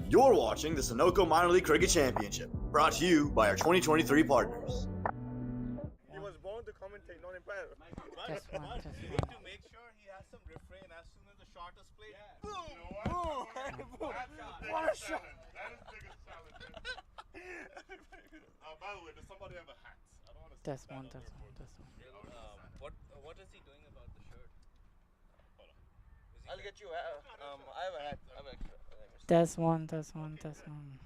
You're watching the Sunoco Minor League Cricket Championship, brought to you by our 2023 partners. He was born to commentate, not umpire. Test one, test You one. need to make sure he has some refrain as soon as the shot is played. Yeah. Boom! Boom! Boom! What a shot! That is the biggest challenge. By the way, does somebody have a hat? I don't want to Test one, test one, test one. What is he doing about the shirt? Hold on. I'll get you. I have a hat. I have extra. Test one, test one, test one.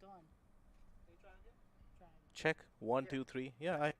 It's on. Check. 1, 2, 3. Yeah, I.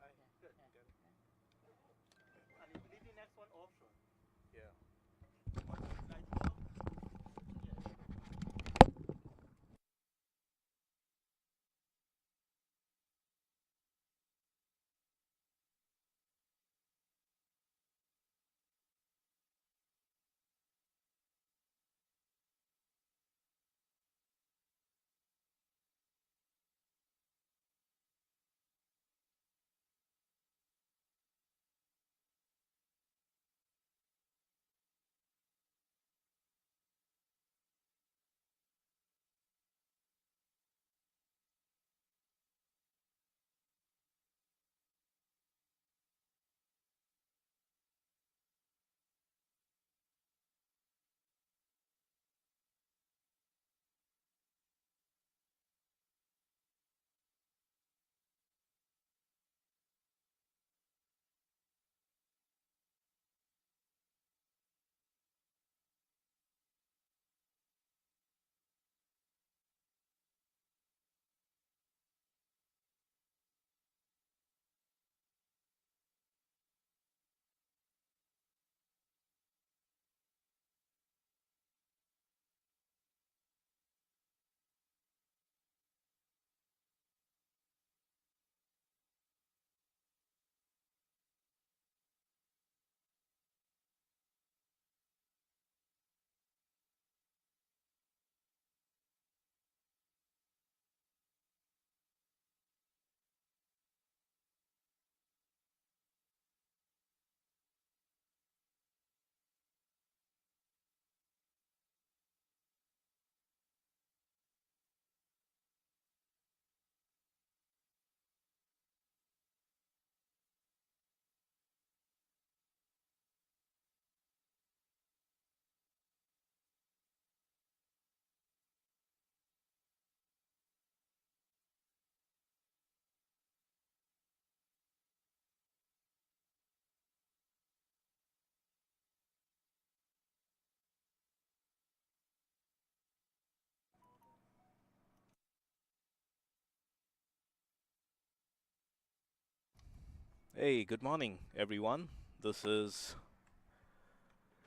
Hey, good morning, everyone. This is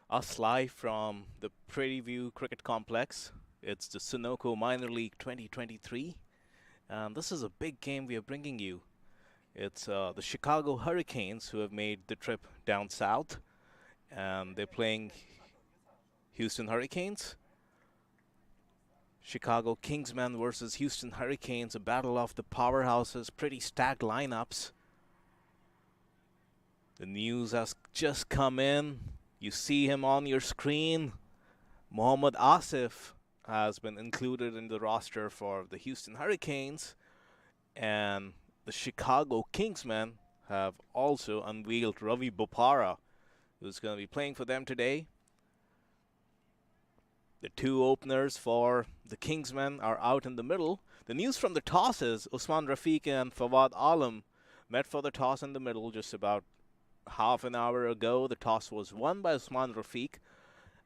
us live from the Prairie View Cricket Complex. It's the Sunoco Minor League 2023, and this is a big game we are bringing you. It's the Chicago Hurricanes who have made the trip down south, and they're playing Houston Hurricanes. Chicago Kingsmen versus Houston Hurricanes, a battle of the powerhouses, pretty stacked lineups. The news has just come in. You see him on your screen. Mohammad Asif has been included in the roster for the Houston Hurricanes, and the Chicago Kingsmen have also unveiled Ravi Bopara, who's going to be playing for them today. The two openers for the Kingsmen are out in the middle. The news from the toss is Usman Rafiq and Fawad Alam met for the toss in the middle just about half an hour ago. The toss was won by Usman Rafiq,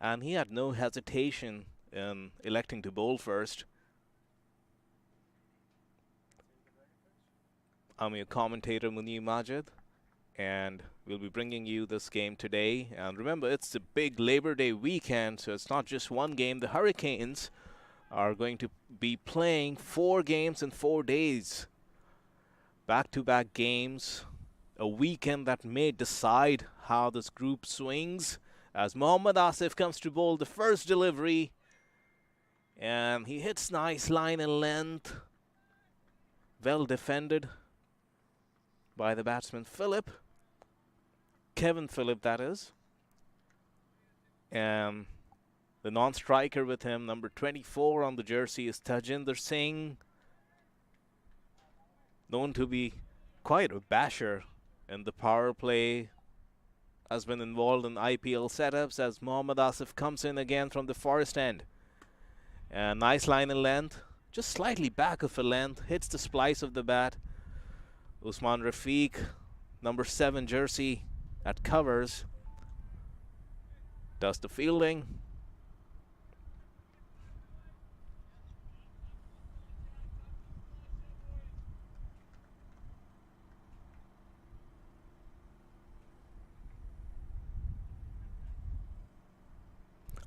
and he had no hesitation in electing to bowl first. I'm your commentator, Munir Majid, and we'll be bringing you this game today. And remember, it's the big Labor Day weekend, so it's not just one game. The Hurricanes are going to be playing 4 games in 4 days. Back-to-back games. A weekend that may decide how this group swings, as Mohammad Asif comes to bowl the first delivery, and he hits nice line and length. Well defended by the batsman Phillip. Kevin Phillip, that is. And the non-striker with him, number 24 on the jersey, is Tajinder Singh, known to be quite a basher in the power play, has been involved in IPL setups as Mohammad Asif comes in again from the forest end. And nice line and length, just slightly back of a length, hits the splice of the bat. Usman Rafiq, number 7 jersey at covers, does the fielding.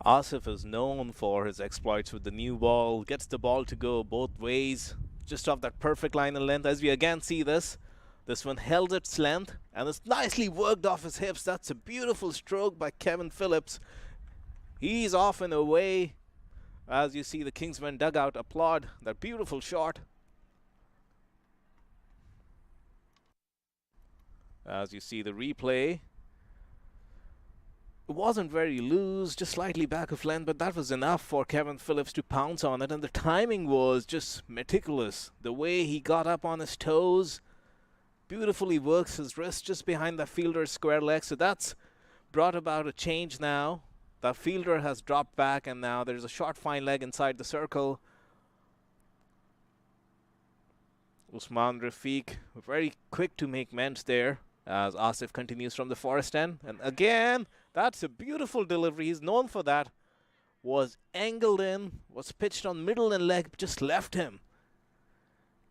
Asif is known for his exploits with the new ball, gets the ball to go both ways, just off that perfect line and length. As we again see this one held its length, and it's nicely worked off his hips. That's a beautiful stroke by Kevin Phillips. He's off and away. As you see the Kingsmen dugout applaud that beautiful shot. As you see the replay, it wasn't very loose, just slightly back of length, but that was enough for Kevin Phillips to pounce on it, and the timing was just meticulous. The way he got up on his toes, beautifully works his wrist just behind the fielder's square leg, so that's brought about a change now. The fielder has dropped back, and now there's a short fine leg inside the circle. Usman Rafiq very quick to make amends there as Asif continues from the forest end, and again, that's a beautiful delivery. He's known for that. Was angled in, was pitched on middle and leg, just left him.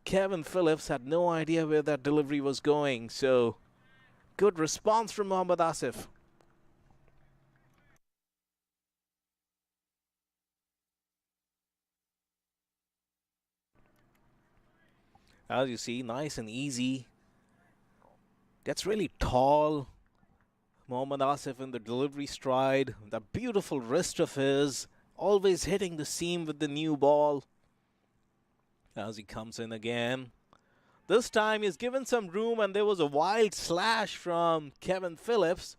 Kevin Phillips had no idea where that delivery was going, so good response from Mohammad Asif. As you see, nice and easy. Gets really tall. Mohammad Asif in the delivery stride. That beautiful wrist of his. Always hitting the seam with the new ball. As he comes in again. This time he's given some room, and there was a wild slash from Kevin Phillips.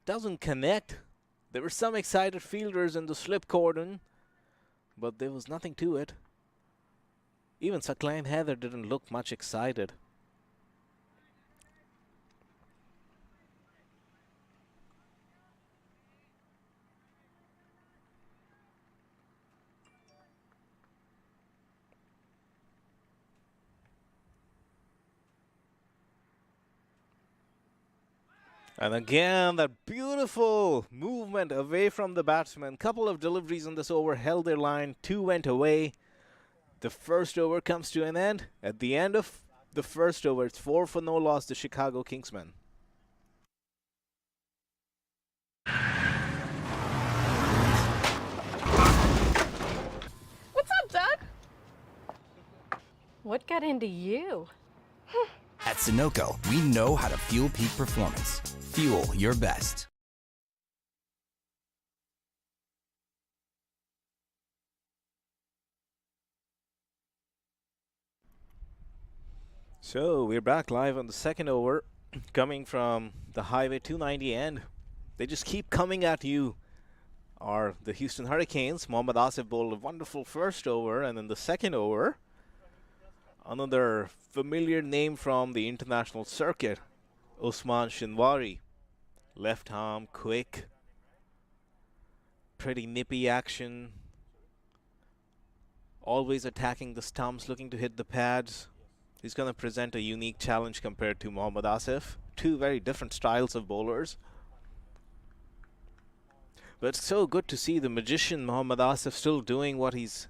Doesn't connect. There were some excited fielders in the slip cordon, but there was nothing to it. Even Sakline Heather didn't look much excited. And again, that beautiful movement away from the batsman. Couple of deliveries in this over held their line. 2 went away. The first over comes to an end. At the end of the first over. It's 4 for no loss, the Chicago Kingsmen. What's up, Doug? What got into you? At Sunoco, we know how to fuel peak performance. Fuel your best. So we're back live on the second over, coming from the Highway 290 end. They just keep coming at you. Are the Houston Hurricanes. Mohammad Asif bowled a wonderful first over, and in the second over, another familiar name from the international circuit, Usman Shinwari. Left arm, quick, pretty nippy action. Always attacking the stumps, looking to hit the pads. He's going to present a unique challenge compared to Mohammad Asif. Two very different styles of bowlers. But it's so good to see the magician Mohammad Asif still doing what he's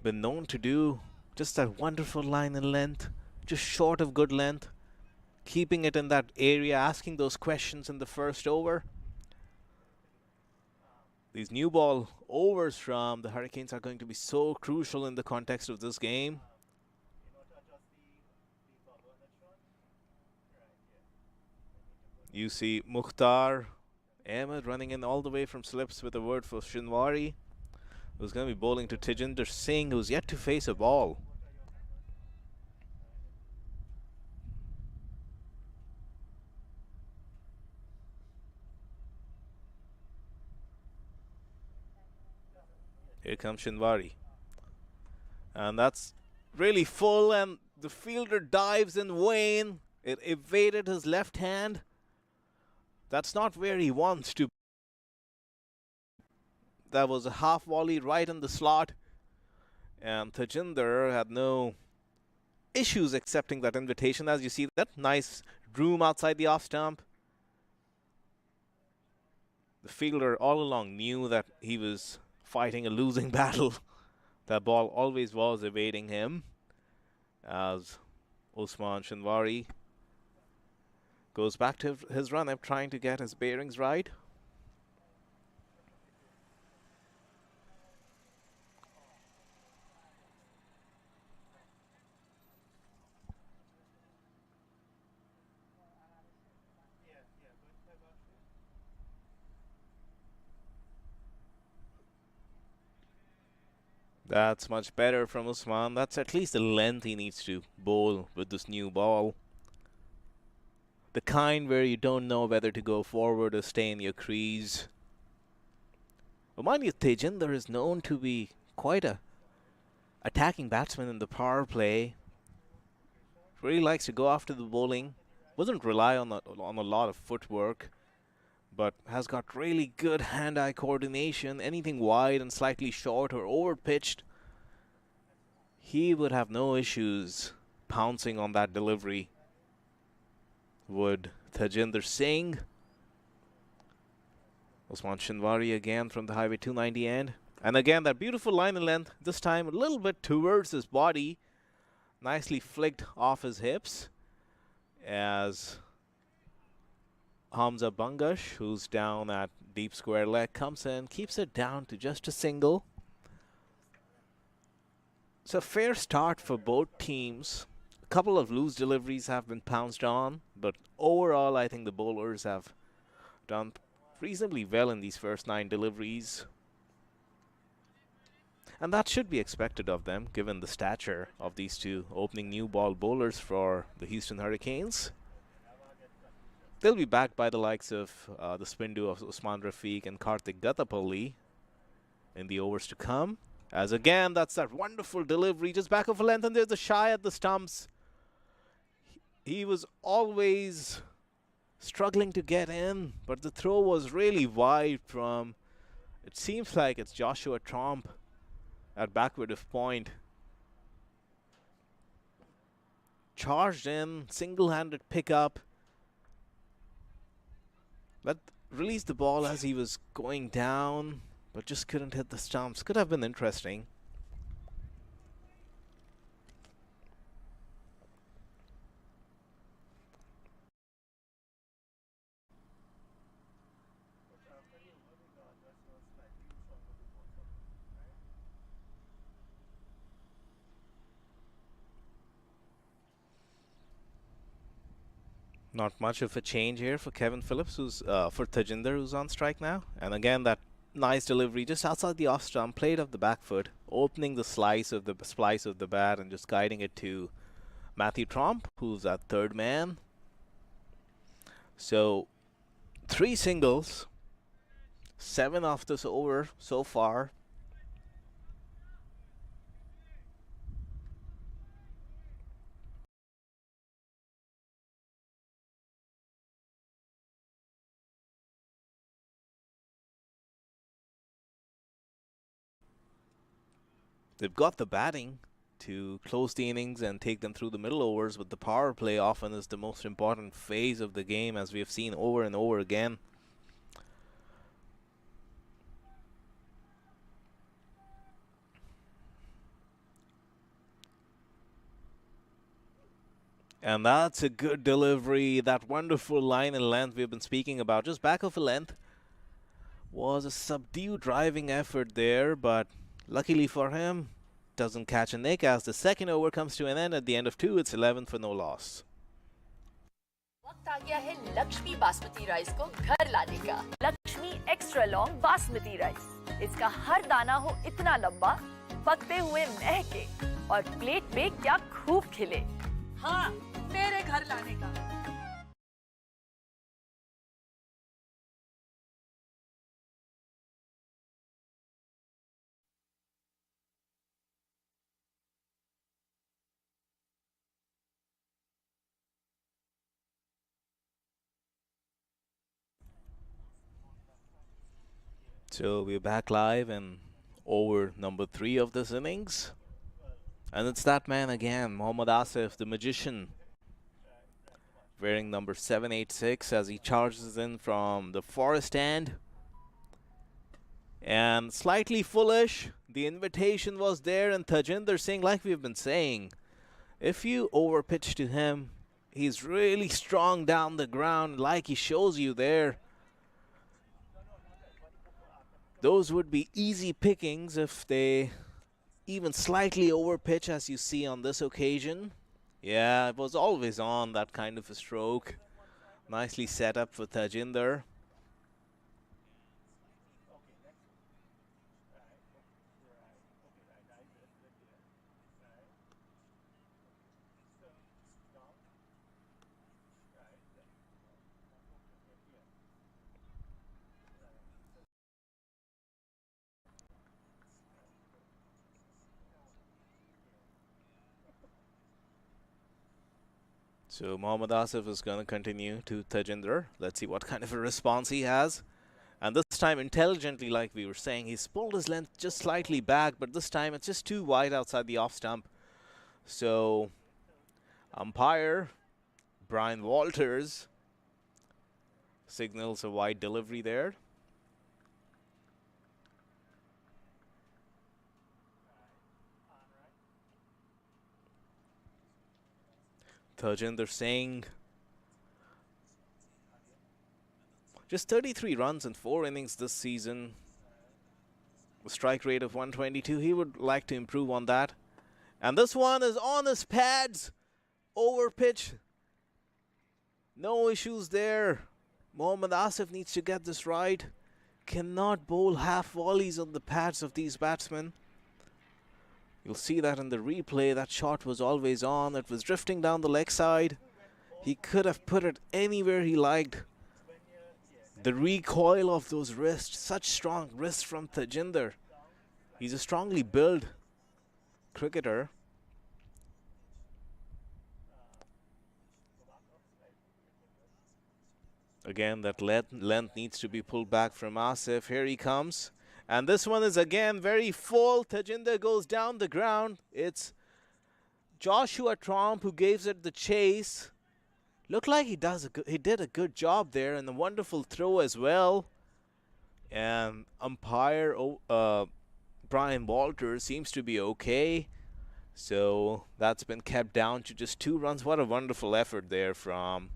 been known to do. Just that wonderful line and length, just short of good length. Keeping it in that area, asking those questions in the first over. These new ball overs from the Hurricanes are going to be so crucial in the context of this game. You see Mukhtar Ahmed running in all the way from slips with a word for Shinwari, who's going to be bowling to Tejinder Singh, who's yet to face a ball. Here comes Shinwari. And that's really full, and the fielder dives in vain. It evaded his left hand. That's not where he wants to. That was a half volley right in the slot. And Tejinder had no issues accepting that invitation. As you see, that nice room outside the off stump. The fielder all along knew that he was fighting a losing battle. That ball always was evading him. As Usman Shinwari goes back to his run up, trying to get his bearings right. That's much better from Usman. That's at least the length he needs to bowl with this new ball. The kind where you don't know whether to go forward or stay in your crease. But mind you, Tejinder is known to be quite a attacking batsman in the power play. Really likes to go after the bowling. Doesn't rely on a lot of footwork, but has got really good hand-eye coordination. Anything wide and slightly short or over-pitched, he would have no issues pouncing on that delivery. Would Tejinder Singh. Usman Shinwari again from the Highway 290 end. And again, that beautiful line and length, this time a little bit towards his body. Nicely flicked off his hips as Hamza Bangash, who's down at deep square leg, comes in, keeps it down to just a single. It's a fair start for both teams. A couple of loose deliveries have been pounced on, but overall I think the bowlers have done reasonably well in these first 9 deliveries. And that should be expected of them, given the stature of these two opening new ball bowlers for the Houston Hurricanes. They'll be backed by the likes of the spin duo of Usman Rafiq and Karthik Gattapalli in the overs to come. As again, that's that wonderful delivery, just back of a length, and there's a shy at the stumps. He was always struggling to get in, but the throw was really wide from, it seems like it's Joshua Tromp at backward of point. Charged in, single-handed pickup. Released the ball as he was going down, but just couldn't hit the stumps. Could have been interesting. Not much of a change here for Kevin Phillips, who's for Tajinder, who's on strike now. And again, that nice delivery just outside the off stump, played off the back foot, opening the splice of the bat and just guiding it to Matthew Tromp, who's at third man. So 3 singles, 7 off this over so far. They've got the batting to close the innings and take them through the middle overs, but the power play often is the most important phase of the game, as we have seen over and over again. And that's a good delivery. That wonderful line and length we've been speaking about, just back of a length, was a subdued driving effort there, but luckily for him, doesn't catch a nick as the second over comes to an end. At the end of 2, it's 11 for no loss. वक्त आ गया है Lakshmi basmati rice को घर लाने का। Lakshmi extra long basmati rice, इसका हर दाना हो इतना लंबा, पकते हुए महके और प्लेट पे क्या खूब खिले। हाँ, मेरे घर लाने का। So we're back live and over number 3 of this innings. And it's that man again, Mohammad Asif, the magician, wearing number 786 as he charges in from the forest end. And slightly foolish, the invitation was there, and Tajinder Singh, like we've been saying, if you overpitch to him, he's really strong down the ground like he shows you there. Those would be easy pickings if they even slightly overpitch, as you see on this occasion. Yeah, it was always on, that kind of a stroke. Nicely set up for Tajinder. So Mohammad Asif is going to continue to Tajinder. Let's see what kind of a response he has. And this time intelligently, like we were saying, he's pulled his length just slightly back, but this time it's just too wide outside the off stump. So umpire Brian Walters signals a wide delivery there. Tajinder Singh, just 33 runs in 4 innings this season. A strike rate of 122. He would like to improve on that. And this one is on his pads. Over pitch. No issues there. Mohammad Asif needs to get this right. Cannot bowl half volleys on the pads of these batsmen. You'll see that in the replay. That shot was always on. It was drifting down the leg side. He could have put it anywhere he liked. The recoil of those wrists, such strong wrists from Tajinder. He's a strongly built cricketer. Again, that length needs to be pulled back from Asif. Here he comes. And this one is again very full. Tajinder goes down the ground. It's Joshua Tromp who gives it the chase. Looked like he did a good job there, and a wonderful throw as well. And umpire Brian Walters seems to be okay. So that's been kept down to just 2 runs. What a wonderful effort there from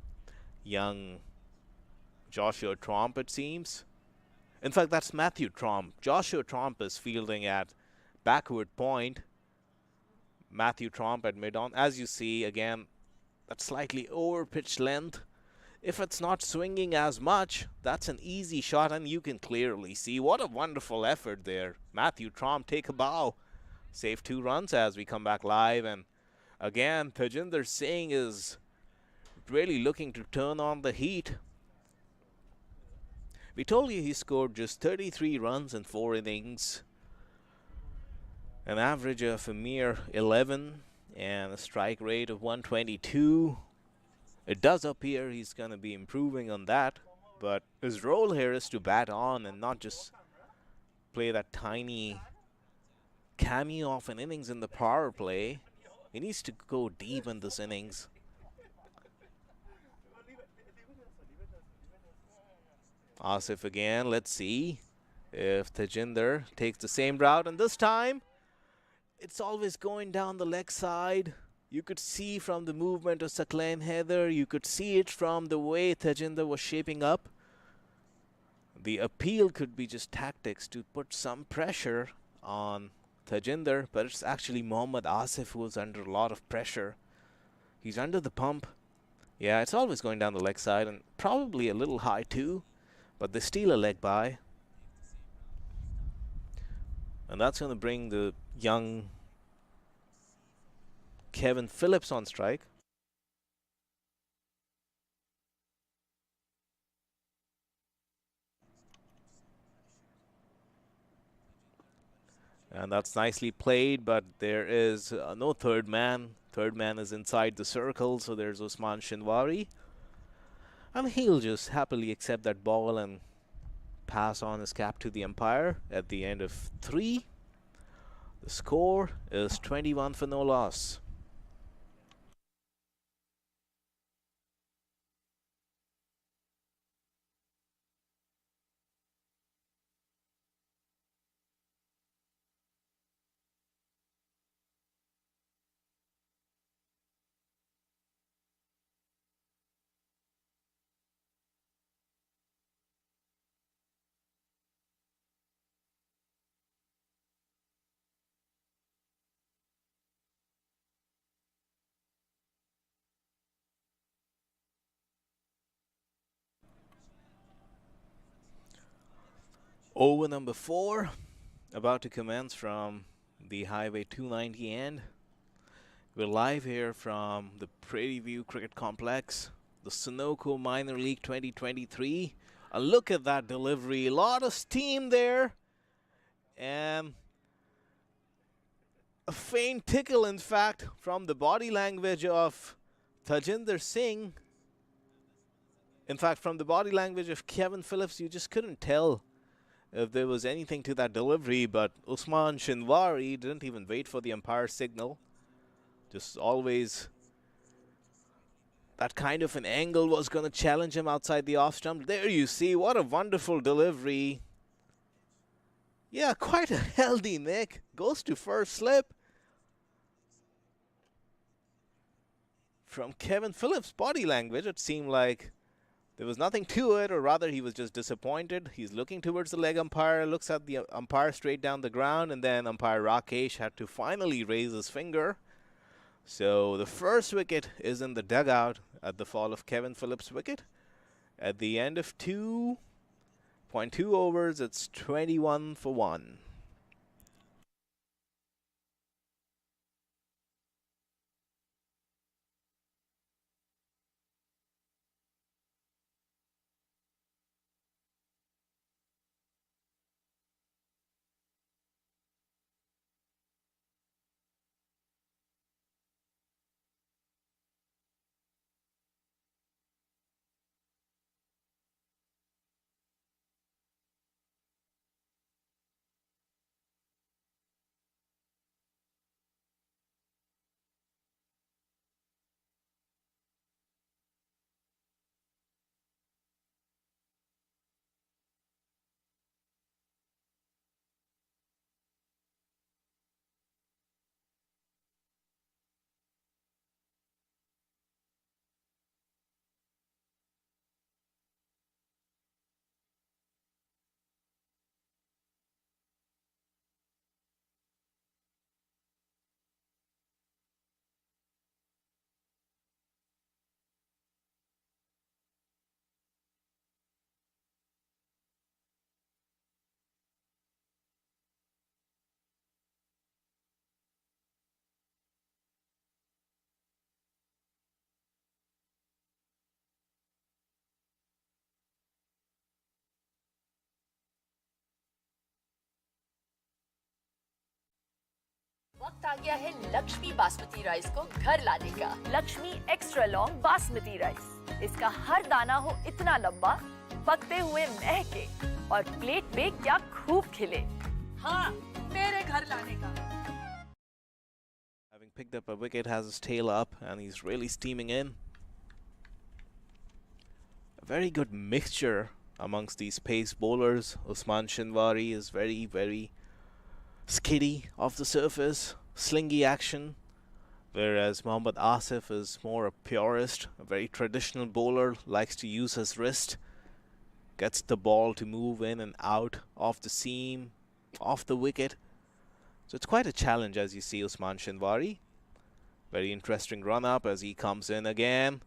young Joshua Tromp, it seems. In fact, that's Matthew Tromp. Joshua Tromp is fielding at backward point. Matthew Tromp at mid-on. As you see, again, that slightly over-pitched length. if it's not swinging as much, that's an easy shot, and you can clearly see what a wonderful effort there. Matthew Trom take a bow. Save 2 runs as we come back live. And again, Tajinder Singh is really looking to turn on the heat. We told you he scored just 33 runs in 4 innings. An average of a mere 11 and a strike rate of 122. It does appear he's going to be improving on that, but his role here is to bat on and not just play that tiny cameo of an innings in the power play. He needs to go deep in this innings. Asif again. Let's see if Tajinder takes the same route, and this time it's always going down the leg side. You could see from the movement of Saklan Heather, you could see it from the way Tajinder was shaping up. The appeal could be just tactics to put some pressure on Tajinder, but it's actually Mohammad Asif who is under a lot of pressure. He's under the pump. Yeah, it's always going down the leg side, and probably a little high too, but they steal a leg by. And that's going to bring the young Kevin Phillips on strike. And that's nicely played, but there is no third man. Third man is inside the circle, so there's Usman Shinwari. And he'll just happily accept that ball and pass on his cap to the umpire at the end of 3. The score is 21 for no loss. Over number 4, about to commence from the Highway 290 end. We're live here from the Prairie View Cricket Complex, the Sunoco Minor League 2023. A look at that delivery, a lot of steam there, and a faint tickle, in fact, from the body language of Tajinder Singh. In fact, from the body language of Kevin Phillips, you just couldn't tell if there was anything to that delivery, but Usman Shinwari didn't even wait for the umpire's signal. Just always that kind of an angle was going to challenge him outside the off stump. There you see, what a wonderful delivery. Yeah, quite a healthy nick. Goes to first slip. From Kevin Phillips' body language, it seemed like there was nothing to it, or rather he was just disappointed. He's looking towards the leg umpire, looks at the umpire straight down the ground, and then umpire Rakesh had to finally raise his finger. So the first wicket is in the dugout at the fall of Kevin Phillips' wicket. At the end of 2.2 overs, it's 21 for 1. वक्त आ गया है Lakshmi basmati rice को घर लाने का। Lakshmi extra long basmati rice, इसका हर दाना हो इतना लंबा, पकते हुए महके और प्लेट पे क्या खूब खिले। हाँ, मेरे घर लाने का। Having picked up a wicket, has his tail up, and he's really steaming in. A very good mixture amongst these pace bowlers. Usman Shinwari is very, very skiddy off the surface, slingy action, whereas Mohammad Asif is more a purist, a very traditional bowler, likes to use his wrist, gets the ball to move in and out off the seam, off the wicket. So it's quite a challenge as you see Usman Shinwari. Very interesting run up as he comes in again.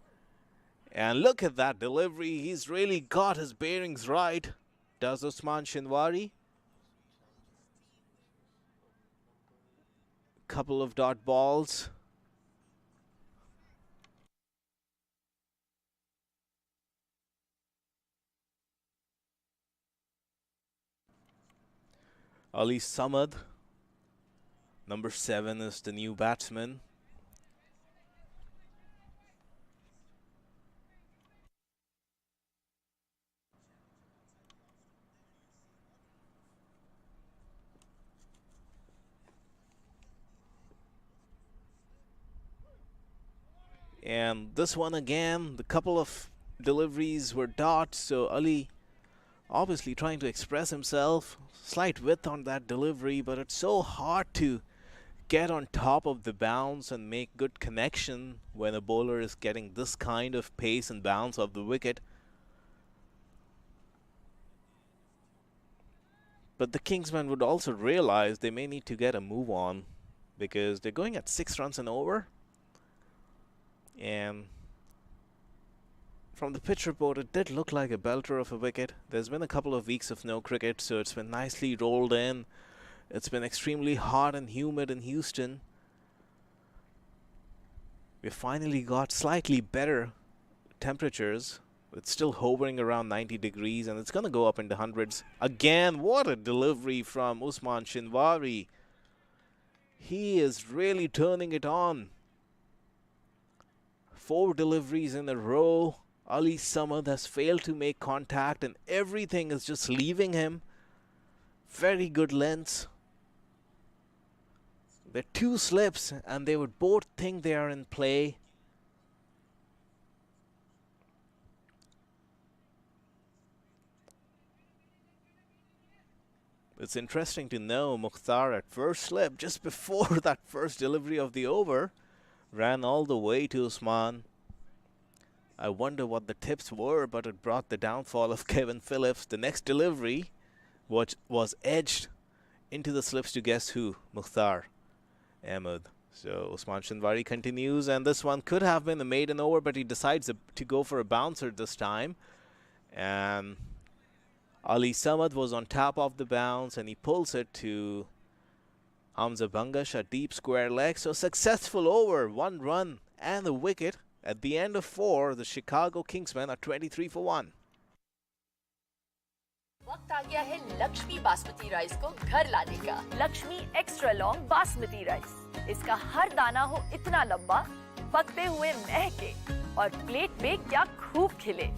And look at that delivery. He's really got his bearings right. Does Usman Shinwari? Couple of dot balls. Ali Samad, number 7, is the new batsman. And this one again, the couple of deliveries were dots, so Ali obviously trying to express himself. Slight width on that delivery, but it's so hard to get on top of the bounce and make good connection when a bowler is getting this kind of pace and bounce of the wicket. But the Kingsmen would also realize they may need to get a move on because they're going at 6 runs and over. And from the pitch report, it did look like a belter of a wicket. There's been a couple of weeks of no cricket, so it's been nicely rolled in. It's been extremely hot and humid in Houston. We finally got slightly better temperatures. It's still hovering around 90 degrees, and it's going to go up into hundreds. Again, what a delivery from Usman Shinwari. He is really turning it on. 4 deliveries in a row. Ali Samad has failed to make contact and everything is just leaving him. Very good lengths. They're 2 slips and they would both think they are in play. It's interesting to know Mukhtar at first slip, just before that first delivery of the over, ran all the way to Usman. I wonder what the tips were, but it brought the downfall of Kevin Phillips. The next delivery, which was edged into the slips to guess who? Mukhtar Ahmed. So Usman Shinwari continues, and this one could have been a maiden over, but he decides to go for a bouncer this time. And Ali Samad was on top of the bounce, and he pulls it to Hamza Bangash, a deep square leg. So successful over, 1 run and a wicket. At the end of 4, the Chicago Kingsmen are 23 for 1. वक्त आ गया है Lakshmi basmati rice को घर लाने का। Lakshmi extra long basmati rice, इसका हर दाना हो इतना लंबा, पकते हुए महके और प्लेट पे क्या खूब खिले।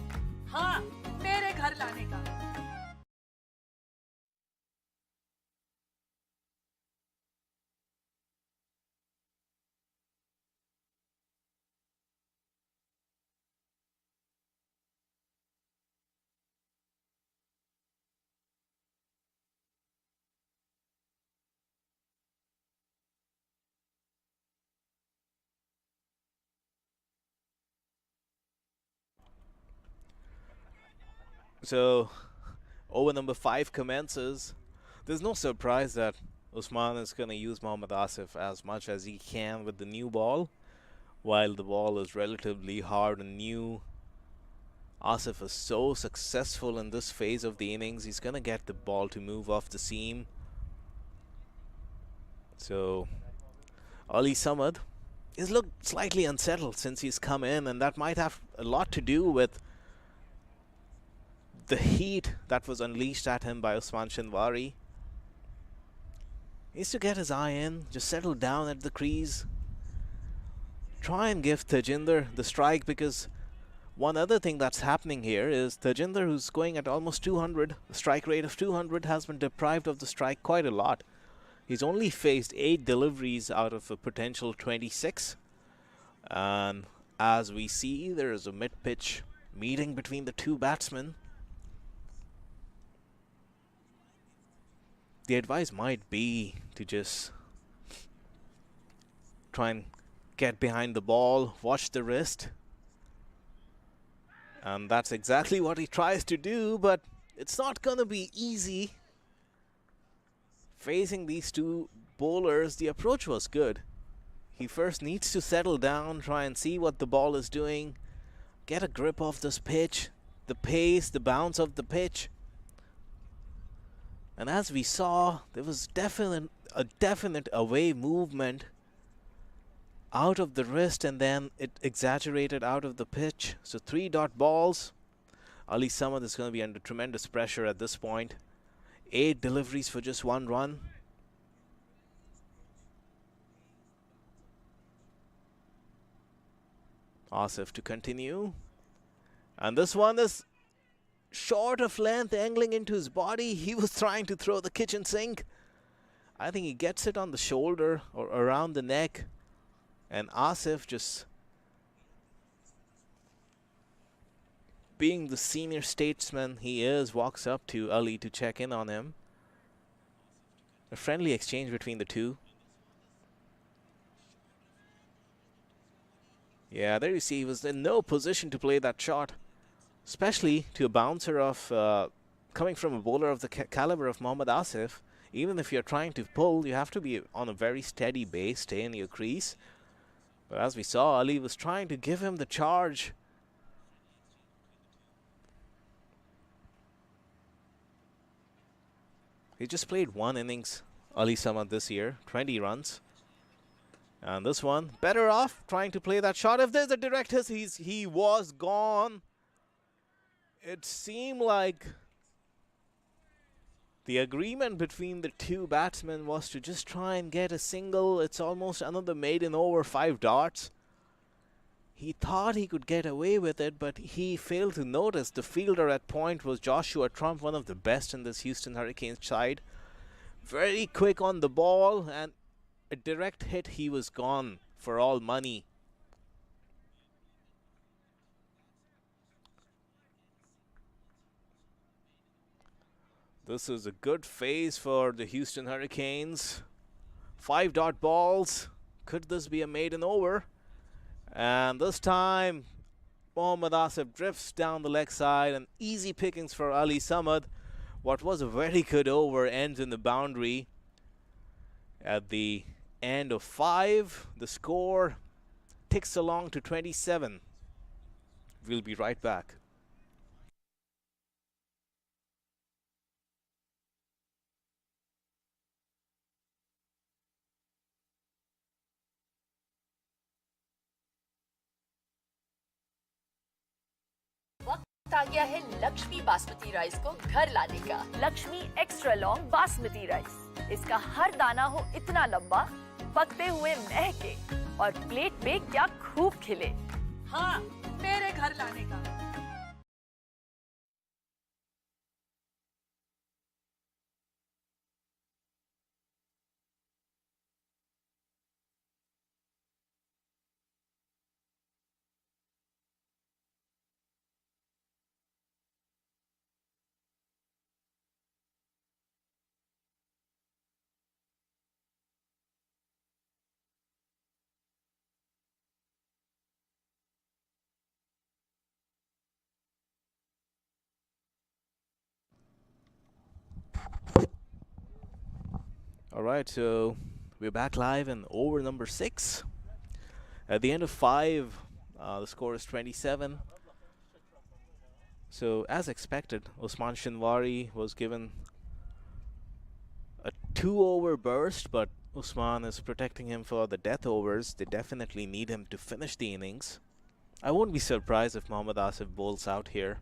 हाँ, मेरे घर लाने का। So, over number 5 commences. There's no surprise that Usman is going to use Mohammad Asif as much as he can with the new ball. While the ball is relatively hard and new, Asif is so successful in this phase of the innings. He's going to get the ball to move off the seam. So, Ali Samad has looked slightly unsettled since he's come in, and that might have a lot to do with the heat that was unleashed at him by Usman Shinwari. He needs to get his eye in, just settle down at the crease. Try and give Tejinder the strike, because one other thing that's happening here is Tejinder, who's going at almost 200, the strike rate of 200, has been deprived of the strike quite a lot. He's only faced 8 deliveries out of a potential 26. And as we see, there is a mid-pitch meeting between the two batsmen. The advice might be to just try and get behind the ball, watch the wrist. And that's exactly what he tries to do, but it's not going to be easy. Facing these two bowlers, the approach was good. He first needs to settle down, try and see what the ball is doing, get a grip of this pitch, the pace, the bounce of the pitch. And as we saw, there was a definite away movement out of the wrist, and then it exaggerated out of the pitch. So 3 dot balls. Ali Samad is going to be under tremendous pressure at this point. 8 deliveries for just 1 run. Asif to continue. And this one is short of length, angling into his body. He was trying to throw the kitchen sink. I think he gets it on the shoulder or around the neck. And Asif, just being the senior statesman he is, walks up to Ali to check in on him. A friendly exchange between the two. Yeah, there you see, he was in no position to play that shot, especially to a bouncer of coming from a bowler of the caliber of Mohammad Asif. Even if you're trying to pull, you have to be on a very steady base, stay in your crease. But as we saw, Ali was trying to give him the charge. He just played 1 innings, Ali Samad, this year, 20 runs. And this one, better off trying to play that shot. If there's a direct hit, he was gone. It seemed like the agreement between the two batsmen was to just try and get a single. It's almost another maiden over, 5 dots. He thought he could get away with it, but he failed to notice the fielder at point was Joshua Trump, one of the best in this Houston Hurricanes side. Very quick on the ball, and a direct hit, he was gone for all money. This is a good phase for the Houston Hurricanes. 5 dot balls. Could this be a maiden over? And this time, Mohammad Asif drifts down the leg side, and easy pickings for Ali Samad. What was a very good over ends in the boundary. At the end of 5, the score ticks along to 27. We'll be right back. वक्त आ गया है Lakshmi basmati rice को घर लाने का। Lakshmi extra long basmati rice, इसका हर दाना हो इतना लंबा, पकते हुए महके और प्लेट पे क्या खूब खिले। हाँ, मेरे घर लाने का। Alright, so we're back live in over number 6. At the end of 5, the score is 27. So, as expected, Usman Shinwari was given a 2-over burst, but Usman is protecting him for the death overs. They definitely need him to finish the innings. I won't be surprised if Mohammad Asif bowls out here.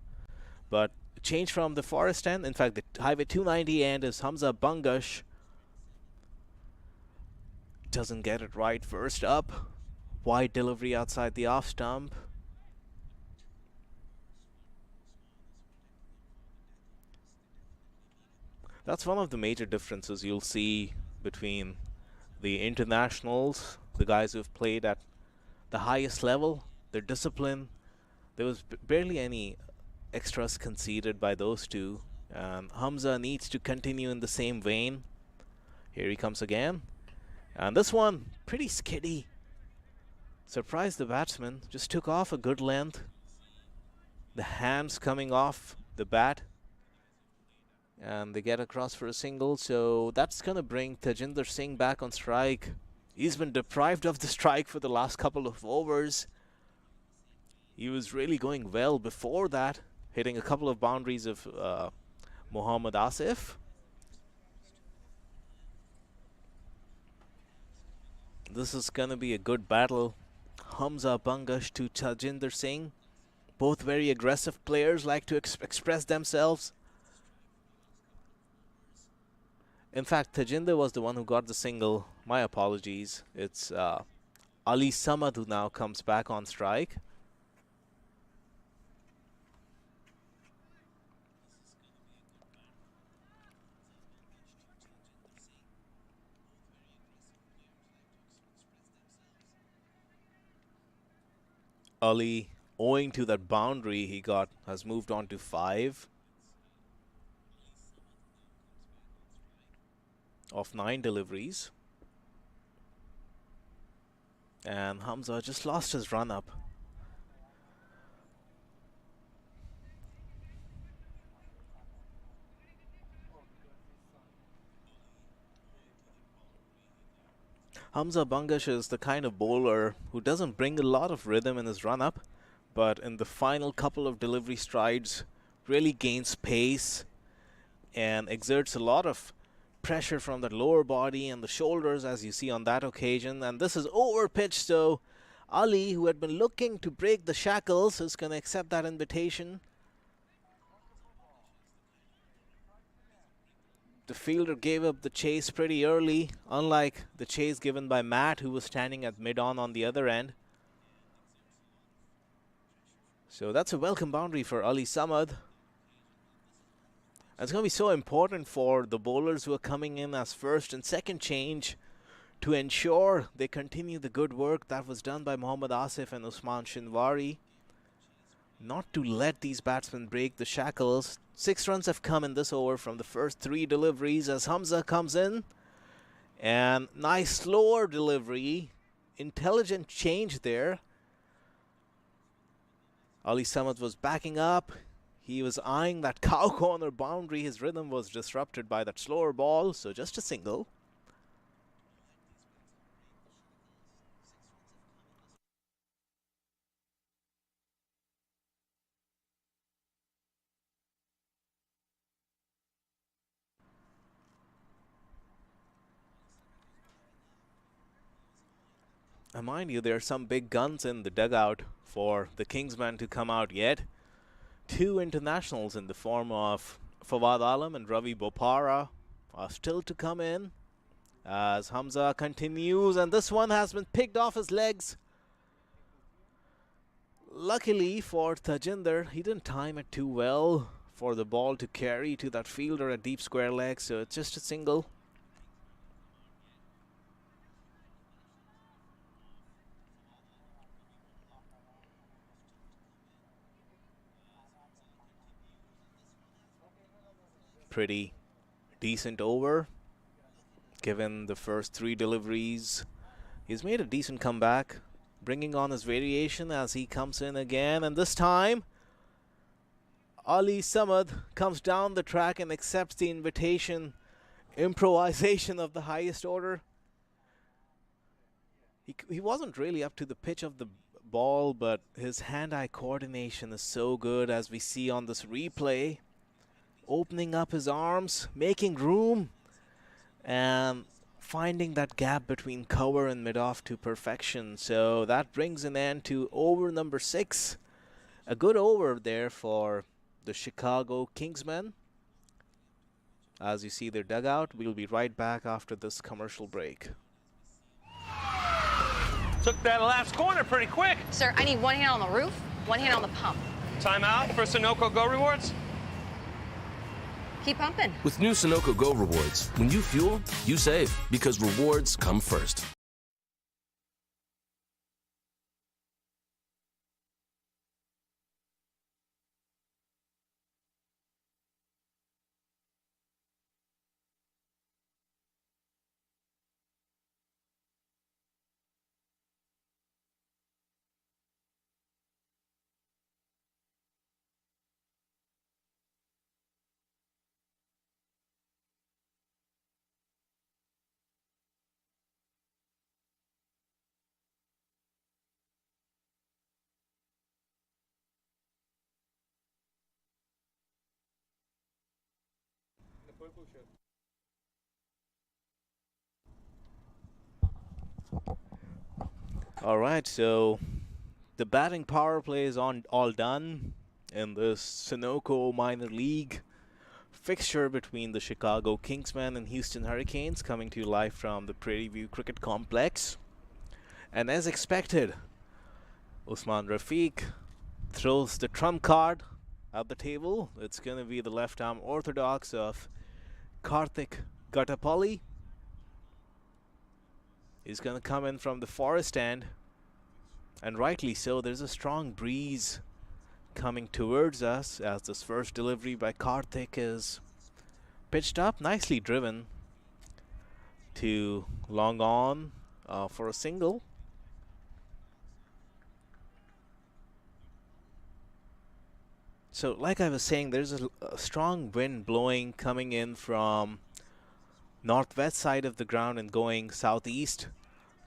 But change from the Forest end, in fact, the Highway 290 end is Hamza Bangash. Doesn't get it right first up. Wide delivery outside the off stump. That's one of the major differences you'll see between the internationals, the guys who've played at the highest level, their discipline. There was barely any extras conceded by those two. And Hamza needs to continue in the same vein. Here he comes again. And this one, pretty skiddy. Surprised the batsman. Just took off a good length. The hands coming off the bat. And they get across for a single. So that's going to bring Tajinder Singh back on strike. He's been deprived of the strike for the last couple of overs. He was really going well before that, hitting a couple of boundaries of Mohammad Asif. This is going to be a good battle. Hamza Bangash to Tajinder Singh. Both very aggressive players, like to express themselves. In fact, Tajinder was the one who got the single. My apologies. It's Ali Samad who now comes back on strike. Ali, owing to that boundary he got, has moved on to 5 of 9 deliveries. And Hamza just lost his run up. Hamza Bangash is the kind of bowler who doesn't bring a lot of rhythm in his run-up, but in the final couple of delivery strides really gains pace and exerts a lot of pressure from the lower body and the shoulders, as you see on that occasion. And this is over pitch, so Ali, who had been looking to break the shackles, is going to accept that invitation. The fielder gave up the chase pretty early, unlike the chase given by Matt, who was standing at mid-on on the other end. So that's a welcome boundary for Ali Samad. It's going to be so important for the bowlers who are coming in as first and second change to ensure they continue the good work that was done by Mohammad Asif and Usman Shinwari. Not to let these batsmen break the shackles. 6 runs have come in this over from the first 3 deliveries as Hamza comes in. And nice slower delivery. Intelligent change there. Ali Samad was backing up. He was eyeing that cow corner boundary. His rhythm was disrupted by that slower ball. So just a single. And mind you, there are some big guns in the dugout for the Kingsmen to come out yet. 2 internationals in the form of Fawad Alam and Ravi Bopara are still to come in as Hamza continues, and this one has been picked off his legs. Luckily for Tajinder, he didn't time it too well for the ball to carry to that fielder at deep square leg, so it's just a single. Pretty decent over, given the first 3 deliveries. He's made a decent comeback, bringing on his variation as he comes in again, and this time Ali Samad comes down the track and accepts the invitation. Improvisation of the highest order. He wasn't really up to the pitch of the ball, but his hand-eye coordination is so good, as we see on this replay. Opening up his arms, making room, and finding that gap between cover and mid-off to perfection. So that brings an end to over number 6. A good over there for the Chicago Kingsmen. As you see their dugout, we'll be right back after this commercial break. Took that last corner pretty quick. Sir, I need one hand on the roof, one hand on the pump. Timeout for Sunoco Go Rewards. Keep pumping. With new Sunoco Go rewards, when you fuel, you save, because rewards come first. All right, so the batting power play is all done in this Sunoco minor league fixture between the Chicago Kingsmen and Houston Hurricanes, coming to you live from the Prairie View Cricket Complex. And as expected, Usman Rafiq throws the trump card at the table. It's going to be the left-arm orthodox of Karthik Gattapalli. He's going to come in from the forest end, and rightly so. There's a strong breeze coming towards us as this first delivery by Karthik is pitched up, nicely driven to long on for a single. So like I was saying, there's a strong wind blowing coming in from northwest side of the ground and going southeast,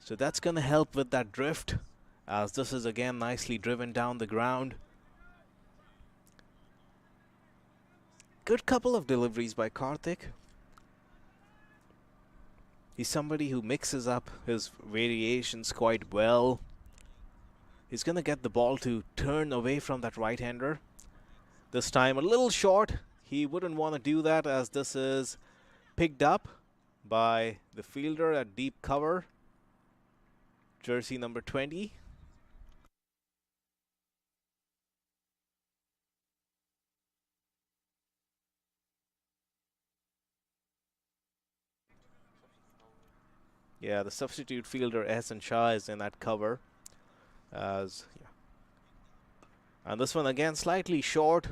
so that's going to help with that drift, as this is again nicely driven down the ground. Good couple of deliveries by Karthik. He's somebody who mixes up his variations quite well. He's going to get the ball to turn away from that right-hander. This time a little short. He wouldn't want to do that, as this is picked up by the fielder at deep cover, jersey number 20. Yeah, the substitute fielder Ehsan Shah is in that cover. And this one again slightly short,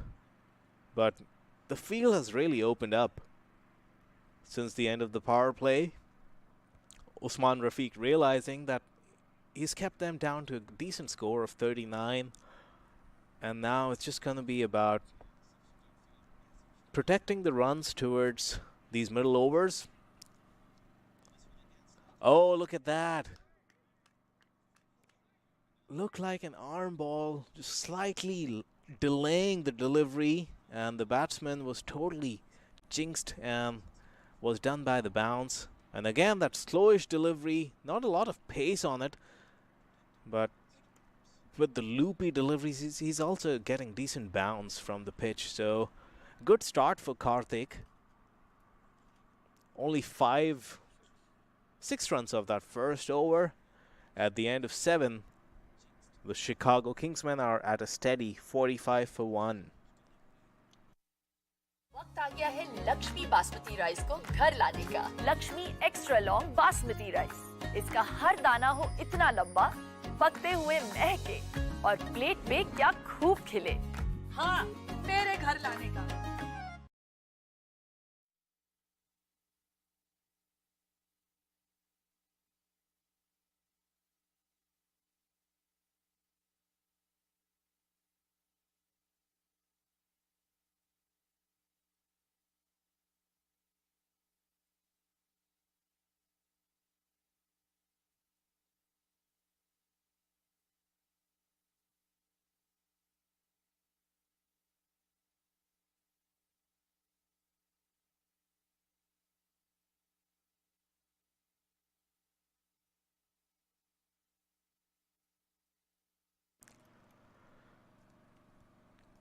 but the field has really opened up since the end of the power play. Usman Rafiq realizing that he's kept them down to a decent score of 39, and now it's just going to be about protecting the runs towards these middle overs. Oh, look at that. Looked like an arm ball, just slightly delaying the delivery, and the batsman was totally jinxed and was done by the bounce. And again, that slowish delivery, not a lot of pace on it, but with the loopy deliveries, he's also getting decent bounce from the pitch. So good start for Karthik. Only 6 runs of that first over. At the end of 7, the Chicago Kingsmen are at a steady 45 for 1. वक्त आ गया है Lakshmi basmati rice को घर लाने का। Lakshmi extra long basmati rice. इसका हर दाना हो इतना लंबा, पकते हुए महके और प्लेट पे क्या खूब खिले। हाँ, मेरे घर लाने का।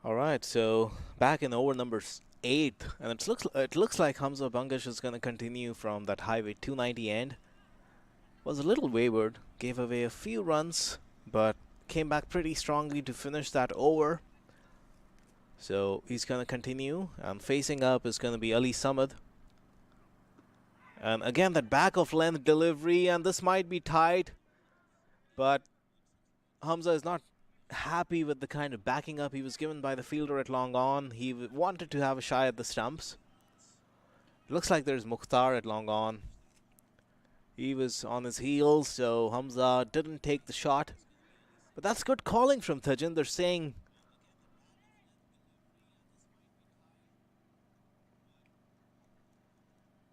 All right, so back in over number 8, and it looks like Hamza Bangash is going to continue from that highway 290 end. was a little wayward, gave away a few runs, but came back pretty strongly to finish that over. So he's going to continue, and facing up is going to be Ali Samad. And again, that back of length delivery, and this might be tight, but Hamza is not happy with the kind of backing up he was given by the fielder at long on. He wanted to have a shy at the stumps. It looks like there's Mukhtar at long on. He was on his heels, so Hamza didn't take the shot. But that's good calling from Tajin. They're saying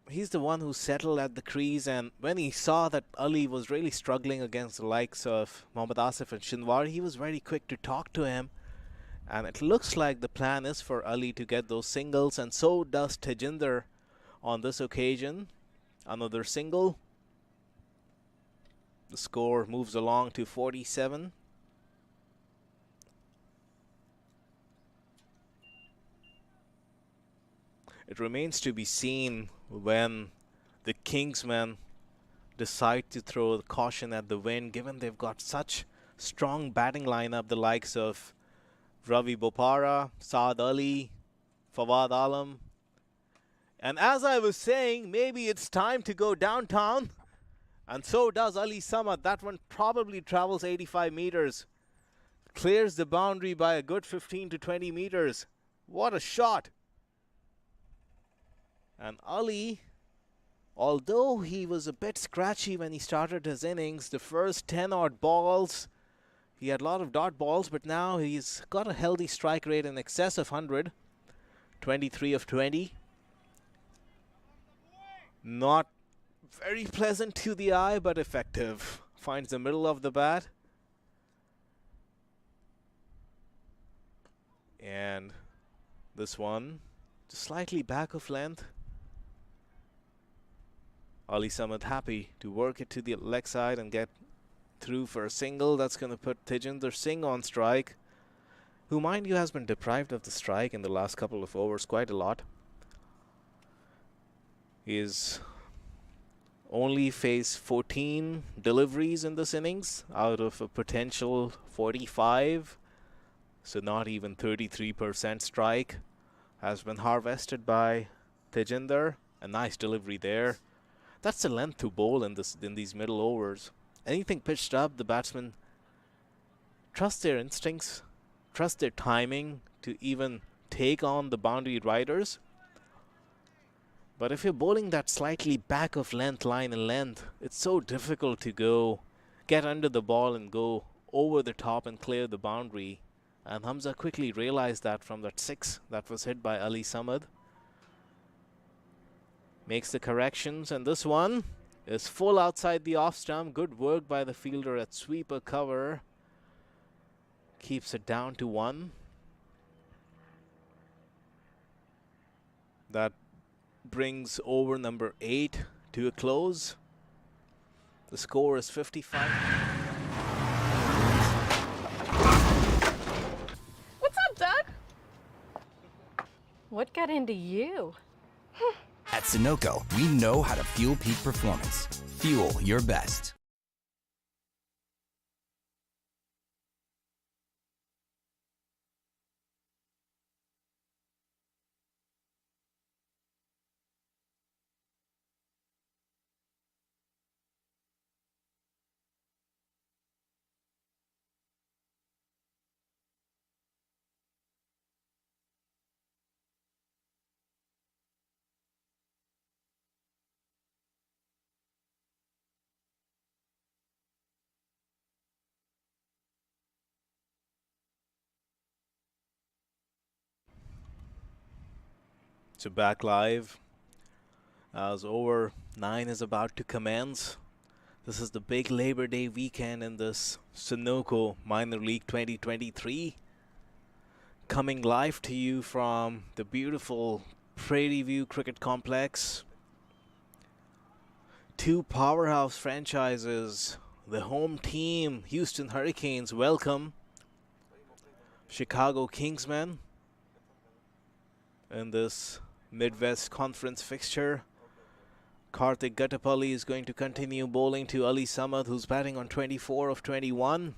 he's the one who settled at the crease, and when he saw that Ali was really struggling against the likes of Mohammad Asif and Shinwar, he was very quick to talk to him. And it looks like the plan is for Ali to get those singles, and so does Tejinder on this occasion. Another single. The score moves along to 47. It remains to be seen when the Kingsmen decide to throw the caution at the wind, given they've got such strong batting lineup, the likes of Ravi Bopara, Saad Ali, Fawad Alam. And as I was saying, maybe it's time to go downtown. And so does Ali Samad. That one probably travels 85 meters. Clears the boundary by a good 15 to 20 meters. What a shot. And Ali, although he was a bit scratchy when he started his innings, the first 10 odd balls, he had a lot of dot balls, but now he's got a healthy strike rate in excess of 100. 23 of 20. Not very pleasant to the eye, but effective. Finds the middle of the bat. And this one, just slightly back of length. Ali Samad happy to work it to the leg side and get through for a single. That's going to put Tejinder Singh on strike, who, mind you, has been deprived of the strike in the last couple of overs quite a lot. He's only faced 14 deliveries in this innings out of a potential 45. So not even 33% strike has been harvested by Tejinder. A nice delivery there. That's the length to bowl in these middle overs. Anything pitched up, the batsmen trust their instincts, trust their timing to even take on the boundary riders. But if you're bowling that slightly back of length line and length, it's so difficult to get under the ball and go over the top and clear the boundary. And Hamza quickly realized that from that 6 that was hit by Ali Samad. Makes the corrections, and this one is full outside the off stump. Good work by the fielder at sweeper cover. Keeps it down to 1. That brings over number 8 to a close. The score is 55. What's up, Doug? What got into you? At Sunoco, we know how to fuel peak performance. Fuel your best. So back live as over 9 is about to commence. This is the big Labor Day weekend in this Sunoco Minor League 2023. Coming live to you from the beautiful Prairie View Cricket Complex. 2 powerhouse franchises. The home team, Houston Hurricanes, welcome Chicago Kingsmen in this Midwest Conference fixture. Karthik Gattapalli is going to continue bowling to Ali Samad, who's batting on 24 of 21.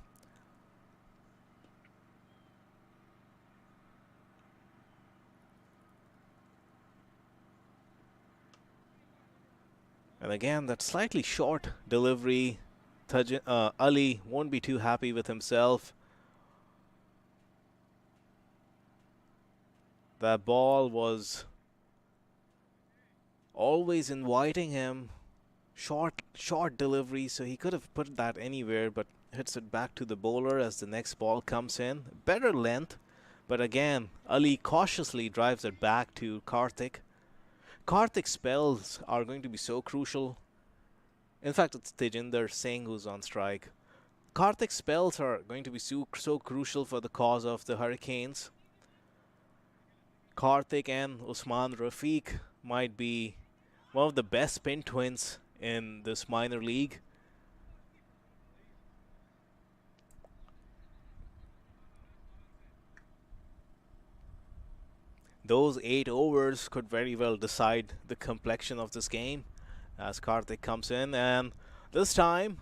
And again, that slightly short delivery. Ali won't be too happy with himself. That ball was always inviting him. Short delivery, so he could have put that anywhere, but hits it back to the bowler as the next ball comes in. Better length, but again, Ali cautiously drives it back to Karthik. Karthik's spells are going to be so crucial. In fact, it's Tejinder Singh who's on strike. Karthik's spells are going to be so crucial for the cause of the Hurricanes. Karthik and Usman Rafiq might be one of the best spin twins in this minor league. Those 8 overs could very well decide the complexion of this game as Karthik comes in, and this time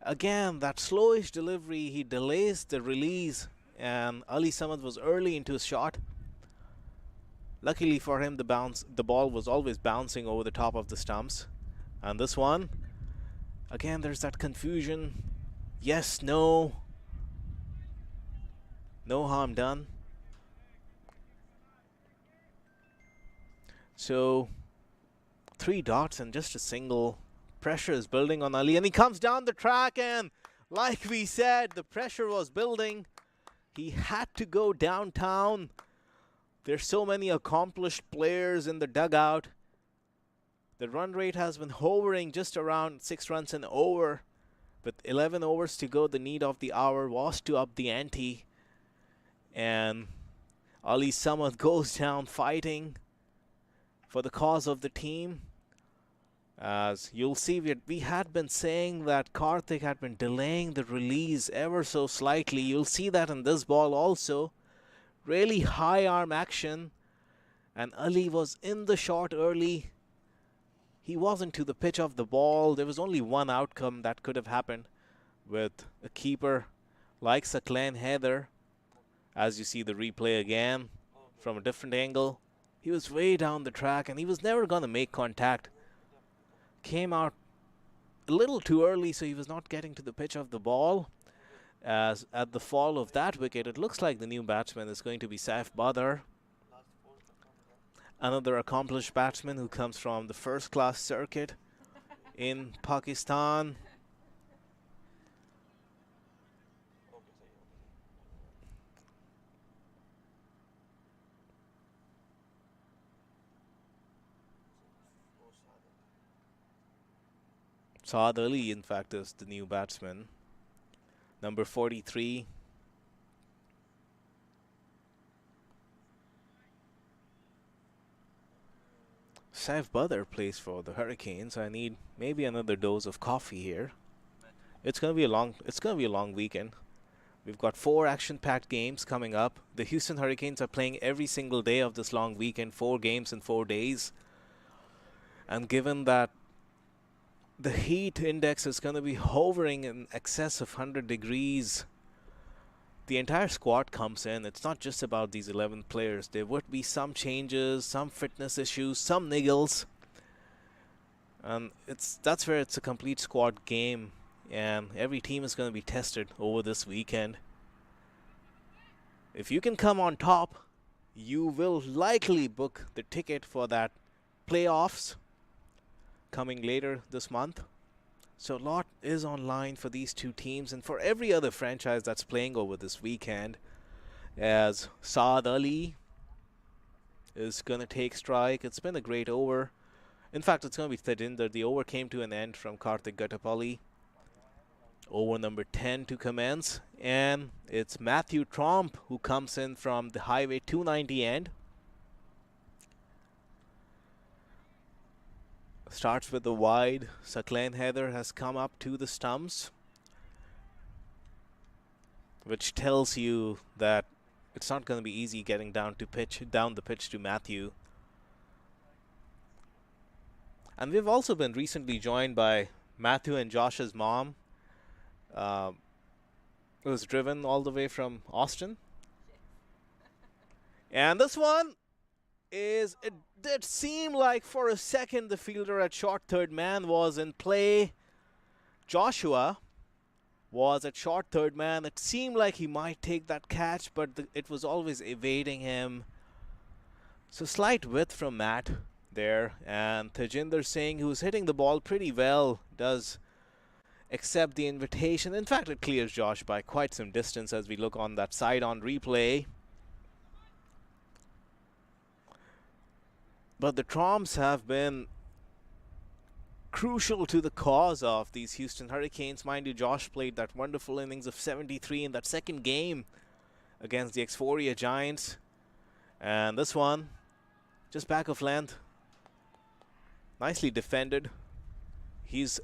again that slowish delivery, he delays the release, and Ali Samad was early into his shot. Luckily for him, the ball was always bouncing over the top of the stumps. And this one, again, there's that confusion. Yes, no. No harm done. So, 3 dots and just a single. Pressure is building on Ali, and he comes down the track, and like we said, the pressure was building. He had to go downtown. There's so many accomplished players in the dugout. The run rate has been hovering just around 6 runs an over. With 11 overs to go, the need of the hour was to up the ante. And Ali Samad goes down fighting for the cause of the team. As you'll see, we had been saying that Karthik had been delaying the release ever so slightly. You'll see that in this ball also. Really high arm action, and Ali was in the shot early. He wasn't to the pitch of the ball. There was only one outcome that could have happened with a keeper like Saklan Heather. As you see the replay again from a different angle, he was way down the track and he was never going to make contact. Came out a little too early, so he was not getting to the pitch of the ball. As at the fall of that wicket, it looks like the new batsman is going to be Saif Badr, another accomplished batsman who comes from the first-class circuit in Pakistan. Saad Ali, in fact, is the new batsman. Number 43. Saif Badr plays for the Hurricanes. I need maybe another dose of coffee here. It's gonna be a long weekend. We've got 4 action-packed games coming up. The Houston Hurricanes are playing every single day of this long weekend, 4 games in 4 days. And given that the heat index is going to be hovering in excess of 100 degrees, the entire squad comes in. It's not just about these 11 players. There would be some changes, some fitness issues, some niggles. And that's where it's a complete squad game. And every team is going to be tested over this weekend. If you can come on top, you will likely book the ticket for that playoffs coming later this month. So a lot is online for these 2 teams and for every other franchise that's playing over this weekend, as Saad Ali is going to take strike. It's been a great over. In fact, it's going to be Tejinder. The over came to an end from Karthik Gattapalli. Over number 10 to commence, and it's Matthew Tromp who comes in from the Highway 290 end. Starts with the wide. Saklan Heather has come up to the stumps, which tells you that it's not going to be easy getting down the pitch to Matthew. And we've also been recently joined by Matthew and Josh's mom. It was driven all the way from Austin. And this one is, it did seem like for a second the fielder at short third man was in play. Joshua was at short third man. It seemed like he might take that catch, but it was always evading him. So slight width from Matt there. And Tejinder Singh, who's hitting the ball pretty well, does accept the invitation. In fact, it clears Josh by quite some distance as we look on that side on replay. But the Troms have been crucial to the cause of these Houston Hurricanes. Mind you, Josh played that wonderful innings of 73 in that second game against the Euphoria Giants. And this one, just back of length. Nicely defended.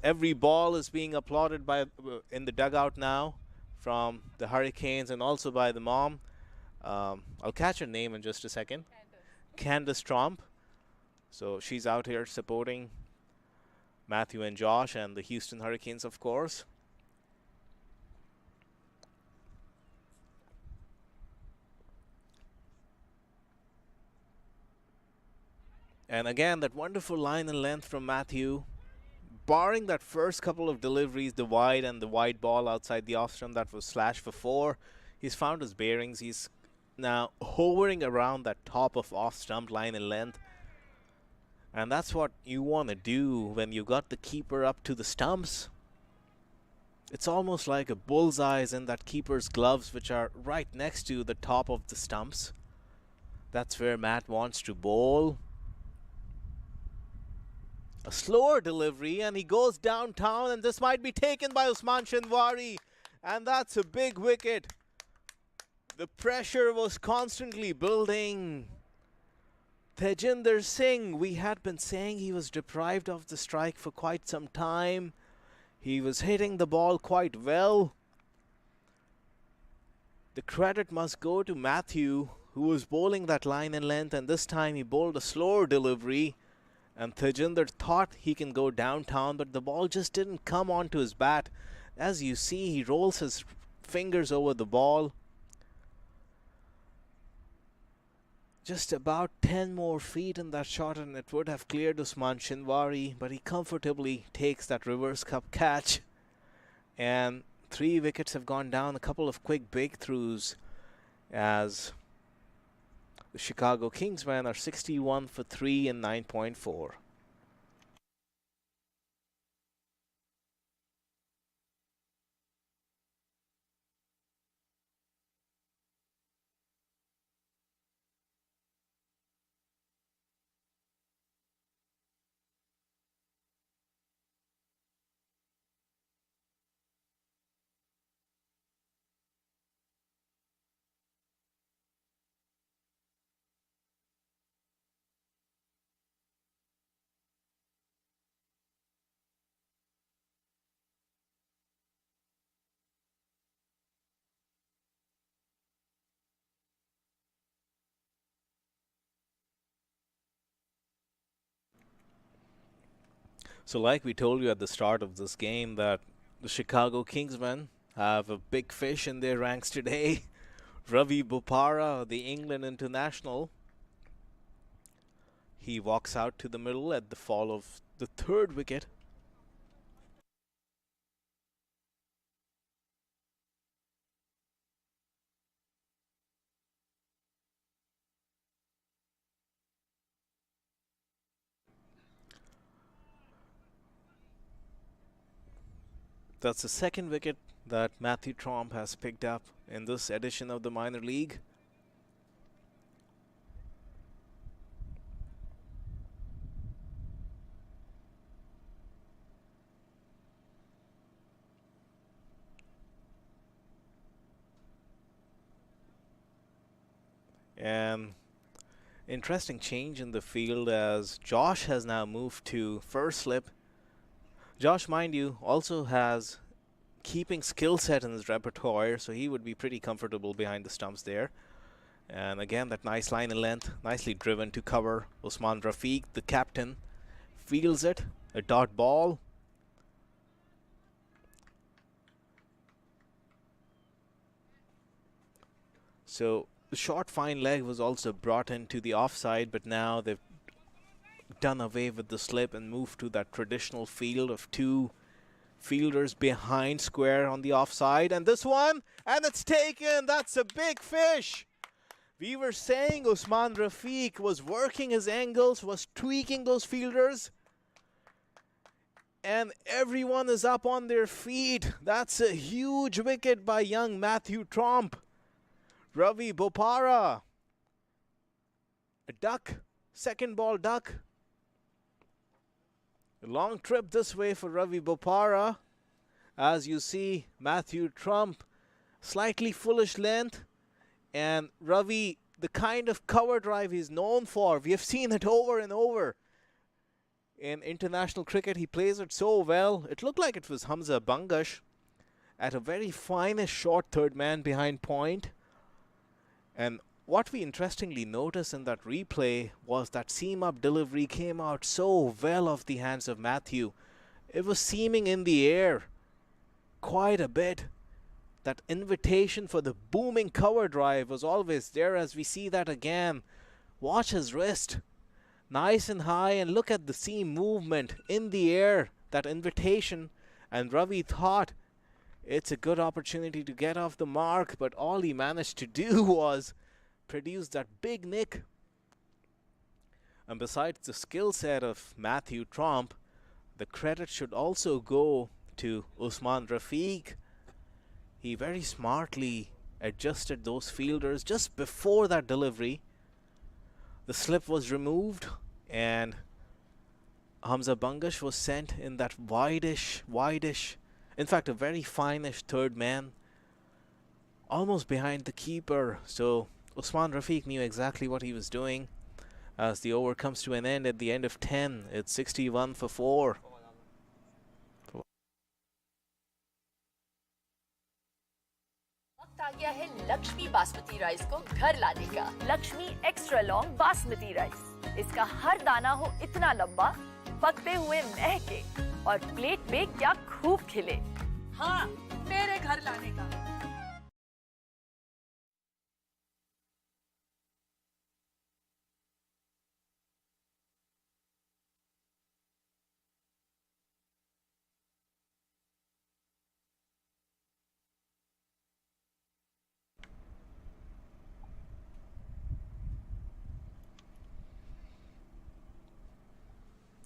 Every ball is being applauded by in the dugout now from the Hurricanes and also by the mom. I'll catch her name in just a second. Candace Tromp. So she's out here supporting Matthew and Josh and the Houston Hurricanes, of course. And again, that wonderful line and length from Matthew. Barring that first couple of deliveries, the wide and the wide ball outside the off stump that was slashed for 4, he's found his bearings. He's now hovering around that top of off stump line and length. And that's what you want to do when you got the keeper up to the stumps. It's almost like a bullseye in that keeper's gloves, which are right next to the top of the stumps. That's where Matt wants to bowl. A slower delivery, and he goes downtown, and this might be taken by Usman Shinwari. And that's a big wicket. The pressure was constantly building. Tejinder Singh, we had been saying he was deprived of the strike for quite some time. He was hitting the ball quite well. The credit must go to Matthew, who was bowling that line and length, and this time he bowled a slower delivery. And Tejinder thought he can go downtown, but the ball just didn't come onto his bat. As you see, he rolls his fingers over the ball. Just about 10 more feet in that shot and it would have cleared Usman Shinwari, but he comfortably takes that reverse cup catch. And 3 wickets have gone down, a couple of quick breakthroughs as the Chicago Kingsmen are 61 for 3 and 9.4. So like we told you at the start of this game that the Chicago Kingsmen have a big fish in their ranks today. Ravi Bopara, the England international. He walks out to the middle at the fall of the 3rd wicket. That's the 2nd wicket that Matthew Tromp has picked up in this edition of the minor league. And interesting change in the field as Josh has now moved to first slip. Josh, mind you, also has keeping skill set in his repertoire, so he would be pretty comfortable behind the stumps there. And again, that nice line and length, nicely driven to cover Usman Rafiq, the captain. fields it, a dot ball. So the short fine leg was also brought into the offside, but now they've done away with the slip and moved to that traditional field of two fielders behind square on the offside. And this one, and it's taken. That's a big fish. We were saying Usman Rafiq was working his angles, was tweaking those fielders, and everyone is up on their feet. That's a huge wicket by young Matthew Tromp. Ravi Bopara, a duck, second ball duck. A long trip this way for Ravi Bopara. As you see, Matthew Tromp, slightly foolish length. And Ravi, the kind of cover drive he's known for, we have seen it over and over. In international cricket, he plays it so well. It looked like it was Hamza Bangash at a very finest short third man behind point. And what we interestingly noticed in that replay was that seam-up delivery came out so well off the hands of Matthew. It was seaming in the air quite a bit. That invitation for the booming cover drive was always there, as we see that again. Watch his wrist. Nice and high, and look at the seam movement in the air. That invitation. And Ravi thought it's a good opportunity to get off the mark, but all he managed to do was produce that big nick. And besides the skill set of Matthew Tromp, the credit should also go to Usman Rafiq. He very smartly adjusted those fielders just before that delivery. The slip was removed and Hamza Bangash was sent in that wideish, in fact a very fineish third man, almost behind the keeper. So Usman Rafiq knew exactly what he was doing. As the over comes to an end at the end of 10, it's 61 for 4. वक्त आ गया है Lakshmi basmati rice को घर लाने का। Lakshmi extra long basmati rice. इसका हर दाना हो इतना लंबा, पकते हुए महके और प्लेट पे क्या खूब खिले। हाँ, मेरे घर लाने का।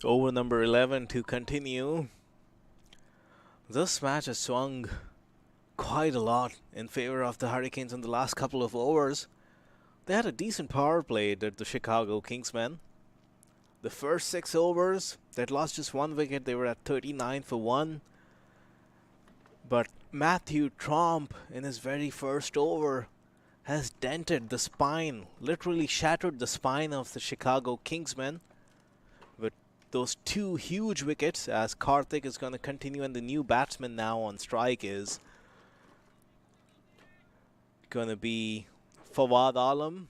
Over number 11 to continue. This match has swung quite a lot in favor of the Hurricanes in the last couple of overs. They had a decent power play, did the Chicago Kingsmen. The first 6 overs, they'd lost just 1 wicket. They were at 39 for 1. But Matthew Tromp, in his very first over, has dented the spine, literally shattered the spine of the Chicago Kingsmen. Those 2 huge wickets, as Karthik is going to continue, and the new batsman now on strike is going to be Fawad Alam.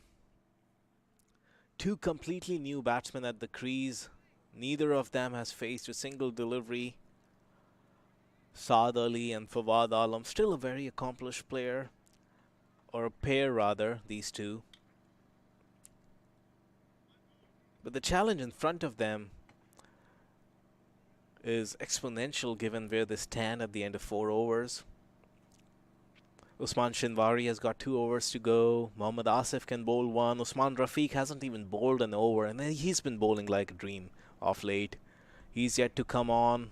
2 completely new batsmen at the crease. Neither of them has faced a single delivery. Saad Ali and Fawad Alam, still a very accomplished player, or a pair rather, these two. But the challenge in front of them is exponential given where they stand at the end of 4 overs. Usman Shinwari has got 2 overs to go. Mohammad Asif can bowl 1. Usman Rafiq hasn't even bowled an over, and he's been bowling like a dream of late. He's yet to come on.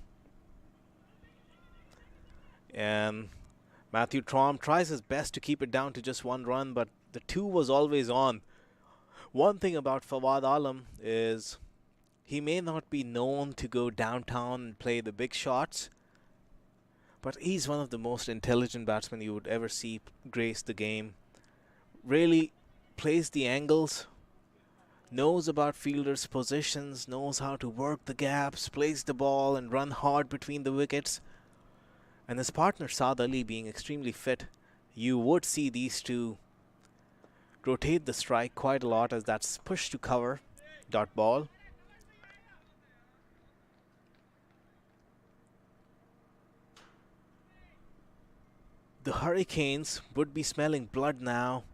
And Matthew Tromp tries his best to keep it down to just 1 run, but the 2 was always on. One thing about Fawad Alam is he may not be known to go downtown and play the big shots, but he's one of the most intelligent batsmen you would ever see grace the game. Really plays the angles, knows about fielders' positions, knows how to work the gaps, plays the ball and run hard between the wickets. And his partner Saad Ali being extremely fit, you would see these two rotate the strike quite a lot, as that's pushed to cover, dot ball. the Hurricanes would be smelling blood now.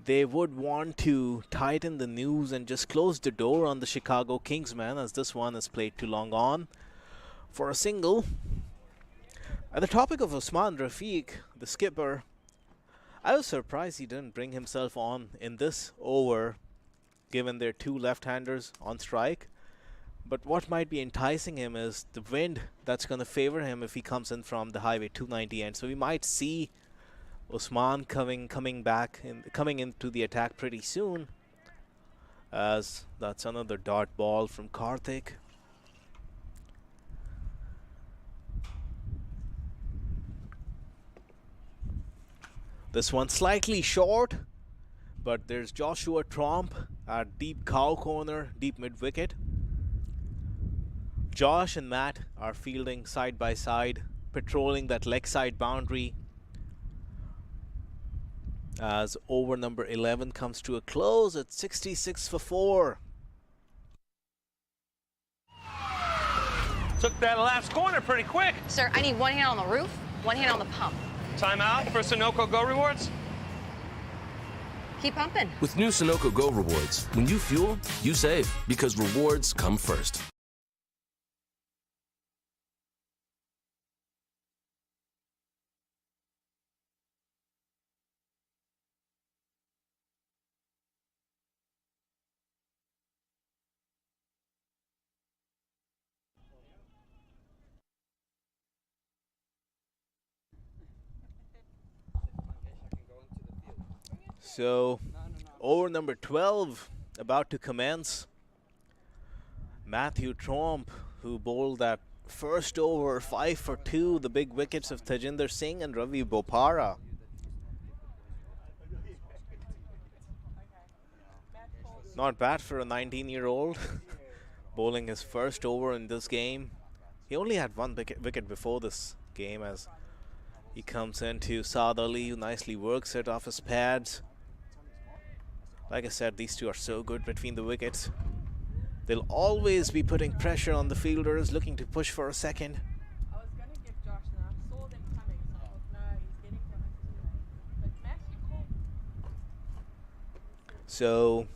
They would want to tighten the noose and just close the door on the Chicago Kingsmen, as this one is played too long on for a single. At the topic of Usman Rafiq, the skipper, I was surprised he didn't bring himself on in this over, given their two left-handers on strike. But what might be enticing him is the wind that's going to favor him if he comes in from the Highway 290 end. So we might see Usman coming into the attack pretty soon, as that's another dot ball from Karthik. This one slightly short, but there's Joshua Tromp at deep cow corner, deep mid wicket. Josh and Matt are fielding side by side, patrolling that leg side boundary, as over number 11 comes to a close at 66 for 4. Took that last corner pretty quick. Sir, I need one hand on the roof, one hand on the pump. Timeout for Sunoco Go Rewards. Keep pumping. With new Sunoco Go Rewards, when you fuel, you save, because rewards come first. So, over number 12 about to commence. Matthew Tromp, who bowled that first over 5 for 2, the big wickets of Tajinder Singh and Ravi Bopara. Not bad for a 19-year-old bowling his first over in this game. He only had one wicket before this game, as he comes into Saad Ali, who nicely works it off his pads. Like I said, these two are so good between the wickets. They'll always be putting pressure on the fielders, looking to push for a second. I was going to give Josh and I saw them coming, so I thought, no, he's getting from it too late. But Matt, you called. So,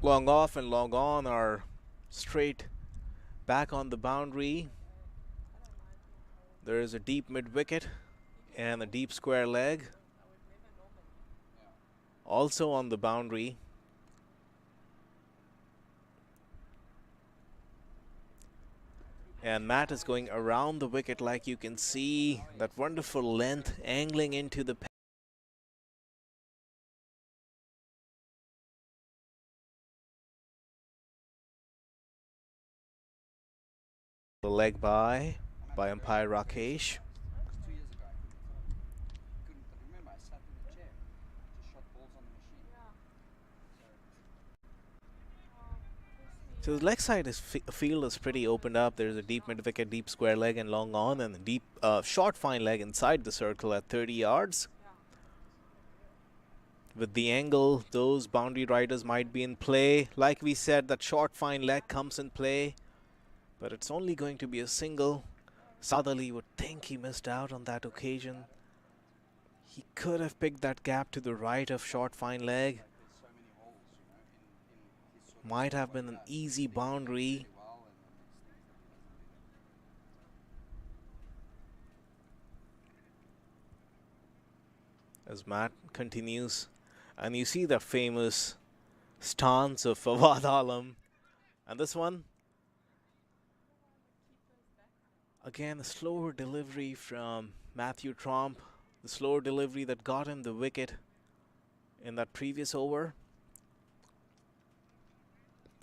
long off and long on are straight back on the boundary. There is a deep mid wicket and a deep square leg also on the boundary. And Matt is going around the wicket, like you can see, that wonderful length angling into the leg by umpire Rakesh. So the leg side field is pretty opened up. There's a deep mid wicket, deep square leg and long on, and a deep short fine leg inside the circle at 30 yards. With the angle, those boundary riders might be in play. Like we said, that short fine leg comes in play, but it's only going to be a single. Saad Ali would think he missed out on that occasion. He could have picked that gap to the right of short fine leg. Might have been an easy boundary. As Matt continues, and you see the famous stance of Fawad Alam. And this one, again, a slower delivery from Matthew Tromp. The slower delivery that got him the wicket in that previous over.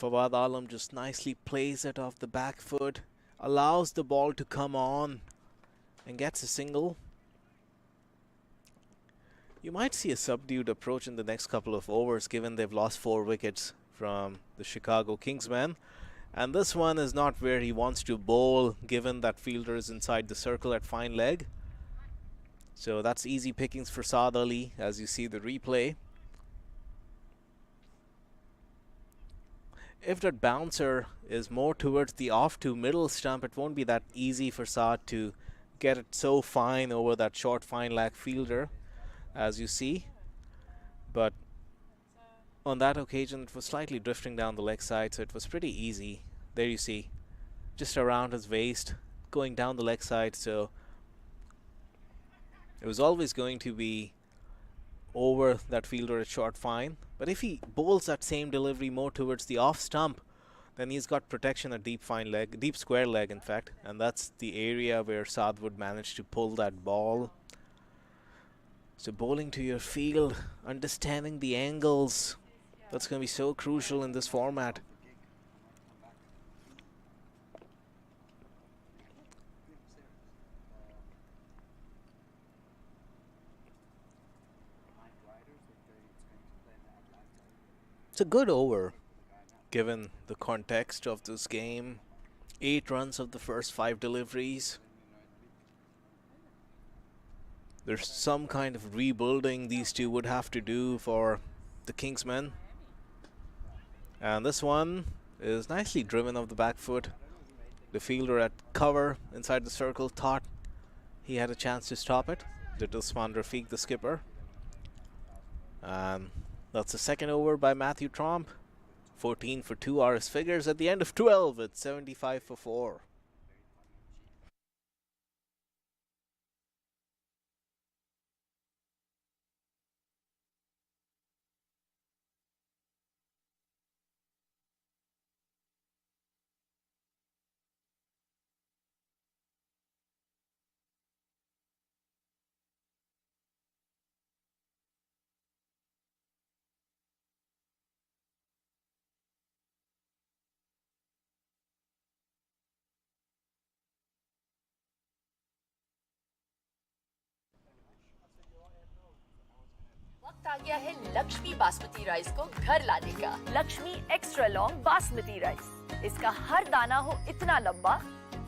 Fawad Alam just nicely plays it off the back foot, allows the ball to come on and gets a single. You might see a subdued approach in the next couple of overs, given they've lost 4 wickets from the Chicago Kingsmen. And this one is not where he wants to bowl, given that fielder is inside the circle at fine leg. So that's easy pickings for Saad Ali, as you see the replay. If that bouncer is more towards the off to middle stump, it won't be that easy for Saad to get it so fine over that short fine leg fielder, as you see. But on that occasion, it was slightly drifting down the leg side, so it was pretty easy. There you see, just around his waist, going down the leg side, so it was always going to be over that fielder at short fine. But if he bowls that same delivery more towards the off stump, then he's got protection at deep fine leg, deep square leg in fact, and that's the area where Saad would manage to pull that ball. So bowling to your field, understanding the angles, that's going to be so crucial in this format. It's a good over, given the context of this game. 8 runs of the first 5 deliveries. There's some kind of rebuilding these two would have to do for the Kingsmen. And this one is nicely driven off the back foot. The fielder at cover inside the circle thought he had a chance to stop it. Did Usman Rafiq, the skipper. And that's the second over by Matthew Tromp. 14 for 2 are his figures at the end of 12 at 75 for 4. वक्त आ गया है Lakshmi basmati rice को घर लाने का। Lakshmi extra long basmati rice, इसका हर दाना हो इतना लंबा,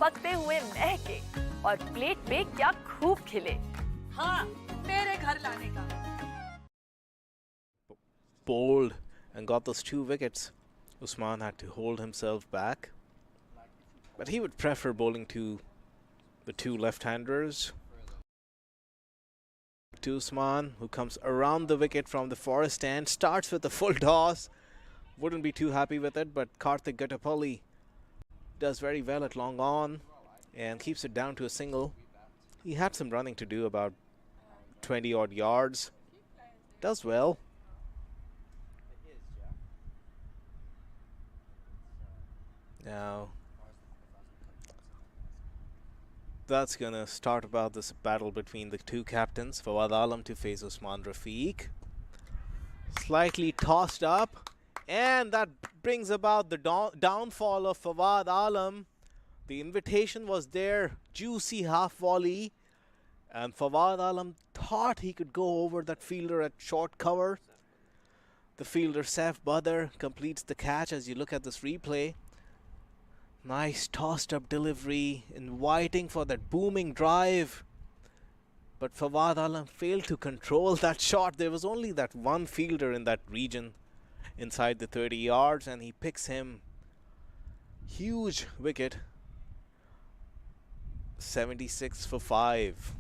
पकते हुए महके और प्लेट पे क्या खूब खिले। हाँ, मेरे घर लाने का। Bowled and got those 2 wickets. Usman had to hold himself back, but he would prefer bowling to the 2 left-handers. To Usman, who comes around the wicket from the forest stand, starts with a full toss. Wouldn't be too happy with it, but Karthik Gattapalli does very well at long on and keeps it down to a single. He had some running to do, about 20 odd yards. Does well. Now that's gonna start about this battle between the 2 captains. Fawad Alam to face Usman Rafiq. Slightly tossed up, and that brings about the downfall of Fawad Alam. The invitation was there, juicy half volley, and Fawad Alam thought he could go over that fielder at short cover. The fielder Saif Badr completes the catch. As you look at this replay, nice tossed up delivery, inviting for that booming drive. But Fawad Alam failed to control that shot. There was only that one fielder in that region inside the 30 yards, and he picks him. Huge wicket. 76 for 5.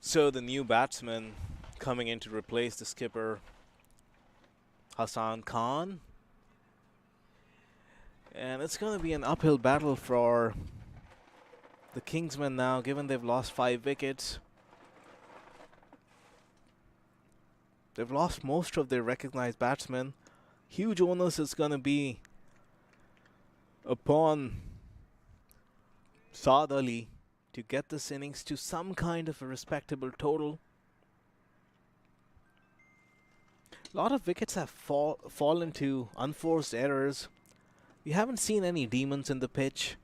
So the new batsman coming in to replace the skipper, Hassan Khan. And it's going to be an uphill battle for the Kingsmen now, given they've lost 5 wickets. They've lost most of their recognized batsmen. Huge onus is going to be upon Saad Ali to get this innings to some kind of a respectable total. A lot of wickets have fallen to unforced errors. We haven't seen any demons in the pitch.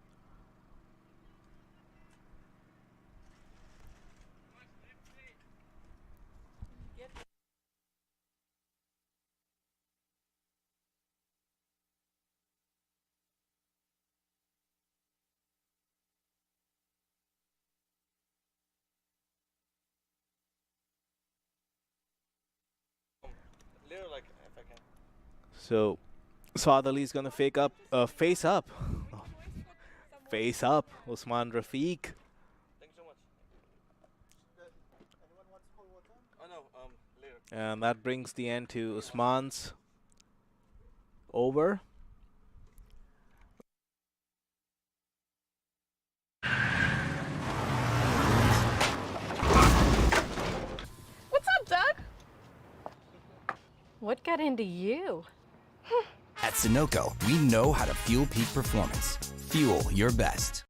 So Saad Ali is going to face up Usman Rafiq. And that brings the end to Usman's over. What's up, Doug? What got into you? At Sunoco, we know how to fuel peak performance. Fuel your best.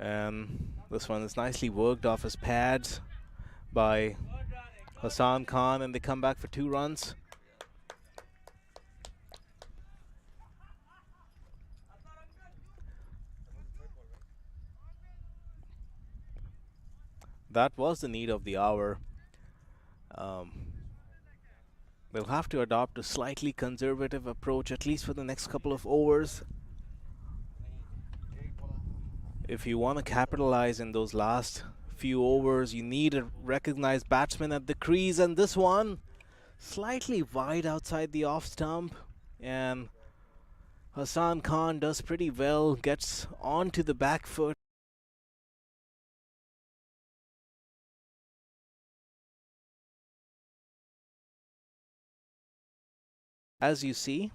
And this one is nicely worked off his pads by Hassan Khan, and they come back for 2 runs. That was the need of the hour. They'll have to adopt a slightly conservative approach, at least for the next couple of overs, if you want to capitalize in those last few overs. You need a recognized batsman at the crease, and this one slightly wide outside the off stump, and Hassan Khan does pretty well, gets onto the back foot. As you see,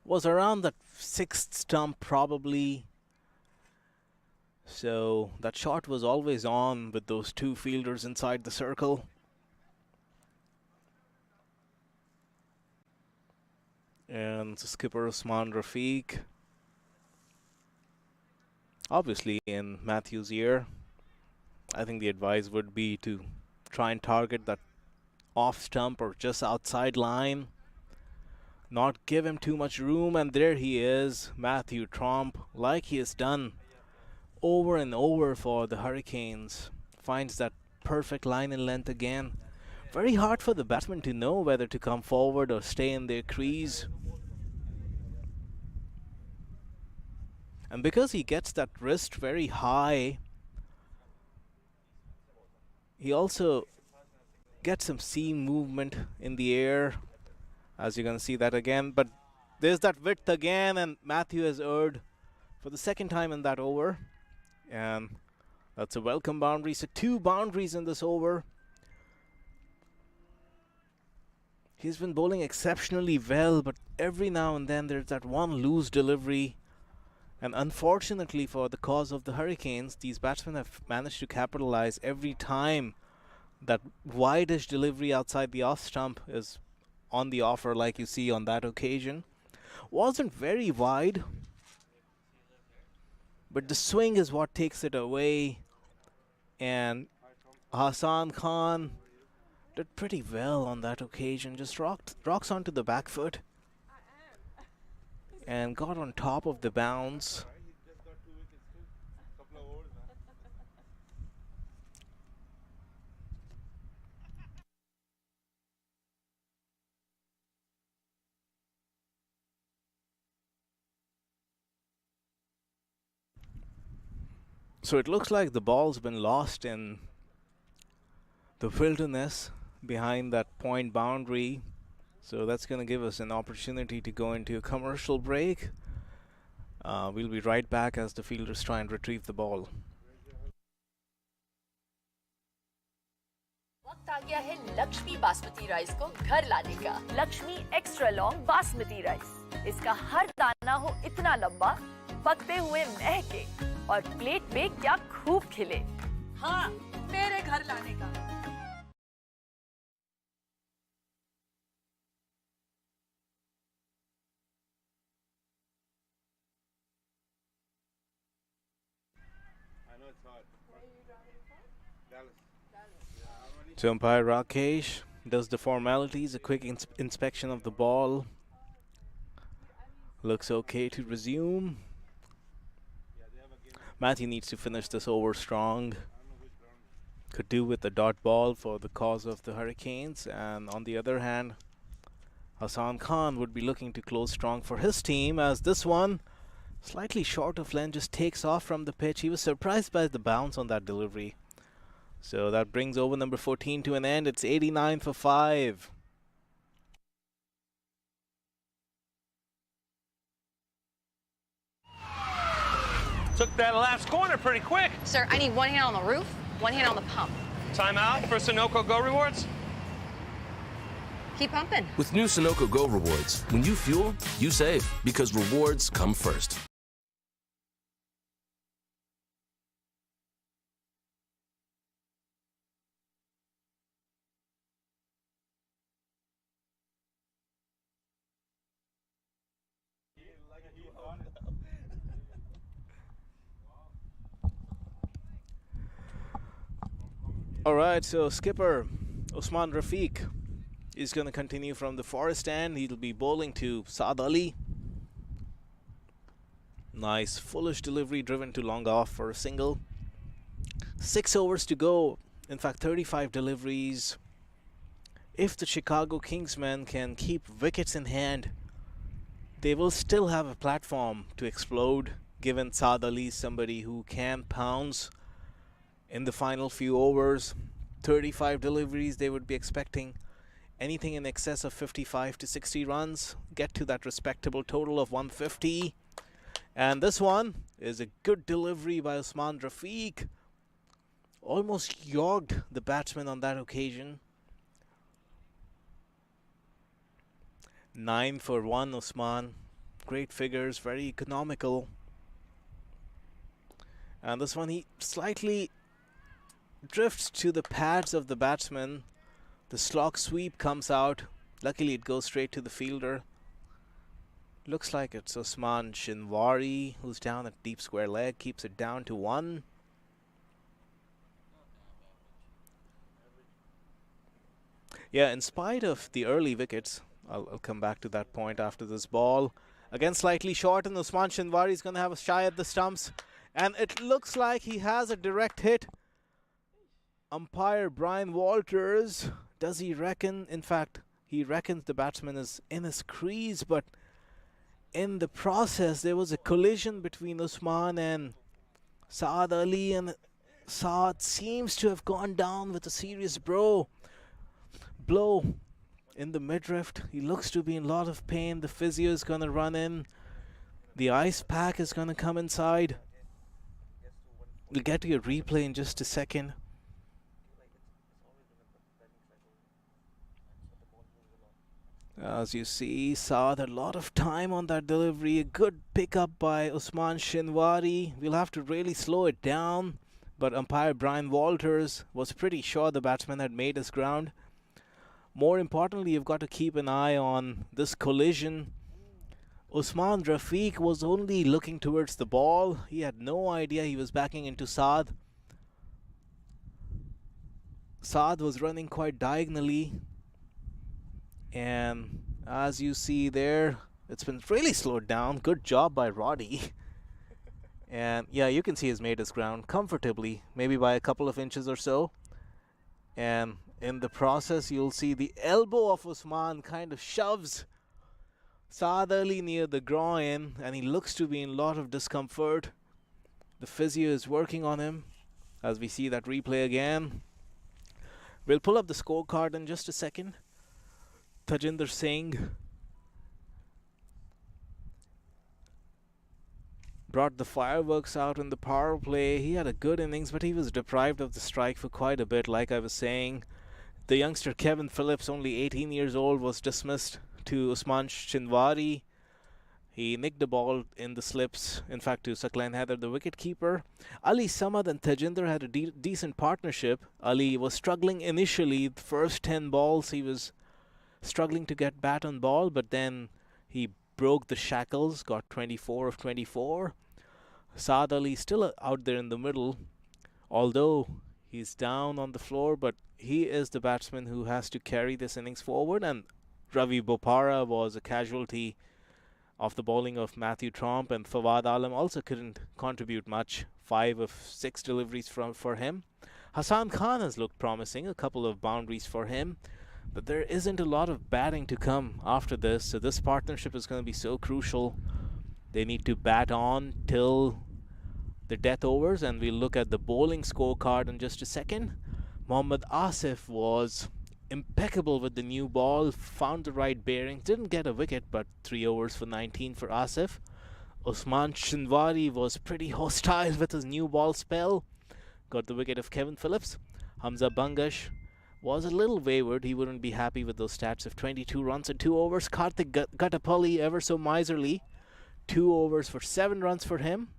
was around that 6th stump probably. So that shot was always on with those 2 fielders inside the circle. And skipper Usman Rafiq, obviously in Matthew's ear, I think the advice would be to try and target that off stump or just outside line. Not give him too much room, and there he is, Matthew Tromp, like he has done over and over for the Hurricanes. Finds that perfect line and length again. Very hard for the batsman to know whether to come forward or stay in their crease. And because he gets that wrist very high, he also gets some seam movement in the air, as you're going to see that again. But there's that width again, and Matthew has erred for the second time in that over. And that's a welcome boundary. So 2 boundaries in this over. He's been bowling exceptionally well, but every now and then there's that one loose delivery. And unfortunately for the cause of the Hurricanes, these batsmen have managed to capitalize every time that wide-ish delivery outside the off stump is on the offer, like you see on that occasion. Wasn't very wide, but the swing is what takes it away. And Hassan Khan did pretty well on that occasion. Just rocks onto the back foot and got on top of the bounce. So it looks like the ball's been lost in the wilderness behind that point boundary. So that's going to give us an opportunity to go into a commercial break. We'll be right back as the fielders try and retrieve the ball. वक्त आ गया है Lakshmi basmati rice को घर लाने का। Lakshmi extra long basmati rice. इसका हर दाना हो इतना लंबा, पकते हुए महके और प्लेट पे क्या खूब खिले। हाँ, मेरे घर लाने का। So umpire Rakesh does the formalities, a quick inspection of the ball. Looks okay to resume. Matthew needs to finish this over strong. Could do with the dot ball for the cause of the Hurricanes. And on the other hand, Hassan Khan would be looking to close strong for his team, as this one, slightly short of length, just takes off from the pitch. He was surprised by the bounce on that delivery. So that brings over number 14 to an end. It's 89 for 5. Took that last corner pretty quick. Sir, I need one hand on the roof, one hand on the pump. Timeout for Sunoco Go Rewards. Keep pumping. With new Sunoco Go rewards, when you fuel, you save because rewards come first. All right, so skipper Usman Rafiq is going to continue from the forest end. He'll be bowling to Saad Ali. Nice foolish delivery driven to long off for a single. 6 overs to go. In fact, 35 deliveries. If the Chicago Kingsmen can keep wickets in hand, they will still have a platform to explode, given Saad Ali is somebody who can pounce in the final few overs. 35 deliveries, they would be expecting anything in excess of 55 to 60 runs, get to that respectable total of 150. And this one is a good delivery by Usman Rafiq. Almost yogged the batsman on that occasion. 9 for 1, Usman. Great figures, very economical. And this one, he slightly drifts to the pads of the batsman. The slog sweep comes out. Luckily, it goes straight to the fielder. Looks like it's Usman Shinwari who's down at deep square leg. Keeps it down to 1. Yeah, in spite of the early wickets, I'll come back to that point after this ball. Again, slightly short, and Usman Shinwari is going to have a shy at the stumps. And it looks like he has a direct hit. Umpire Brian Walters, does he reckon? In fact, he reckons the batsman is in his crease, but in the process, there was a collision between Usman and Saad Ali, and Saad seems to have gone down with a serious blow in the midriff. He looks to be in a lot of pain. The physio is going to run in. The ice pack is going to come inside. We'll get to a replay in just a second. As you see, Saad had a lot of time on that delivery. A good pickup by Usman Shinwari. We'll have to really slow it down. But umpire Brian Walters was pretty sure the batsman had made his ground. More importantly, you've got to keep an eye on this collision. Usman Rafiq was only looking towards the ball. He had no idea he was backing into Saad. Saad was running quite diagonally. And as you see there, it's been really slowed down. Good job by Roddy. And yeah, you can see he's made his ground comfortably, maybe by a couple of inches or so. And in the process, you'll see the elbow of Usman kind of shoves Saad Ali near the groin, and he looks to be in a lot of discomfort. The physio is working on him as we see that replay again. We'll pull up the scorecard in just a second. Tajinder Singh brought the fireworks out in the power play. He had a good innings, but he was deprived of the strike for quite a bit, like I was saying. The youngster Kevin Phillips, only 18 years old, was dismissed to Usman Shinwari. He nicked the ball in the slips, in fact, to Saklan Heather, the wicketkeeper. Ali Samad and Tajinder had a decent partnership. Ali was struggling initially. The first 10 balls, he was struggling to get bat on ball, but then he broke the shackles, got 24 of 24. Saad Ali still out there in the middle, although he's down on the floor, but he is the batsman who has to carry this innings forward. And Ravi Bopara was a casualty of the bowling of Matthew Tromp, and Fawad Alam also couldn't contribute much. 5 of 6 deliveries for him. Hassan Khan has looked promising, a couple of boundaries for him. But there isn't a lot of batting to come after this, so this partnership is going to be so crucial. They need to bat on till the death overs, and we'll look at the bowling scorecard in just a second. Mohammad Asif was impeccable with the new ball, found the right bearing, didn't get a wicket, but 3 overs for 19 for Asif. Usman Shinwari was pretty hostile with his new ball spell, got the wicket of Kevin Phillips. Hamza Bangash was a little wayward. He wouldn't be happy with those stats of 22 runs in 2 overs. Karthik Gattapalli, ever so miserly, 2 overs for 7 runs for him.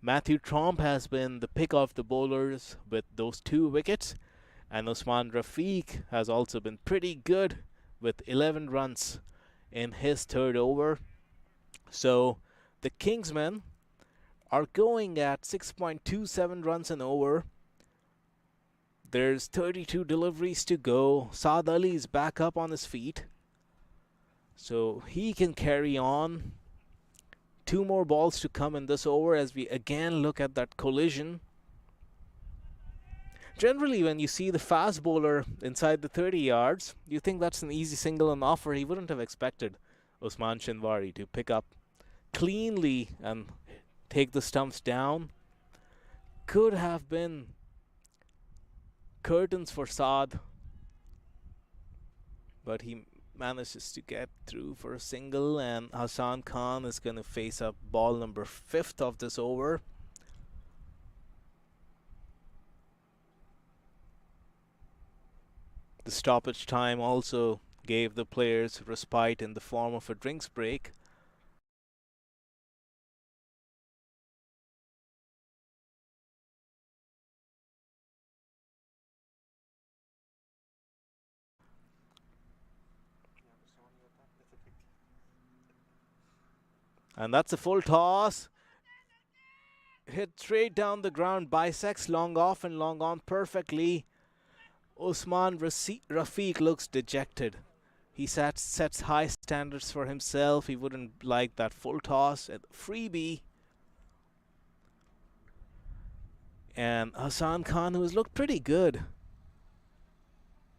Matthew Tromp has been the pick of the bowlers with those 2 wickets. And Usman Rafiq has also been pretty good with 11 runs in his 3rd over. So the Kingsmen are going at 6.27 runs an over. There's 32 deliveries to go. Saad Ali is back up on his feet, so he can carry on. 2 more balls to come in this over as we again look at that collision. Generally, when you see the fast bowler inside the 30 yards, you think that's an easy single and offer. He wouldn't have expected Usman Shinwari to pick up cleanly and take the stumps down. Could have been curtains for Saad, but he manages to get through for a single, and Hassan Khan is going to face up ball number 5th of this over. The stoppage time also gave the players respite in the form of a drinks break. And that's a full toss. Hit straight down the ground, bisects long off and long on perfectly. Rafiq looks dejected. He sets high standards for himself. He wouldn't like that full toss at freebie. And Hassan Khan, who has looked pretty good,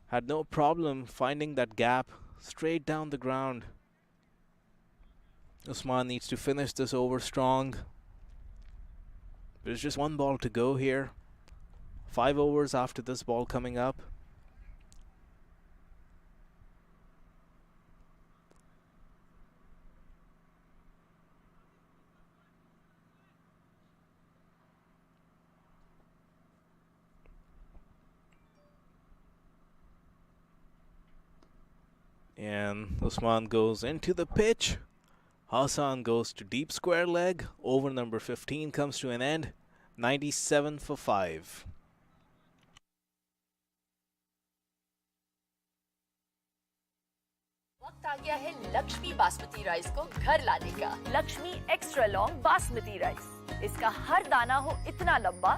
had no problem finding that gap straight down the ground. Usman needs to finish this over strong. There's just one ball to go here. 5 overs after this ball coming up. And Usman goes into the pitch. Hassan goes to deep square leg. Over number 15 comes to an end. 97 for 5. वक्त आ गया है Lakshmi basmati rice को घर लाने का। Lakshmi extra long basmati rice. इसका हर दाना हो इतना लंबा,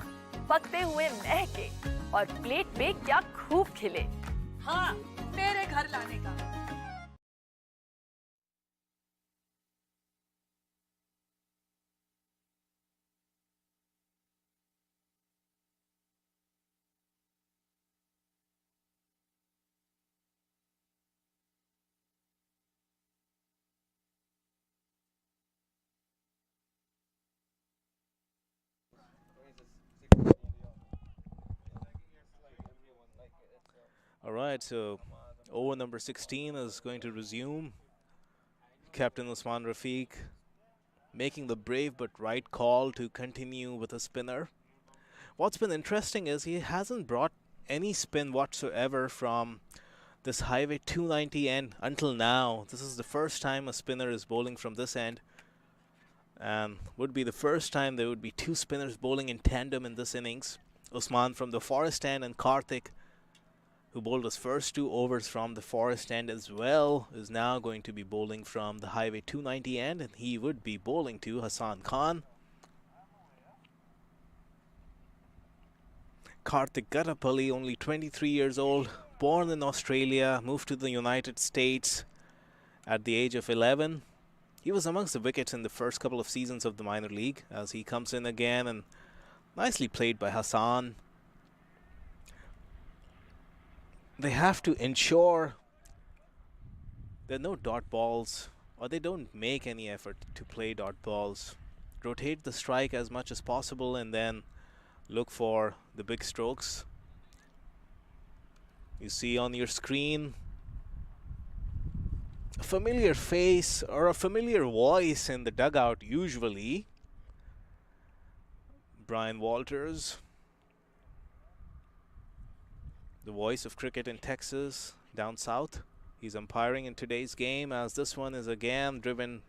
पकते हुए महके और प्लेट में क्या खूब खिले। हाँ, मेरे घर लाने का। Alright, so over number 16 is going to resume. Captain Usman Rafiq making the brave but right call to continue with a spinner. What's been interesting is he hasn't brought any spin whatsoever from this highway 290 end until now. This is the first time a spinner is bowling from this end, and would be the first time there would be 2 spinners bowling in tandem in this innings. Usman from the forest end and Karthik, who bowled his first 2 overs from the forest end as well, is now going to be bowling from the highway 290 end, and he would be bowling to Hassan Khan. Karthik Garapalli, only 23 years old, born in Australia, moved to the United States at the age of 11. He was amongst the wickets in the first couple of seasons of the minor league, as he comes in again, and nicely played by Hassan. They have to ensure there are no dot balls, or they don't make any effort to play dot balls. Rotate the strike as much as possible and then look for the big strokes. You see on your screen a familiar face or a familiar voice in the dugout usually. Brian Walters, the voice of cricket in Texas, down south. He's umpiring in today's game, as this one is again driven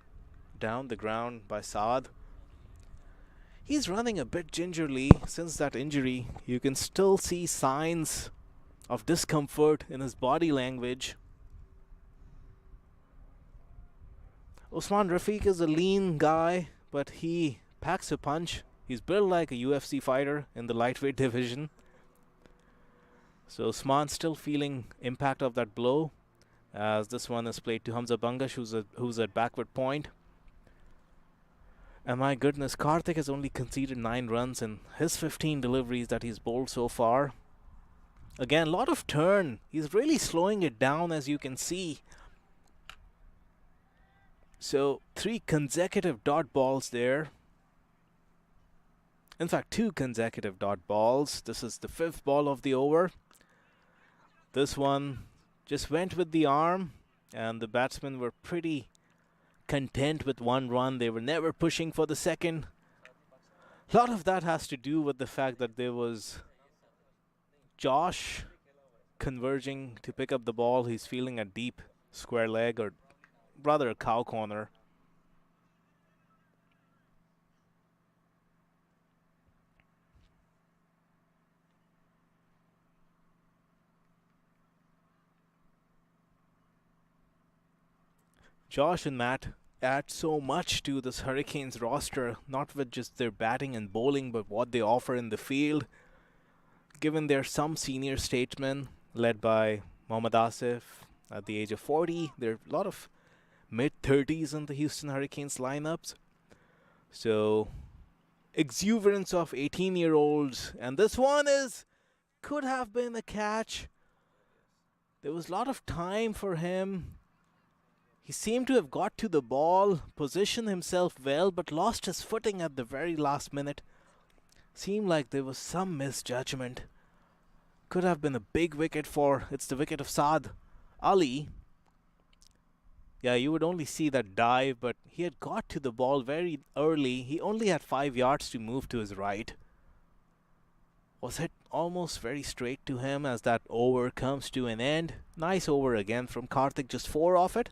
down the ground by Saad. He's running a bit gingerly since that injury. You can still see signs of discomfort in his body language. Usman Rafiq is a lean guy, but he packs a punch. He's built like a UFC fighter in the lightweight division. So Usman still feeling impact of that blow, as this one is played to Hamza Bangash, who's at backward point. And my goodness, Karthik has only conceded 9 runs in his 15 deliveries that he's bowled so far. Again, a lot of turn. He's really slowing it down, as you can see. So 3 consecutive dot balls there. In fact, 2 consecutive dot balls. This is the 5th ball of the over. This one just went with the arm, and the batsmen were pretty content with 1 run. They were never pushing for the second. A lot of that has to do with the fact that there was Josh converging to pick up the ball. He's feeling a deep square leg, or rather a cow corner. Josh and Matt add so much to this Hurricanes roster, not with just their batting and bowling, but what they offer in the field. Given they're some senior statesmen, led by Mohammad Asif at the age of 40. There are a lot of mid-30s in the Houston Hurricanes lineups. So, exuberance of 18-year-olds. And this one could have been a catch. There was a lot of time for him. He seemed to have got to the ball, positioned himself well, but lost his footing at the very last minute. Seemed like there was some misjudgment. Could have been a big wicket it's the wicket of Saad Ali. Yeah, you would only see that dive, but he had got to the ball very early. He only had 5 yards to move to his right. Was hit almost very straight to him as that over comes to an end. Nice over again from Karthik, just 4 off it.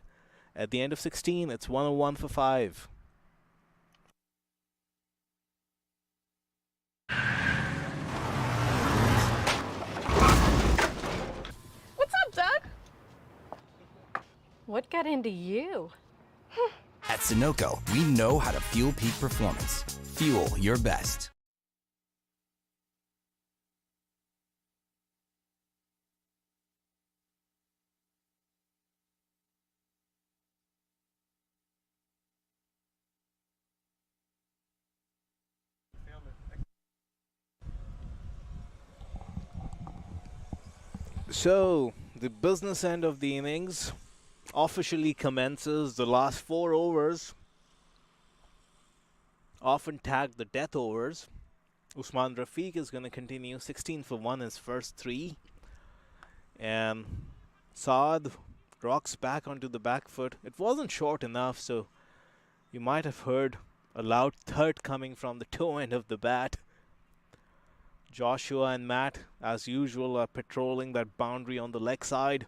At the end of 16, it's 101 for 5. What's up, Doug? What got into you? At Sunoco, we know how to fuel peak performance. Fuel your best. So, the business end of the innings officially commences. The last 4 overs, often tagged the death overs. Usman Rafiq is going to continue 16 for 1 his first 3. And Saad rocks back onto the back foot. It wasn't short enough, so you might have heard a loud thud coming from the toe end of the bat. Joshua and Matt, as usual, are patrolling that boundary on the leg side.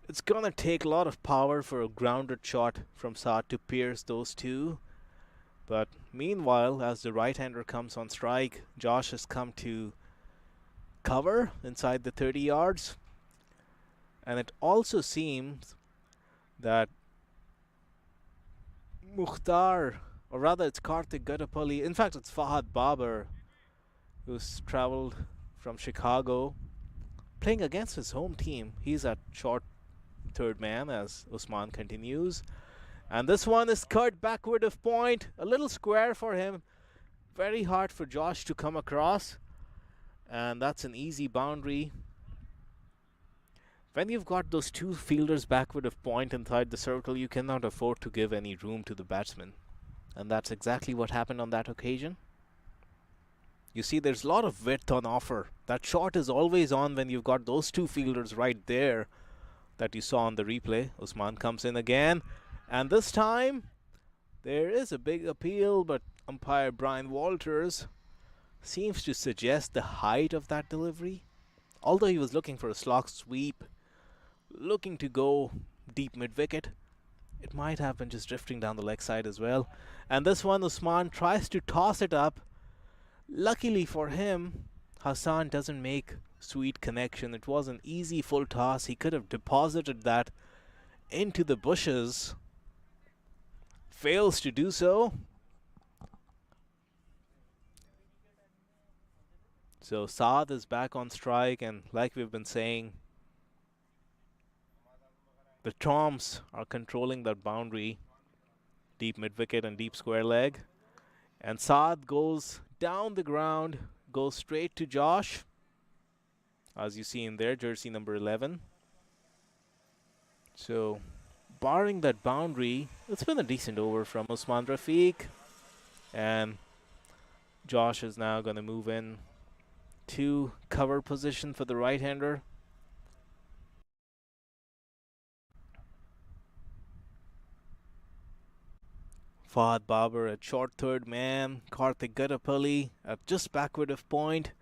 It's going to take a lot of power for a grounded shot from Saad to pierce those two. But meanwhile, as the right-hander comes on strike, Josh has come to cover inside the 30 yards. And it also seems that Mukhtar, or rather it's Karthik Gadapalli, in fact it's Fahad Babar, who's traveled from Chicago, playing against his home team. He's at short third man as Usman continues. And this one is cut backward of point. A little square for him. Very hard for Josh to come across. And that's an easy boundary. When you've got those 2 fielders backward of point inside the circle, you cannot afford to give any room to the batsman. And that's exactly what happened on that occasion. You see, there's a lot of width on offer. That shot is always on when you've got those 2 fielders right there that you saw on the replay. Usman comes in again. And this time, there is a big appeal, but umpire Brian Walters seems to suggest the height of that delivery. Although he was looking for a slog sweep, looking to go deep mid-wicket, it might have been just drifting down the leg side as well. And this one, Usman tries to toss it up. Luckily for him, Hassan doesn't make sweet connection. It was an easy full toss. He could have deposited that into the bushes. Fails to do so. So Saad is back on strike, and like we've been saying, the Toms are controlling that boundary, deep mid-wicket and deep square leg. And Saad goes down the ground, goes straight to Josh, as you see in there, jersey number 11. So, barring that boundary, it's been a decent over from Usman Rafiq. And Josh is now going to move in to cover position for the right-hander. Fahad Babar at short third man. Karthik Gadapalli at just backward of point.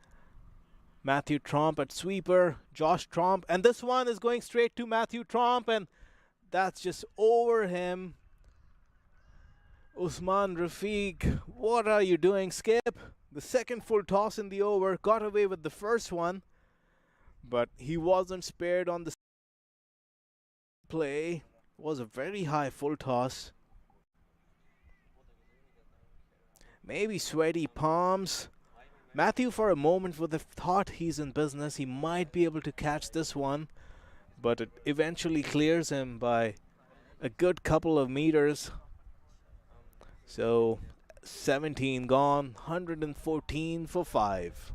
Matthew Tromp at sweeper. Josh Tromp. And this one is going straight to Matthew Tromp. And that's just over him. Usman Rafiq, what are you doing, Skip? The second full toss in the over. Got away with the first one. But he wasn't spared on the play. It was a very high full toss. Maybe sweaty palms. Matthew, for a moment, would have thought he's in business. He might be able to catch this one, but it eventually clears him by a good couple of meters. So 17 gone, 114 for 5.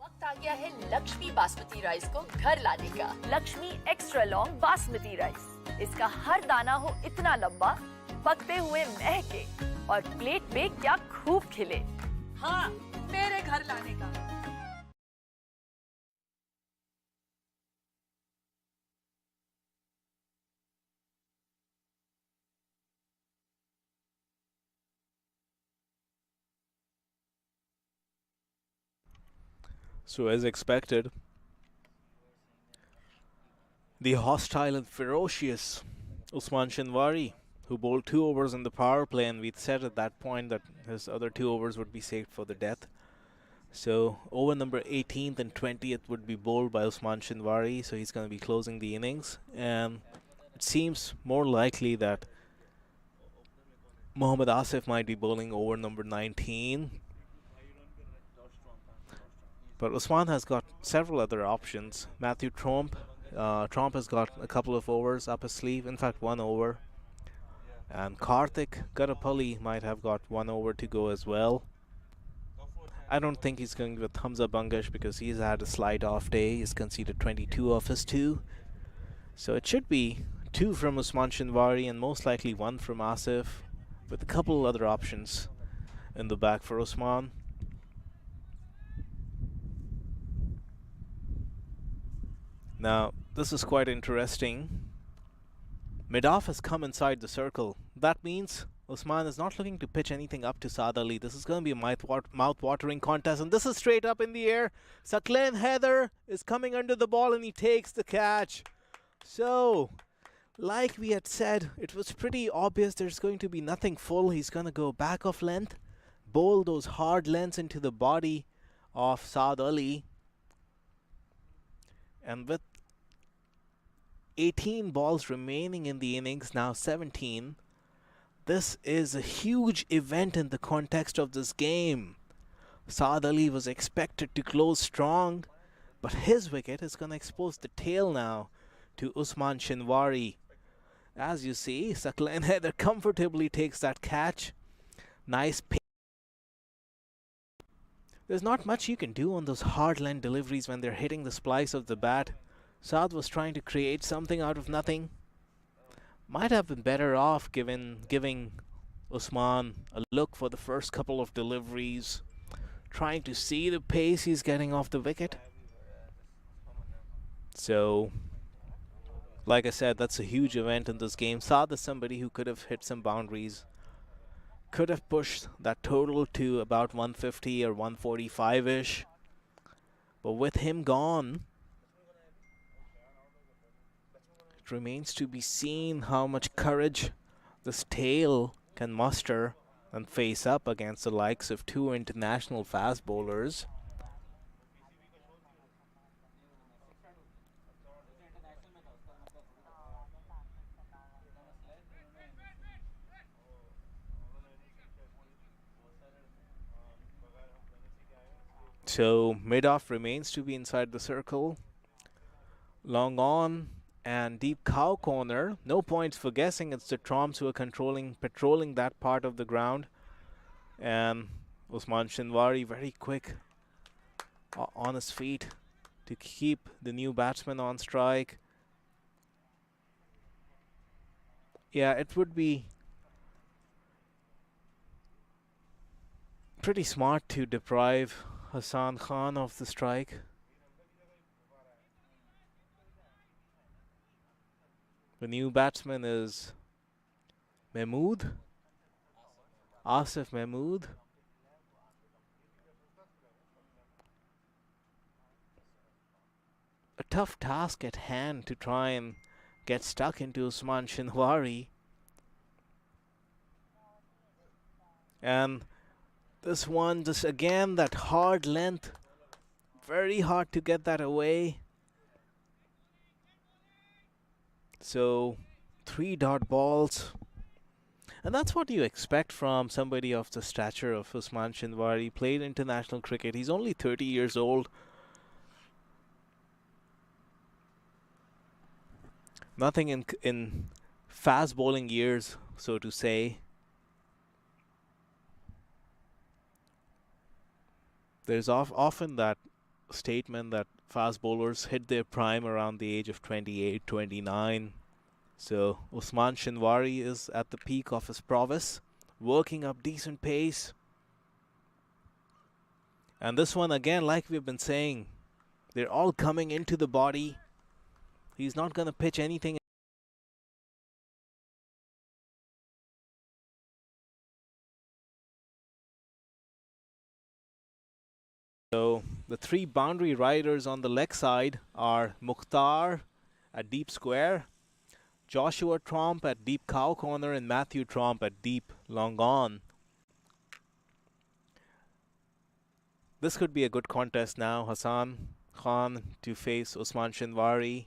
वक्त आ गया है Lakshmi basmati rice को घर लाने का। Lakshmi extra long basmati rice, इसका हर दाना हो इतना लंबा, पकते हुए महके और प्लेट पे क्या खूब खिले। हाँ, मेरे घर लाने का। So as expected, the hostile and ferocious Usman Shinwari, who bowled 2 overs in the power play, and we said at that point that his other 2 overs would be saved for the death. So over number 18th and 20th would be bowled by Usman Shinwari, so he's going to be closing the innings. And it seems more likely that Mohammad Asif might be bowling over number 19. But Usman has got several other options. Matthew Tromp has got a couple of overs up his sleeve, in fact 1 over. And Karthik Garapalli might have got 1 over to go as well. I don't think he's going with Hamza Bangash because he's had a slight off day. He's conceded 22 off his 2. So it should be 2 from Usman Shinwari and most likely 1 from Asif, with a couple other options in the back for Usman. Now, this is quite interesting. Mid-off has come inside the circle. That means Usman is not looking to pitch anything up to Saad Ali. This is going to be a mouth-watering contest, and this is straight up in the air. Saqlain Haider is coming under the ball, and he takes the catch. So, like we had said, it was pretty obvious there's going to be nothing full. He's going to go back of length, bowl those hard lengths into the body of Saad Ali. And with 18 balls remaining in the innings, now 17, this is a huge event in the context of this game. Saad Ali was expected to close strong, but his wicket is going to expose the tail now to Usman Shinwari. As you see, Saqlain Haider comfortably takes that catch. Nice pitch. There's not much you can do on those hard line deliveries when they're hitting the splice of the bat. Saad was trying to create something out of nothing. Might have been better off giving Usman a look for the first couple of deliveries, trying to see the pace he's getting off the wicket. So, like I said, that's a huge event in this game. Saad is somebody who could have hit some boundaries, could have pushed that total to about 150 or 145-ish. But with him gone, it remains to be seen how much courage this tail can muster and face up against the likes of 2 international fast bowlers. So mid-off remains to be inside the circle. Long on and deep cow corner. No points for guessing. It's the Tromps who are patrolling that part of the ground. And Usman Shinwari very quick on his feet to keep the new batsman on strike. Yeah, it would be pretty smart to deprive Hassan Khan of the strike. The new batsman is Mahmood, Asif Mahmood. A tough task at hand to try and get stuck into Usman Shinwari. And this one, just again, that hard length. Very hard to get that away. So, 3 dot balls. And that's what you expect from somebody of the stature of Usman Shinwari. Played international cricket. He's only 30 years old. Nothing in fast bowling years, so to say. There's often that statement that fast bowlers hit their prime around the age of 28, 29. So Usman Shinwari is at the peak of his prowess, working up decent pace. And this one again, like we've been saying, they're all coming into the body. He's not going to pitch anything. So the three boundary riders on the leg side are Mukhtar at deep square, Joshua Tromp at deep cow corner, and Matthew Tromp at deep long on. This could be a good contest now. Hassan Khan to face Usman Shinwari.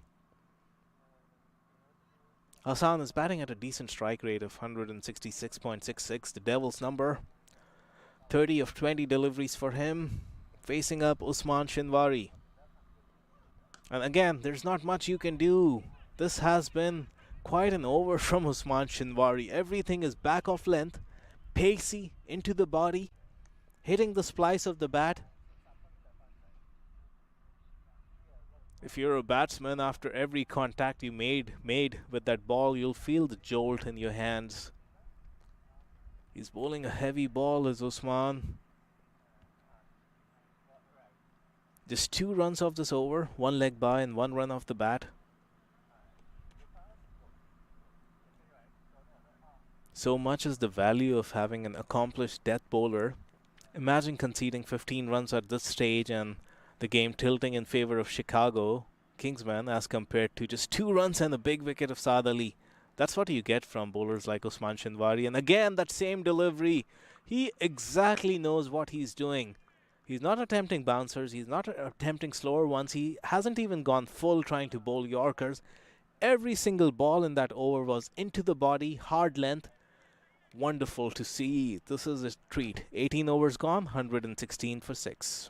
Hassan is batting at a decent strike rate of 166.66, the devil's number. 30 of 20 deliveries for him, facing up Usman Shinwari. And again, there's not much you can do. This has been quite an over from Usman Shinwari. Everything is back off length, pacey into the body, hitting the splice of the bat. If you're a batsman, after every contact you made with that ball, you'll feel the jolt in your hands. He's bowling a heavy ball as Usman. Just 2 runs off this over, 1 leg by and 1 run off the bat. So much is the value of having an accomplished death bowler. Imagine conceding 15 runs at this stage and the game tilting in favor of Chicago Kingsmen as compared to just 2 runs and a big wicket of Saad Ali. That's what you get from bowlers like Usman Shinwari. And again, that same delivery. He exactly knows what he's doing. He's not attempting bouncers. He's not attempting slower ones. He hasn't even gone full trying to bowl Yorkers. Every single ball in that over was into the body, hard length. Wonderful to see. This is a treat. 18 overs gone, 116 for 6.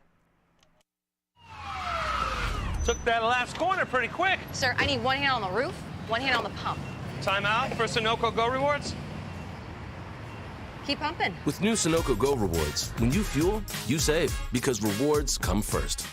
Took that last corner pretty quick. Sir, I need one hand on the roof, one hand on the pump. Timeout for Sunoco Go Rewards. Keep pumping. With new Sunoco Go rewards, when you fuel, you save because rewards come first.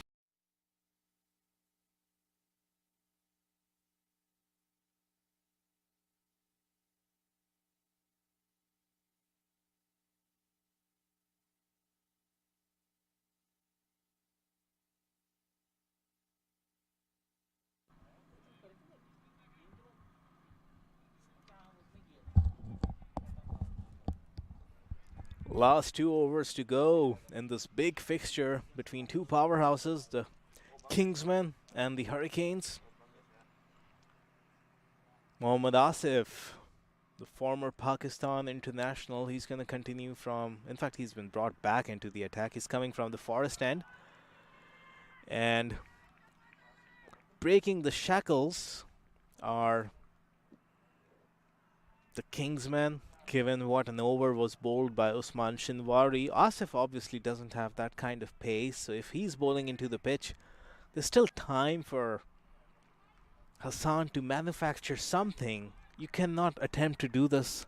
Last 2 overs to go in this big fixture between 2 powerhouses, the Kingsmen and the Hurricanes. Mohammad Asif, the former Pakistan international, he's going to continue from, in fact, he's been brought back into the attack. He's coming from the Forest end. And breaking the shackles are the Kingsmen. Given what an over was bowled by Usman Shinwari, Asif obviously doesn't have that kind of pace. So if he's bowling into the pitch, there's still time for Hassan to manufacture something. You cannot attempt to do this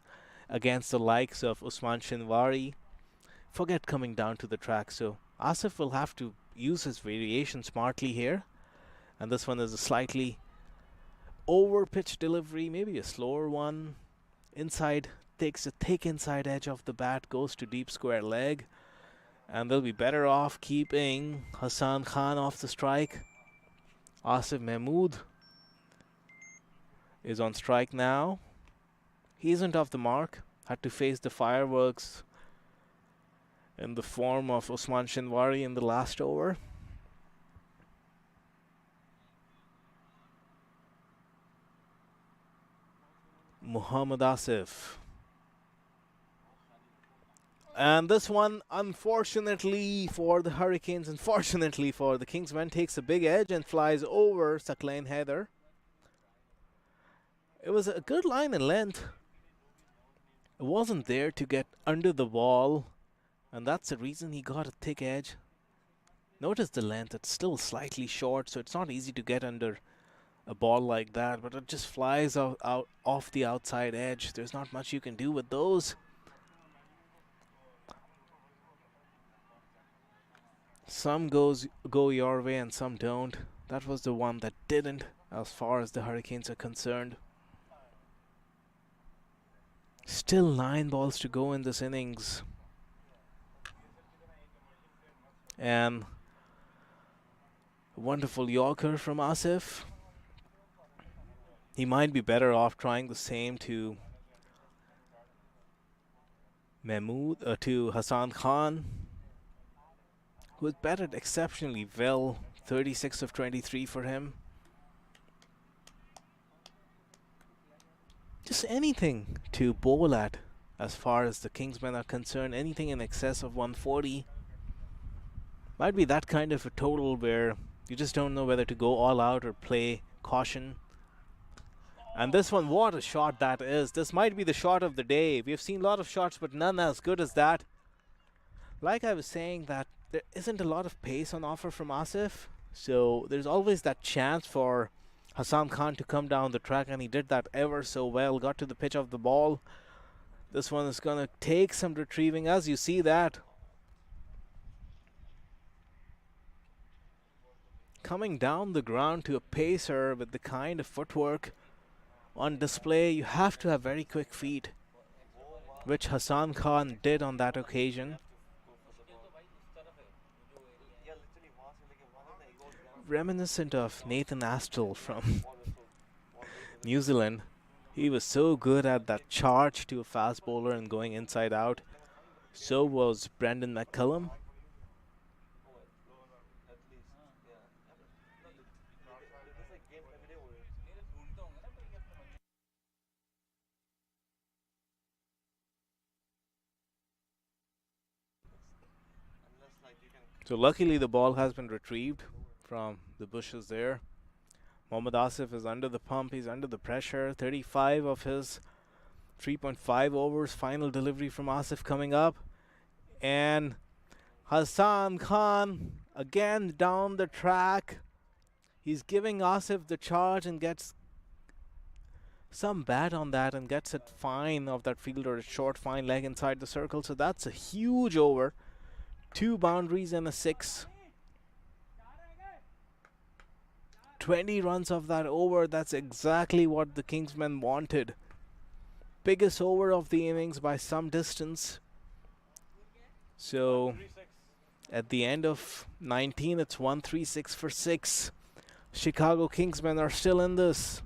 against the likes of Usman Shinwari. Forget coming down to the track. So Asif will have to use his variation smartly here. And this one is a slightly over pitch delivery, maybe a slower one. Inside, takes a thick inside edge of the bat, goes to deep square leg, and they'll be better off keeping Hassan Khan off the strike. Asif Mahmood is on strike now. He isn't off the mark. Had to face the fireworks in the form of Usman Shinwari in the last over. Muhammad Asif. And this one, unfortunately for the Hurricanes, unfortunately for the Kingsmen, takes a big edge and flies over Saqlain Haider. It was a good line in length. wasn't there to get under the ball, and that's the reason he got a thick edge. Notice the length, it's still slightly short, so it's not easy to get under a ball like that, but it just flies out off the outside edge. There's not much you can do with those. Some go your way and some don't. That was the one that didn't, as far as the Hurricanes are concerned. Still 9 balls to go in this innings. And a wonderful Yorker from Asif. He might be better off trying the same to to Hassan Khan, who has batted exceptionally well. 36 of 23 for him. Just anything to bowl at as far as the Kingsmen are concerned. Anything in excess of 140. Might be that kind of a total where you just don't know whether to go all out or play caution. And this one, what a shot that is. This might be the shot of the day. We've seen a lot of shots, but none as good as that. Like I was saying, that there isn't a lot of pace on offer from Asif. So there's always that chance for Hassan Khan to come down the track, and he did that ever so well. Got to the pitch of the ball. This one is going to take some retrieving, as you see that. Coming down the ground to a pacer with the kind of footwork on display, you have to have very quick feet, which Hassan Khan did on that occasion. Reminiscent of Nathan Astle from New Zealand. He was so good at that charge to a fast bowler and going inside out. So was Brandon McCullum. So luckily the ball has been retrieved from the bushes there. Mohammad Asif is under the pump. He's under the pressure. 35 of his 3.5 overs. Final delivery from Asif coming up. And Hassan Khan again down the track. He's giving Asif the charge and gets some bat on that and gets it fine off that fielder. A short fine leg inside the circle. So that's a huge over. 2 boundaries and a 6. 20 runs of that over. That's exactly what the Kingsmen wanted. Biggest over of the innings by some distance. So at the end of 19, it's 136 for 6. Chicago Kingsmen are still in this.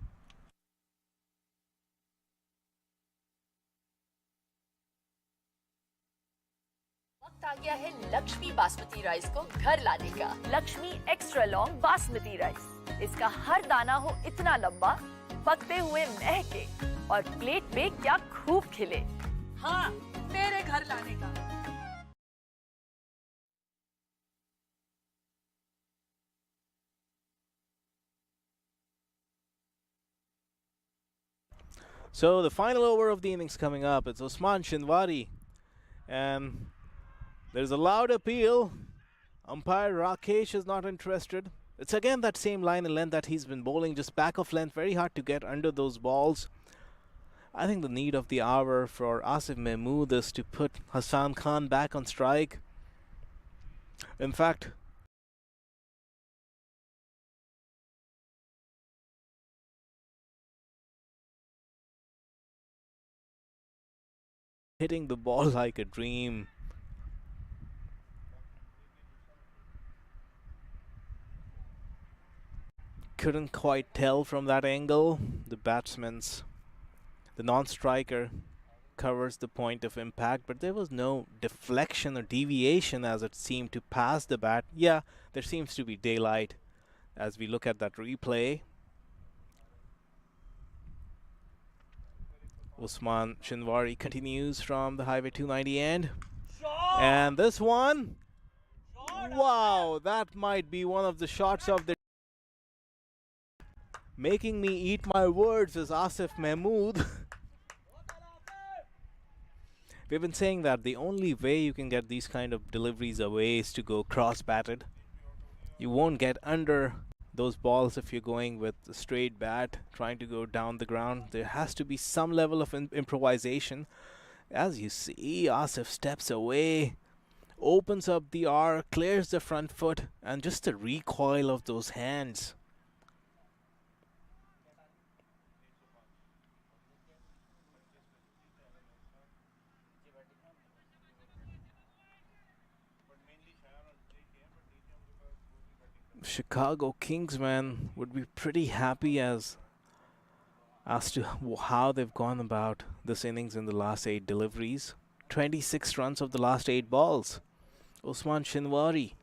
आ गया है Lakshmi basmati rice को घर लाने का। Lakshmi extra long basmati rice. इसका हर दाना हो इतना लंबा, पकते हुए महके और प्लेट पे क्या खूब खिले। हाँ, तेरे घर लाने का। So the final over of the innings coming up. It's Usman Shinwari, and there's a loud appeal. Umpire Rakesh is not interested. It's again that same line and length that he's been bowling, just back of length, very hard to get under those balls. I think the need of the hour for Asif Mahmood is to put Hassan Khan back on strike. In fact, hitting the ball like a dream. Couldn't quite tell from that angle. The non-striker covers the point of impact, but there was no deflection or deviation as it seemed to pass the bat. Yeah, there seems to be daylight as we look at that replay. Usman Shinwari continues from the Highway 290 end. And this one, wow, that might be one of the shots of the making me eat my words is Asif Mahmood. We've been saying that the only way you can get these kind of deliveries away is to go cross-batted. You won't get under those balls if you're going with a straight bat, trying to go down the ground. There has to be some level of improvisation. As you see, Asif steps away, opens up the arc, clears the front foot, and just the recoil of those hands. Chicago Kingsmen would be pretty happy as to how they've gone about this innings in the last 8 deliveries. 26 runs of the last 8 balls. Usman Shinwari.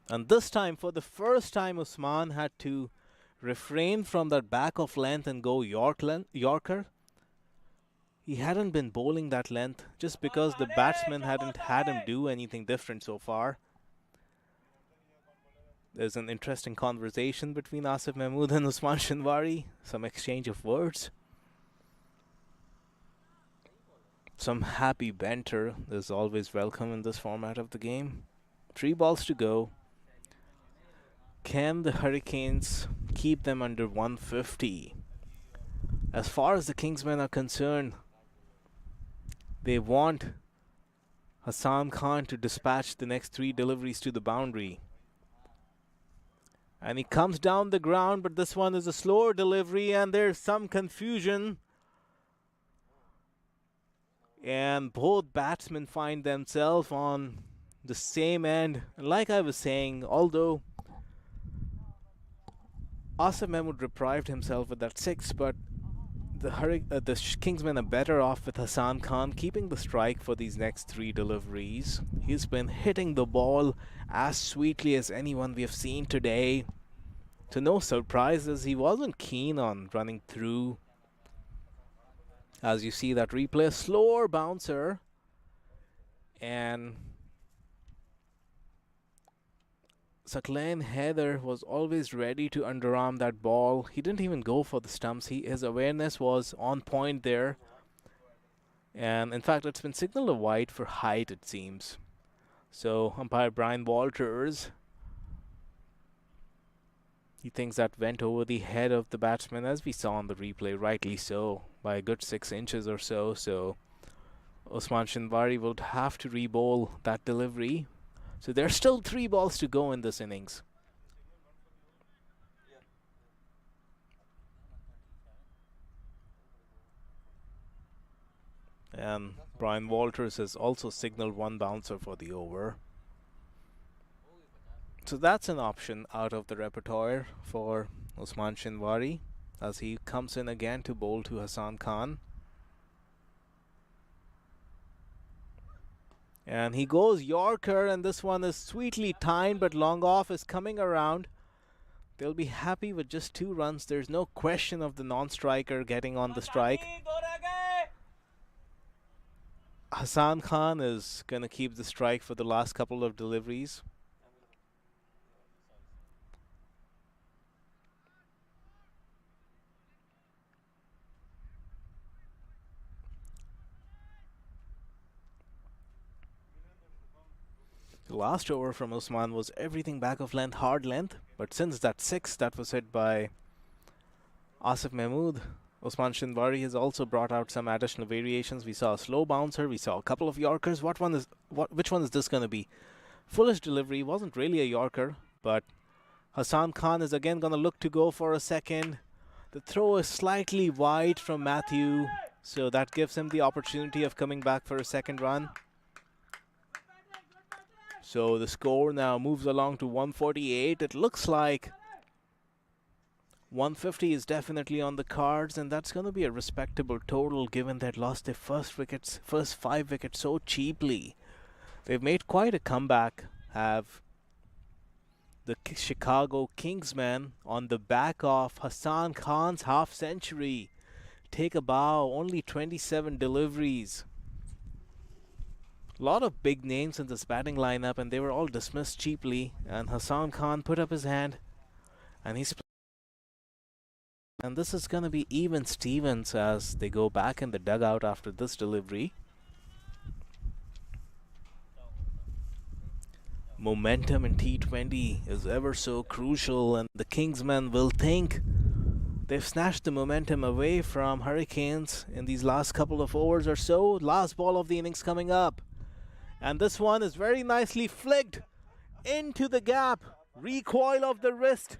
And this time, for the first time, Usman had to refrain from that back of length and go Yorker. He hadn't been bowling that length just because the batsman hadn't had him do anything different so far. There's an interesting conversation between Asif Mahmood and Usman Shinwari. Some exchange of words. Some happy banter is always welcome in this format of the game. 3 balls to go. Can the Hurricanes keep them under 150? As far as the Kingsmen are concerned, they want Hassan Khan to dispatch the next 3 deliveries to the boundary. And he comes down the ground, but this one is a slower delivery and there's some confusion. And both batsmen find themselves on the same end. And like I was saying, although Asif Mahmood deprived himself with that 6, but the Kingsmen are better off with Hassan Khan keeping the strike for these next 3 deliveries. He's been hitting the ball as sweetly as anyone we have seen today. To no surprises, he wasn't keen on running through. As you see that replay, slower bouncer. And Saklan Heather was always ready to underarm that ball. He didn't even go for the stumps. His awareness was on point there. And in fact, it's been signaled a wide for height, it seems. So umpire Brian Walters, he thinks that went over the head of the batsman, as we saw on the replay, rightly so, by a good 6 inches or so. So Usman Shinwari will have to re-bowl that delivery. So there's still 3 balls to go in this innings. And Brian Walters has also signaled 1 bouncer for the over. So that's an option out of the repertoire for Usman Shinwari as he comes in again to bowl to Hassan Khan. And he goes Yorker, and this one is sweetly timed, but long off is coming around. They'll be happy with just 2 runs. There's no question of the non-striker getting on the strike. Hassan Khan is going to keep the strike for the last couple of deliveries. The last over from Usman was everything back of length, hard length. But since that 6 that was hit by Asif Mahmood, Usman Shinwari has also brought out some additional variations. We saw a slow bouncer. We saw a couple of Yorkers. Which one is this going to be? Foolish delivery. Wasn't really a Yorker, but Hassan Khan is again going to look to go for a second. The throw is slightly wide from Matthew, so that gives him the opportunity of coming back for a second run. So the score now moves along to 148. It looks like 150 is definitely on the cards, and that's going to be a respectable total given they'd lost their first 5 wickets so cheaply. They've made quite a comeback, have the Chicago Kingsmen, on the back of Hassan Khan's half-century. Take a bow, only 27 deliveries. A lot of big names in this batting lineup, and they were all dismissed cheaply. And Hassan Khan put up his hand, and And this is going to be even Stevens as they go back in the dugout after this delivery. Momentum in T20 is ever so crucial, and the Kingsmen will think they've snatched the momentum away from Hurricanes in these last couple of overs or so. Last ball of the innings coming up. And this one is very nicely flicked into the gap. Recoil of the wrist.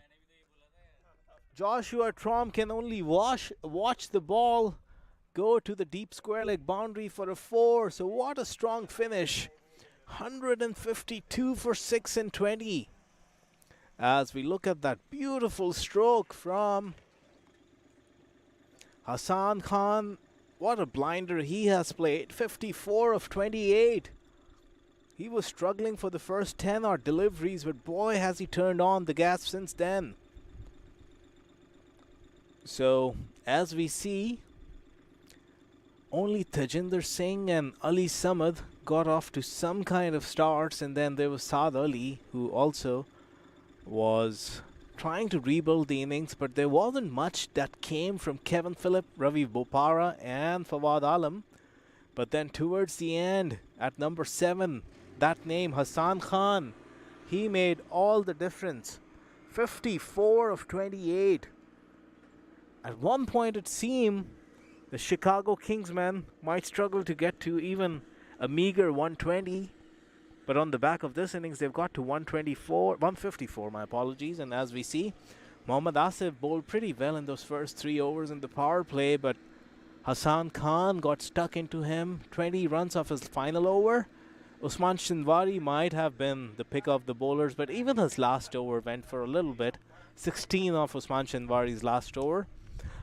Joshua Trom can only watch the ball go to the deep square leg boundary for a 4. So what a strong finish. 152 for 6 and 20. As we look at that beautiful stroke from Hassan Khan. What a blinder he has played. 54 of 28. He was struggling for the first 10 odd deliveries, but boy has he turned on the gas since then. So as we see, only Tajinder Singh and Ali Samad got off to some kind of starts, and then there was Saad Ali, who also was trying to rebuild the innings, but there wasn't much that came from Kevin Phillip, Ravi Bopara and Fawad Alam. But then towards the end, at number 7, that name, Hassan Khan, he made all the difference. 54 of 28. At one point it seemed the Chicago Kingsmen might struggle to get to even a meager 120. But on the back of this innings, they've got to 154, my apologies. And as we see, Mohammad Asif bowled pretty well in those first 3 overs in the power play, but Hassan Khan got stuck into him. 20 runs off his final over. Usman Shinwari might have been the pick of the bowlers, but even his last over went for a little bit. 16 off Usman Shinwari's last over.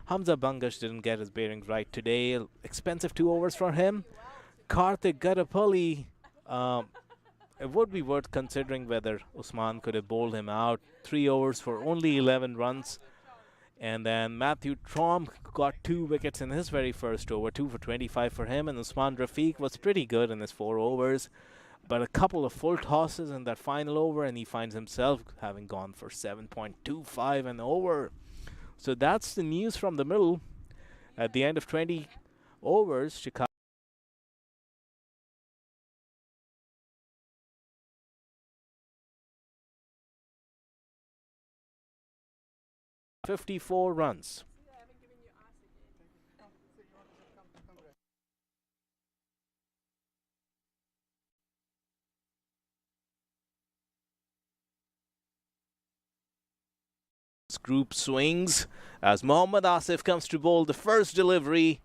Hamza Bangash didn't get his bearings right today. Expensive 2 overs for him. Karthik Gadapalli, it would be worth considering whether Usman could have bowled him out. 3 overs for only 11 runs. And then Matthew Trom got 2 wickets in his very first over, 2 for 25 for him. And Usman Rafiq was pretty good in his 4 overs. But a couple of full tosses in that final over, and he finds himself having gone for 7.25 and over. So that's the news from the middle. At the end of 20 overs, Chicago 54 runs. Group swings as Mohammad Asif comes to bowl the first delivery,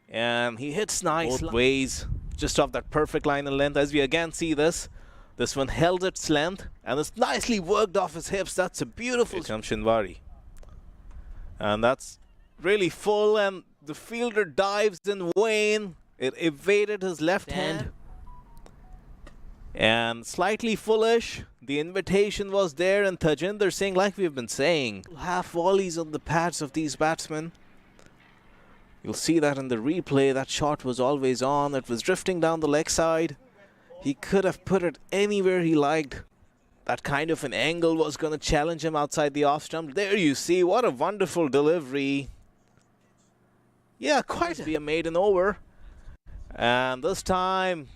and he hits nice both ways, just off that perfect line and length. As we again see this one held its length, and it's nicely worked off his hips. That's a beautiful. Here comes Shinwari, and that's really full, and the fielder dives in vain. It evaded his left hand. And slightly foolish, the invitation was there, and Tajinder Singh, like we've been saying, half volleys on the pads of these batsmen. You'll see that in the replay. That shot was always on. It was drifting down the leg side. He could have put it anywhere he liked. That kind of an angle was going to challenge him outside the off stump. There you see, what a wonderful delivery. Yeah, quite be a maiden over. And this time,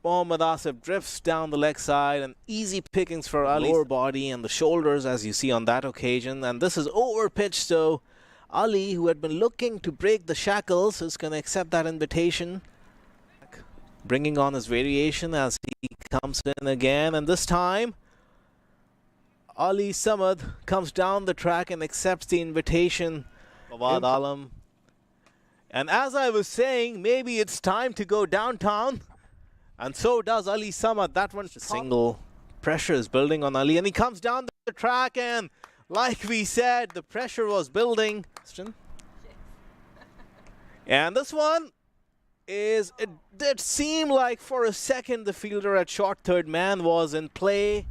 Mohammad Asif drifts down the leg side, and easy pickings for Ali. Lower body and the shoulders, as you see on that occasion. And this is over pitch, so Ali, who had been looking to break the shackles, is going to accept that invitation. Bringing on his variation as he comes in again. And this time, Ali Samad comes down the track and accepts the invitation. Fawad Alam. And as I was saying, maybe it's time to go downtown. And so does Ali Samad. That one's a single. Pressure is building on Ali, and he comes down the track, and like we said, the pressure was building. And this one is, it did seem like for a second the fielder at short third man was in play.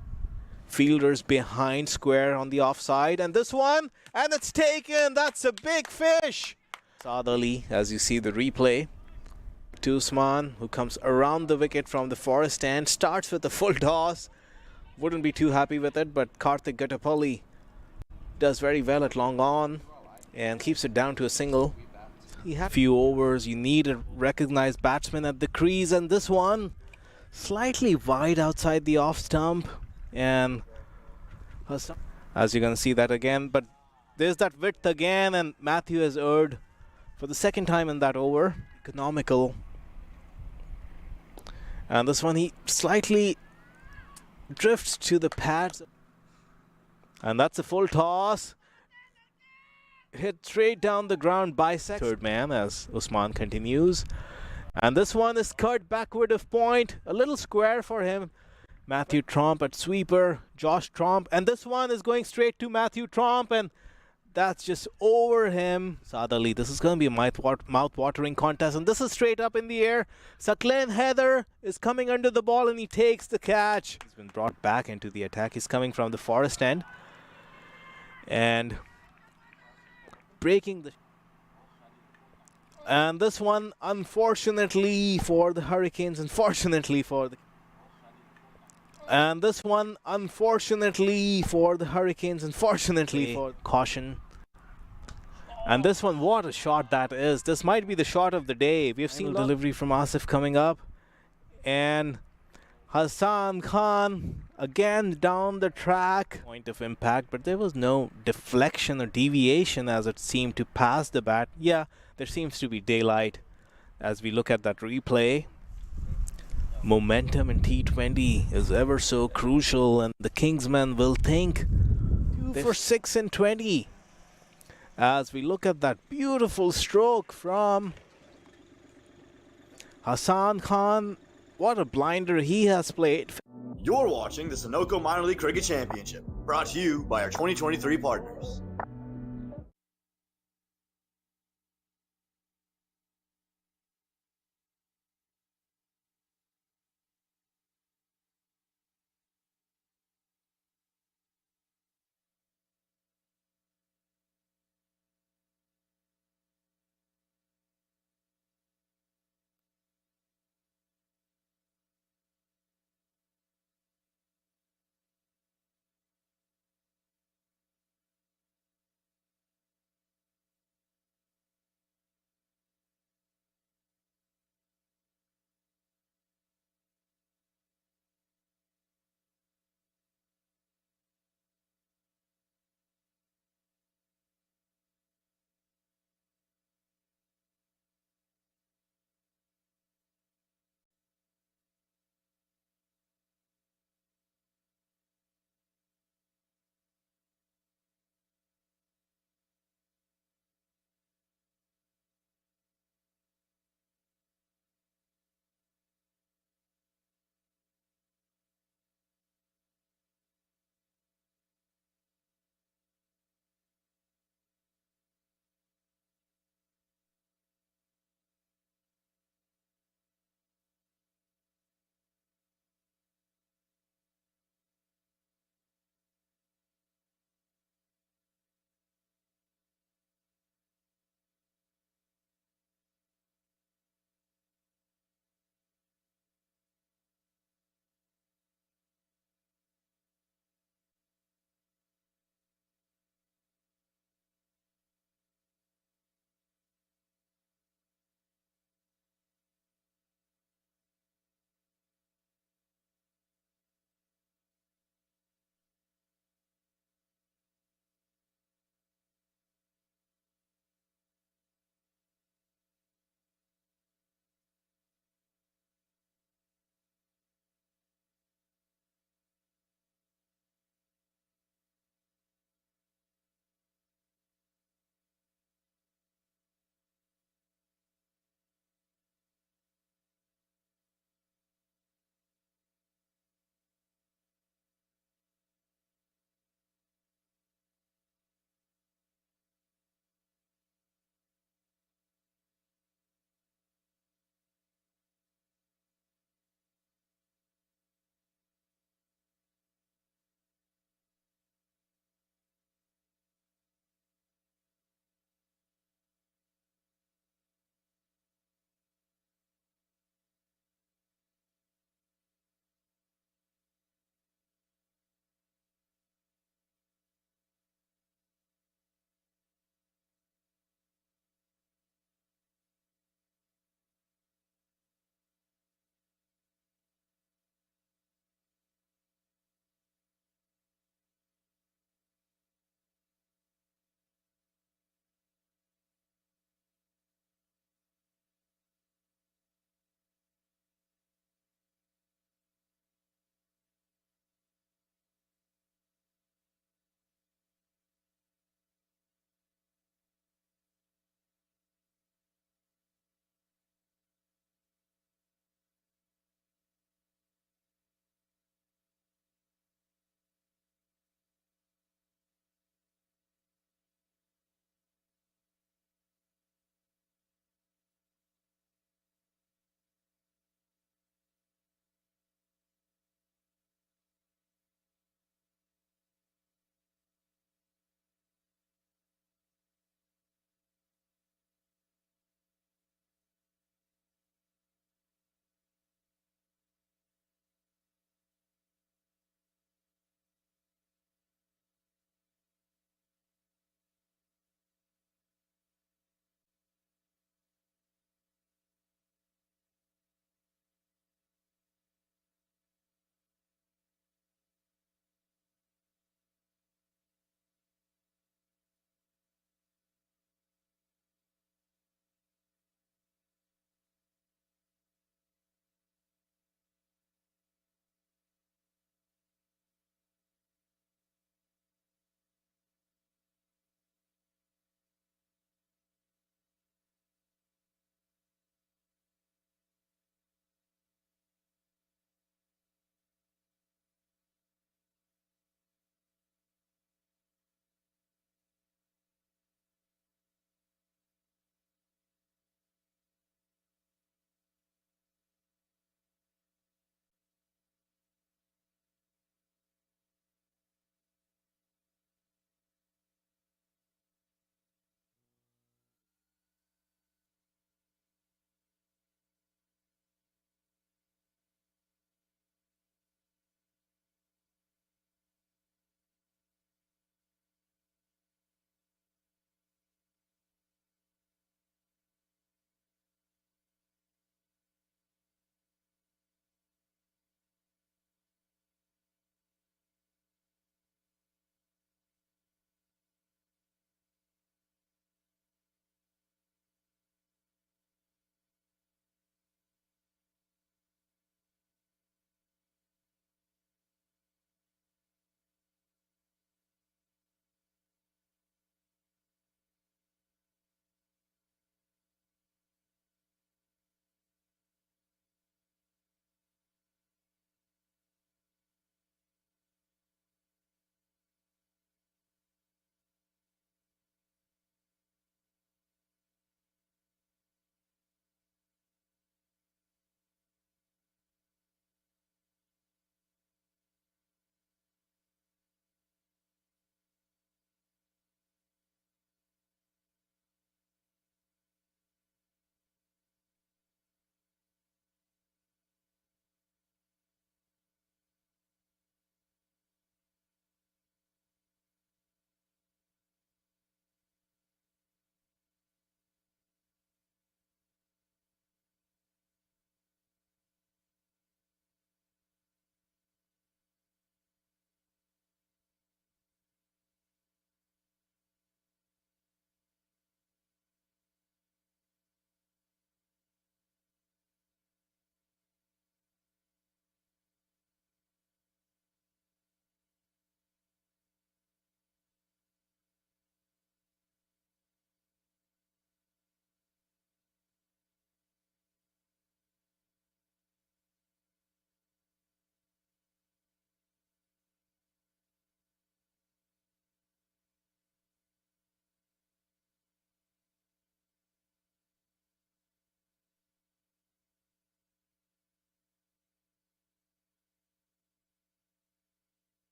Fielders behind square on the offside, and this one, and it's taken. That's a big fish. Saad Ali, as you see the replay. To Usman, who comes around the wicket from the forest end, starts with a full toss. Wouldn't be too happy with it, but Karthik Gadapalli does very well at long on. and keeps it down to a single. He had a few overs. You need a recognized batsman at the crease, and this one slightly wide outside the off stump. And as you're going to see that again, but there's that width again, and Matthew has erred for the second time in that over. Economical. And this one he slightly drifts to the pads. And that's a full toss. Hit straight down the ground, bisects third man as Usman continues. And this one is cut backward of point. A little square for him. Matthew Tromp at sweeper. Josh Tromp. And this one is going straight to Matthew Tromp. And that's just over him. Saad Ali, this is going to be a mouth-watering contest. And this is straight up in the air. Saqlain Heather is coming under the ball and he takes the catch. He's been brought back into the attack. He's coming from the forest end. And breaking the... And this one, unfortunately for the Hurricanes, unfortunately for the... And this one, unfortunately for the Hurricanes, unfortunately for caution. And this one, what a shot that is. This might be the shot of the day. We've seen delivery from Asif coming up. And Hassan Khan again down the track. Point of impact, but there was no deflection or deviation as it seemed to pass the bat. Yeah, there seems to be daylight as we look at that replay. Momentum in T20 is ever so crucial, and the Kingsmen will think 2 for 6 in 20 as we look at that beautiful stroke from Hassan Khan. What a blinder he has played. You're watching the Sunoco Minor League Cricket Championship, brought to you by our 2023 partners.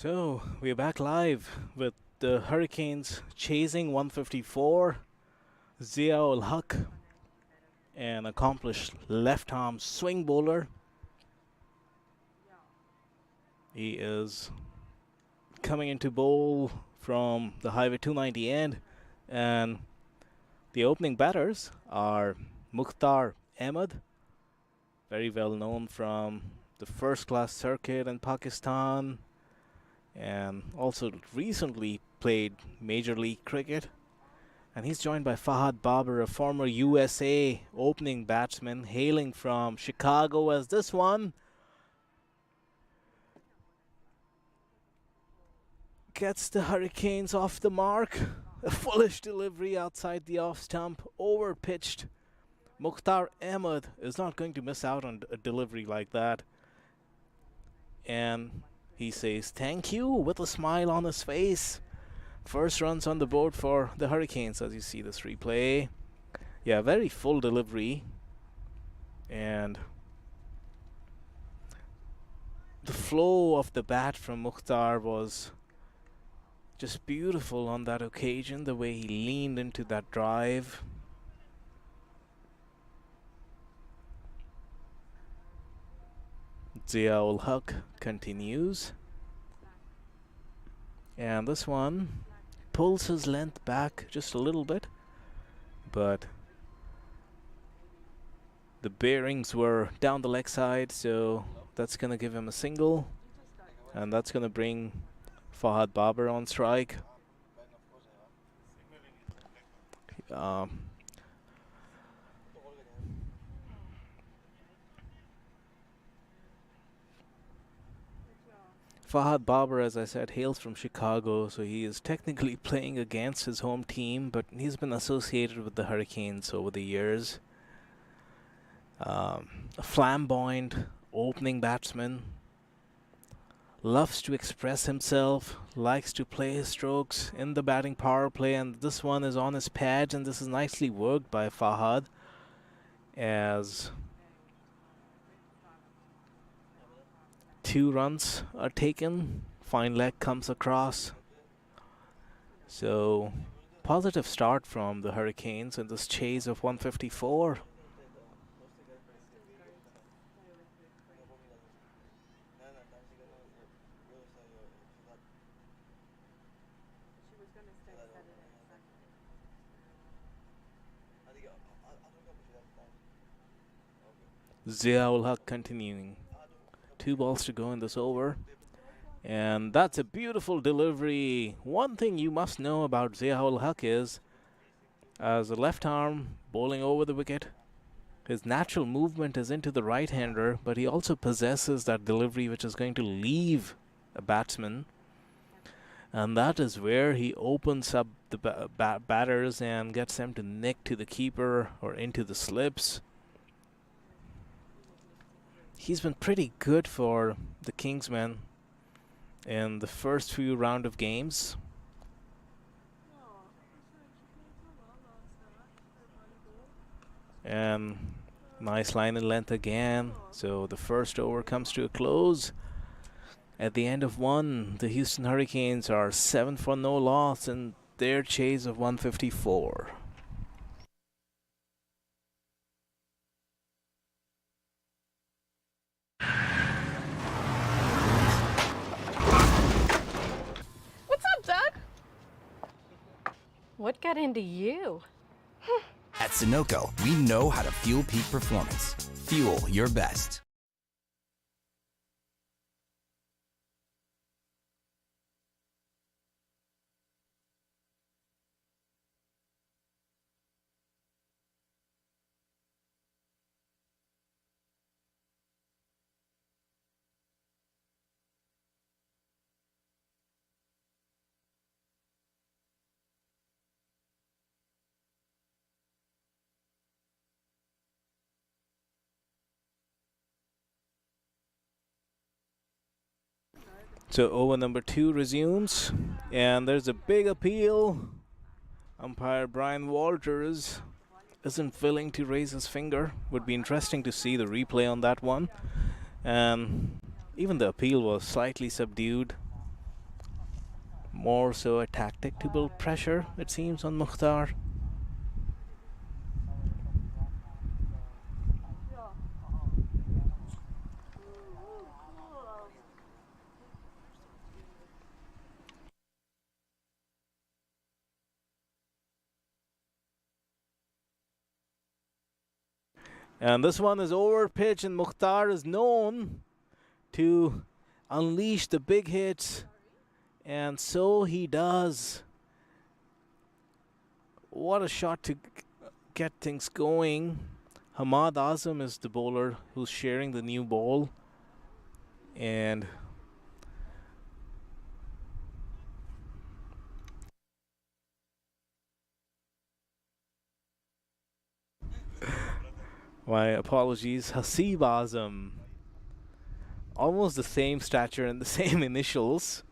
So we're back live with the Hurricanes chasing 154. Zia-ul Haq, an accomplished left-arm swing bowler. He is coming into bowl from the Highway 290 end, and the opening batters are Mukhtar Ahmed, very well known from the first-class circuit in Pakistan, and also recently played Major League Cricket. And he's joined by Fahad Babar, a former USA opening batsman hailing from Chicago, as this one gets the Hurricanes off the mark. A foolish delivery outside the off stump, over pitched. Mukhtar Ahmed is not going to miss out on a delivery like that. And he says thank you with a smile on his face. First runs on the board for the Hurricanes as you see this replay. Yeah, very full delivery. And the flow of the bat from Mukhtar was just beautiful on that occasion, the way he leaned into that drive. Zia-ul Haq continues. And this one pulls his length back just a little bit, but the bearings were down the leg side, so that's going to give him a single, and that's going to bring Fahad Babar on strike. Fahad Babar, as I said, hails from Chicago, so he is technically playing against his home team, but he's been associated with the Hurricanes over the years. A flamboyant opening batsman, loves to express himself, likes to play his strokes in the batting power play, and this one is on his pads, and this is nicely worked by Fahad, as 2 runs are taken. Fine leg comes across. So positive start from the Hurricanes in this chase of 154. Zia-ul Haq continuing. 2 balls to go in this over. And that's a beautiful delivery. One thing you must know about Zia-ul Haq is, as a left arm bowling over the wicket, his natural movement is into the right-hander, but he also possesses that delivery which is going to leave a batsman. And that is where he opens up the batters and gets them to nick to the keeper or into the slips. He's been pretty good for the Kingsmen in the first few round of games. And nice line and length again. So the first over comes to a close. At the end of 1, the Houston Hurricanes are 7 for no loss in their chase of 154. What got into you? At Sunoco, we know how to fuel peak performance. Fuel your best. So over number 2 resumes, and there's a big appeal. Umpire Brian Walters isn't willing to raise his finger. Would be interesting to see the replay on that one. And even the appeal was slightly subdued. More so a tactic to build pressure, it seems, on Mukhtar. And this one is over pitch, and Mukhtar is known to unleash the big hits, and so he does. What a shot to get things going. Hamad Azam is the bowler who's sharing the new ball, and my apologies, Hasib Azam. Almost the same stature and the same initials.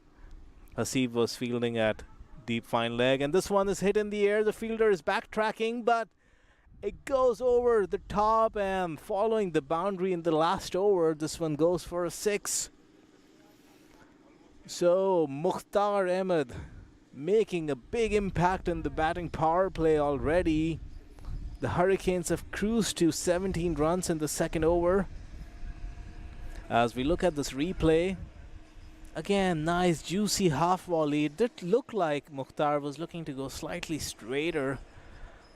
Hasib was fielding at deep fine leg, and this one is hit in the air. The fielder is backtracking, but it goes over the top, and following the boundary in the last over, this one goes for a 6. So Mukhtar Ahmed making a big impact in the batting power play already. The Hurricanes have cruised to 17 runs in the second over. As we look at this replay, again, nice juicy half volley. It did look like Mukhtar was looking to go slightly straighter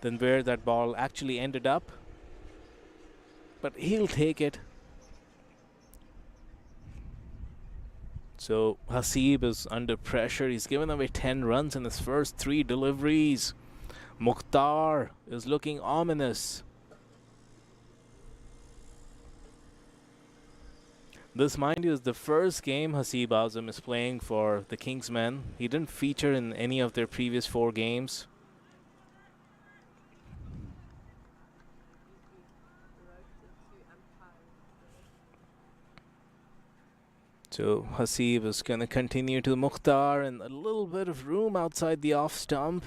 than where that ball actually ended up, but he'll take it. So Hasib is under pressure. He's given away 10 runs in his first 3 deliveries. Mukhtar is looking ominous. This, mind you, is the first game Hasib Azam is playing for the Kingsmen. He didn't feature in any of their previous 4 games. So Hasib is going to continue to Mukhtar, and a little bit of room outside the off stump,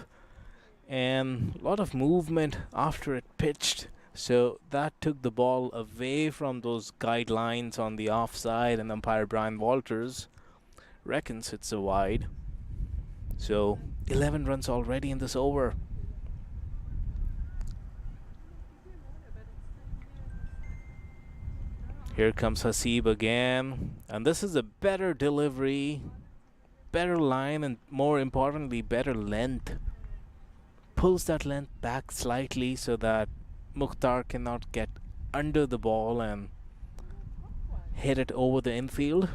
and a lot of movement after it pitched. So that took the ball away from those guidelines on the offside, and umpire Brian Walters reckons it's a wide. So 11 runs already in this over. Here comes Hasib again, and this is a better delivery, better line, and more importantly, better length. Pulls that length back slightly so that Mukhtar cannot get under the ball and hit it over the infield.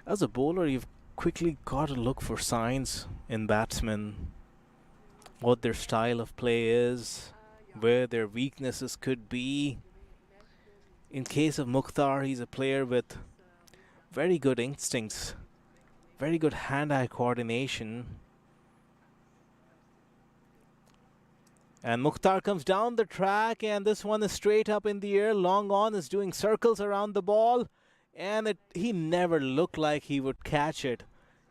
As a bowler, you've quickly got to look for signs in batsmen, what their style of play is, where their weaknesses could be. In case of Mukhtar, he's a player with very good instincts, very good hand-eye coordination. And Mukhtar comes down the track, and this one is straight up in the air. Long on is doing circles around the ball, and he never looked like he would catch it.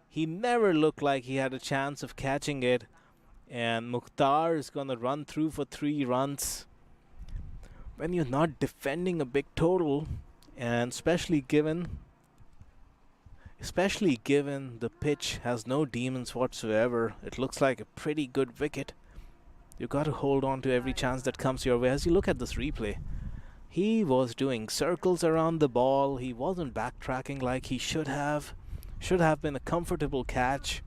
He never looked like he had a chance of catching it. And Mukhtar is going to run through for 3 runs. When you're not defending a big total, and especially given the pitch has no demons whatsoever, it looks like a pretty good wicket. You got to hold on to every chance that comes your way. As you look at this replay, he was doing circles around the ball. He wasn't backtracking like he should have. Should have been a comfortable catch.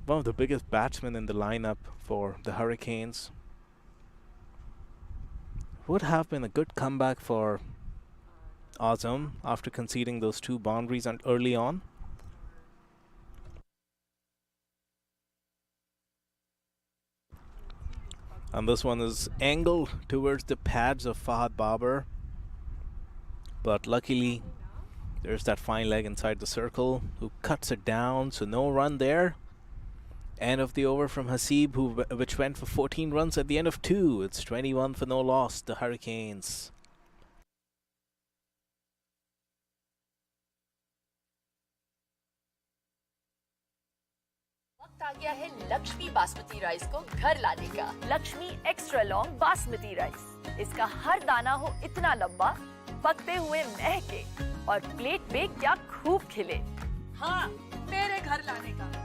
One of the biggest batsmen in the lineup for the Hurricanes. Would have been a good comeback for Azam after conceding those 2 boundaries early on. And this one is angled towards the pads of Fahad Babar. But luckily, there's that fine leg inside the circle who cuts it down, so no run there. End of the over from Hasib, which went for 14 runs at the end of 2. It's 21 for no loss, the Hurricanes. वक्त आ गया है Lakshmi basmati rice को घर लाने का। Lakshmi extra long basmati rice, इसका हर दाना हो इतना लंबा, पकते हुए महके और प्लेट पे क्या खूब खिले। हाँ, मेरे घर लाने का।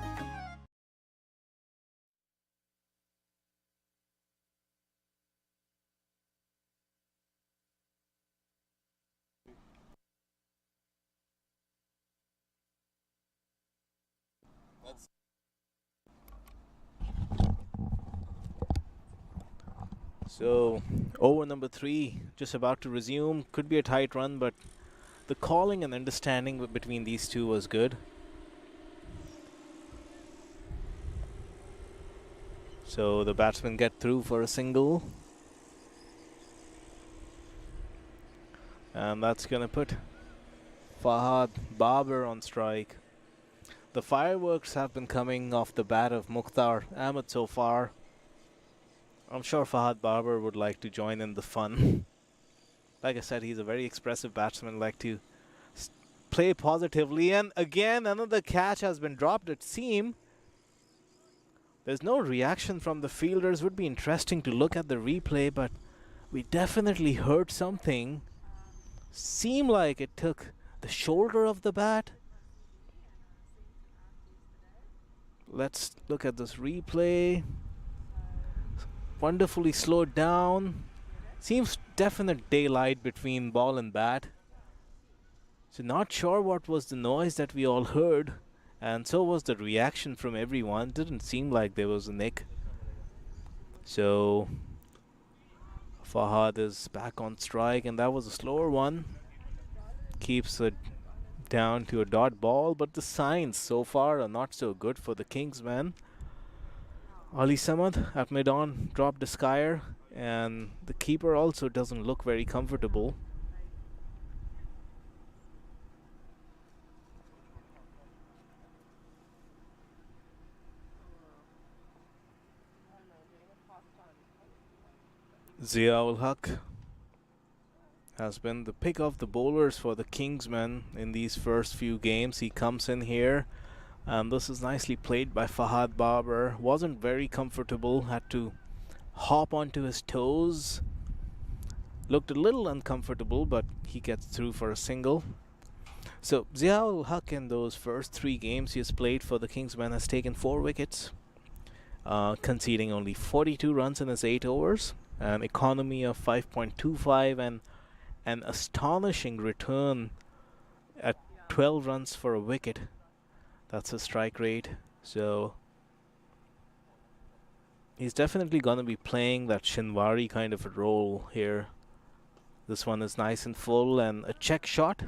So, over number 3, just about to resume. Could be a tight run, but the calling and understanding between these two was good. So the batsmen get through for a single. And that's going to put Fahad Babar on strike. The fireworks have been coming off the bat of Mukhtar Ahmed so far. I'm sure Fahad Babar would like to join in the fun. Like I said, he's a very expressive batsman, like to play positively. And again, another catch has been dropped at seam. There's no reaction from the fielders. Would be interesting to look at the replay, but we definitely heard something. Seemed like it took the shoulder of the bat. Let's look at this replay. Wonderfully slowed down. Seems definite daylight between ball and bat. So not sure what was the noise that we all heard, and so was the reaction from everyone. Didn't seem like there was a nick. So Fahad is back on strike, and that was a slower one. Keeps it down to a dot ball, but the signs so far are not so good for the Kingsmen. Ali Samad at mid-on dropped a skier, and the keeper also doesn't look very comfortable. Ziaul Haq has been the pick of the bowlers for the Kingsmen in these first few games. He comes in here, and this is nicely played by Fahad Babar. Wasn't very comfortable, had to hop onto his toes. Looked a little uncomfortable, but he gets through for a single. So Ziaul Haq in those first 3 games he has played for the Kingsmen has taken 4 wickets, conceding only 42 runs in his 8 overs. An economy of 5.25 and an astonishing return at 12 runs for a wicket. That's his strike rate. So he's definitely going to be playing that Shinwari kind of a role here. This one is nice and full, and a check shot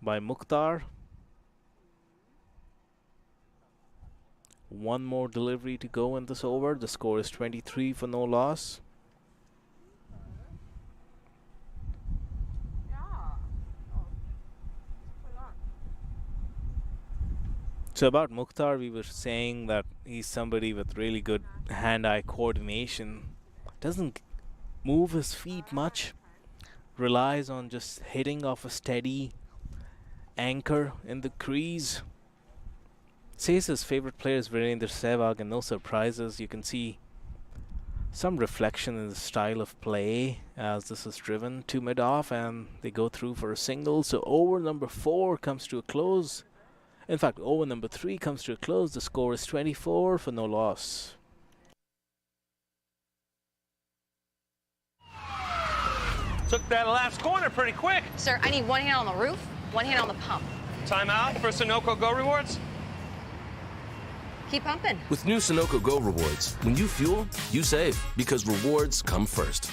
by Mukhtar. One more delivery to go in this over. The score is 23 for no loss. So about Mukhtar, we were saying that he's somebody with really good hand-eye coordination. Doesn't move his feet much. Relies on just hitting off a steady anchor in the crease. Says his favorite player is Virendra Sehwag, and no surprises. You can see some reflection in the style of play as this is driven to mid-off, and they go through for a single. So over number 4 comes to a close. In fact, over number 3 comes to a close. The score is 24 for no loss. Took that last corner pretty quick. Sir, I need one hand on the roof, one hand on the pump. Timeout for Sunoco Go Rewards. Keep pumping. With new Sunoco Go rewards, when you fuel, you save because rewards come first.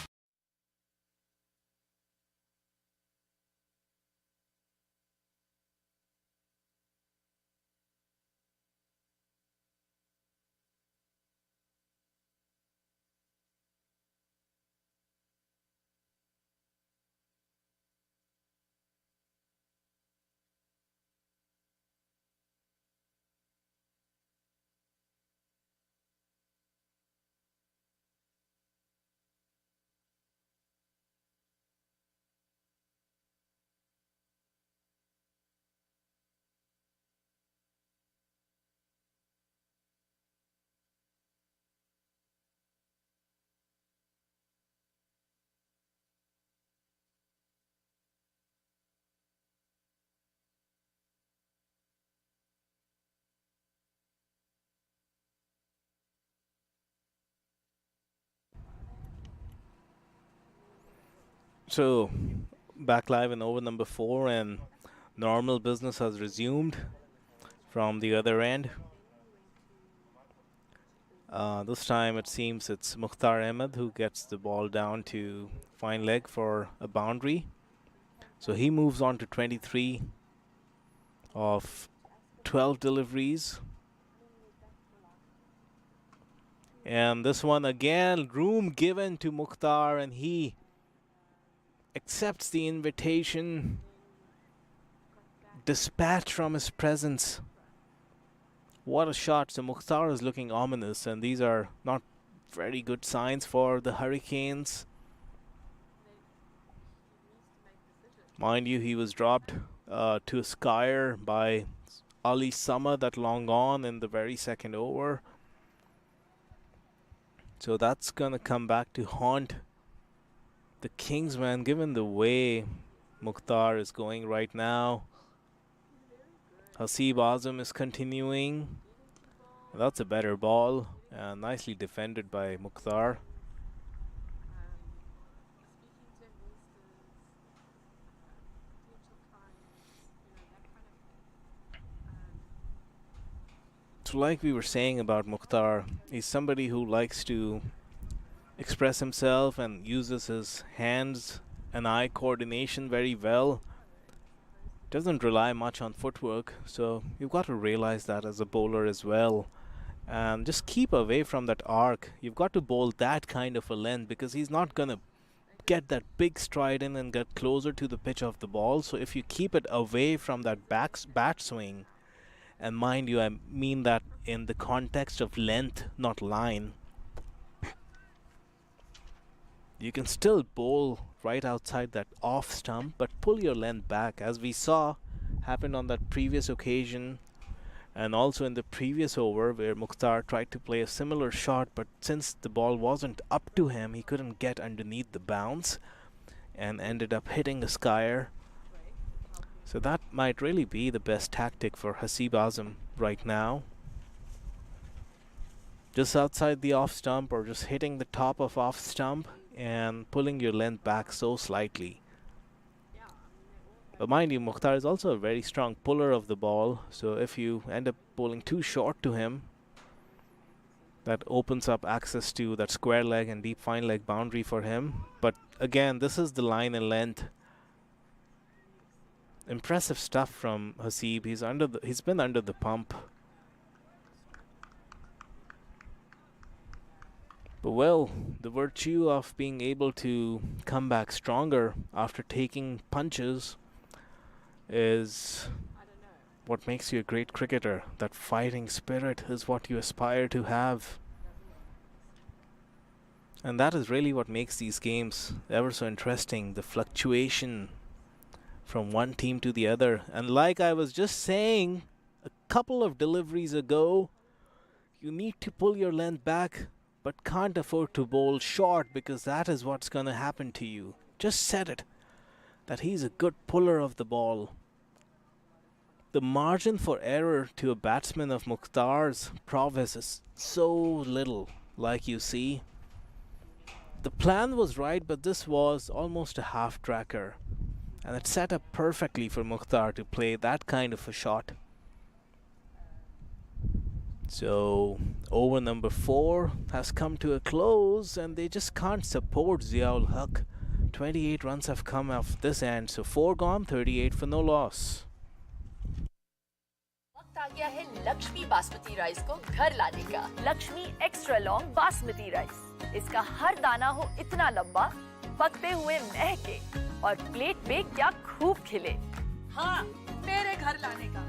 So, back live in over number 4, and normal business has resumed from the other end. This time it seems it's Mukhtar Ahmed who gets the ball down to fine leg for a boundary. So he moves on to 23 of 12 deliveries. And this one again, room given to Mukhtar, and he accepts the invitation, dispatched from his presence. What a shot. So Mukhtar is looking ominous, and these are not very good signs for the Hurricanes. Mind you, he was dropped to a skier by Ali Sama, that long on in the very second over. So that's going to come back to haunt the Kingsmen, given the way Mukhtar is going right now. Hasib Azam is continuing. That's a better ball, and nicely defended by Mukhtar. So like we were saying about Mukhtar, he's somebody who likes to express himself and uses his hands and eye coordination very well. Doesn't rely much on footwork, so you've got to realize that as a bowler as well. And just keep away from that arc. You've got to bowl that kind of a length, because he's not going to get that big stride in and get closer to the pitch of the ball. So if you keep it away from that bat swing, and mind you, I mean that in the context of length, not line, you can still bowl right outside that off stump, but pull your length back, as we saw happened on that previous occasion, and also in the previous over where Mukhtar tried to play a similar shot, but since the ball wasn't up to him, he couldn't get underneath the bounce and ended up hitting the skier. So that might really be the best tactic for Hasib Azam right now. Just outside the off stump, or just hitting the top of off stump and pulling your length back so slightly. But mind you, Mukhtar is also a very strong puller of the ball, so if you end up bowling too short to him, that opens up access to that square leg and deep fine leg boundary for him. But again, this is the line and length. Impressive stuff from Hasib. He's been under the pump. But well, the virtue of being able to come back stronger after taking punches is what makes you a great cricketer. That fighting spirit is what you aspire to have. And that is really what makes these games ever so interesting, the fluctuation from one team to the other. And like I was just saying a couple of deliveries ago, you need to pull your length back, but can't afford to bowl short, because that is what's going to happen to you. Just said it, that he's a good puller of the ball. The margin for error to a batsman of Mukhtar's prowess is so little, like you see. The plan was right, but this was almost a half-tracker. And it set up perfectly for Mukhtar to play that kind of a shot. So, over number 4 has come to a close, and they just can't support Ziaul Haq. 28 runs have come off this end, so 4 gone, 38 for no loss. वक्त आ गया है Lakshmi basmati rice को घर लाने का। Lakshmi extra long basmati rice. इसका हर दाना हो इतना लंबा, पकते हुए महके और प्लेट पे क्या खूब खिले। हाँ, मेरे घर लाने का।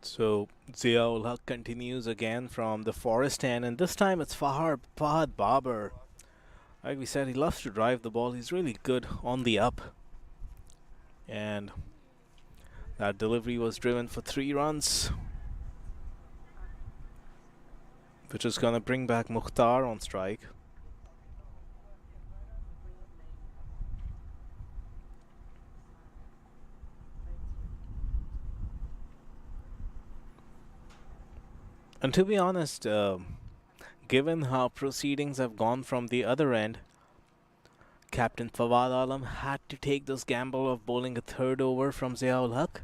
So Ziaul Haq continues again from the forest end, and this time it's Fahad Babar. Like we said, he loves to drive the ball. He's really good on the up. And that delivery was driven for 3 runs. which is going to bring back Mukhtar on strike. And to be honest, given how proceedings have gone from the other end, Captain Fawad Alam had to take this gamble of bowling a third over from Ziaul Haq.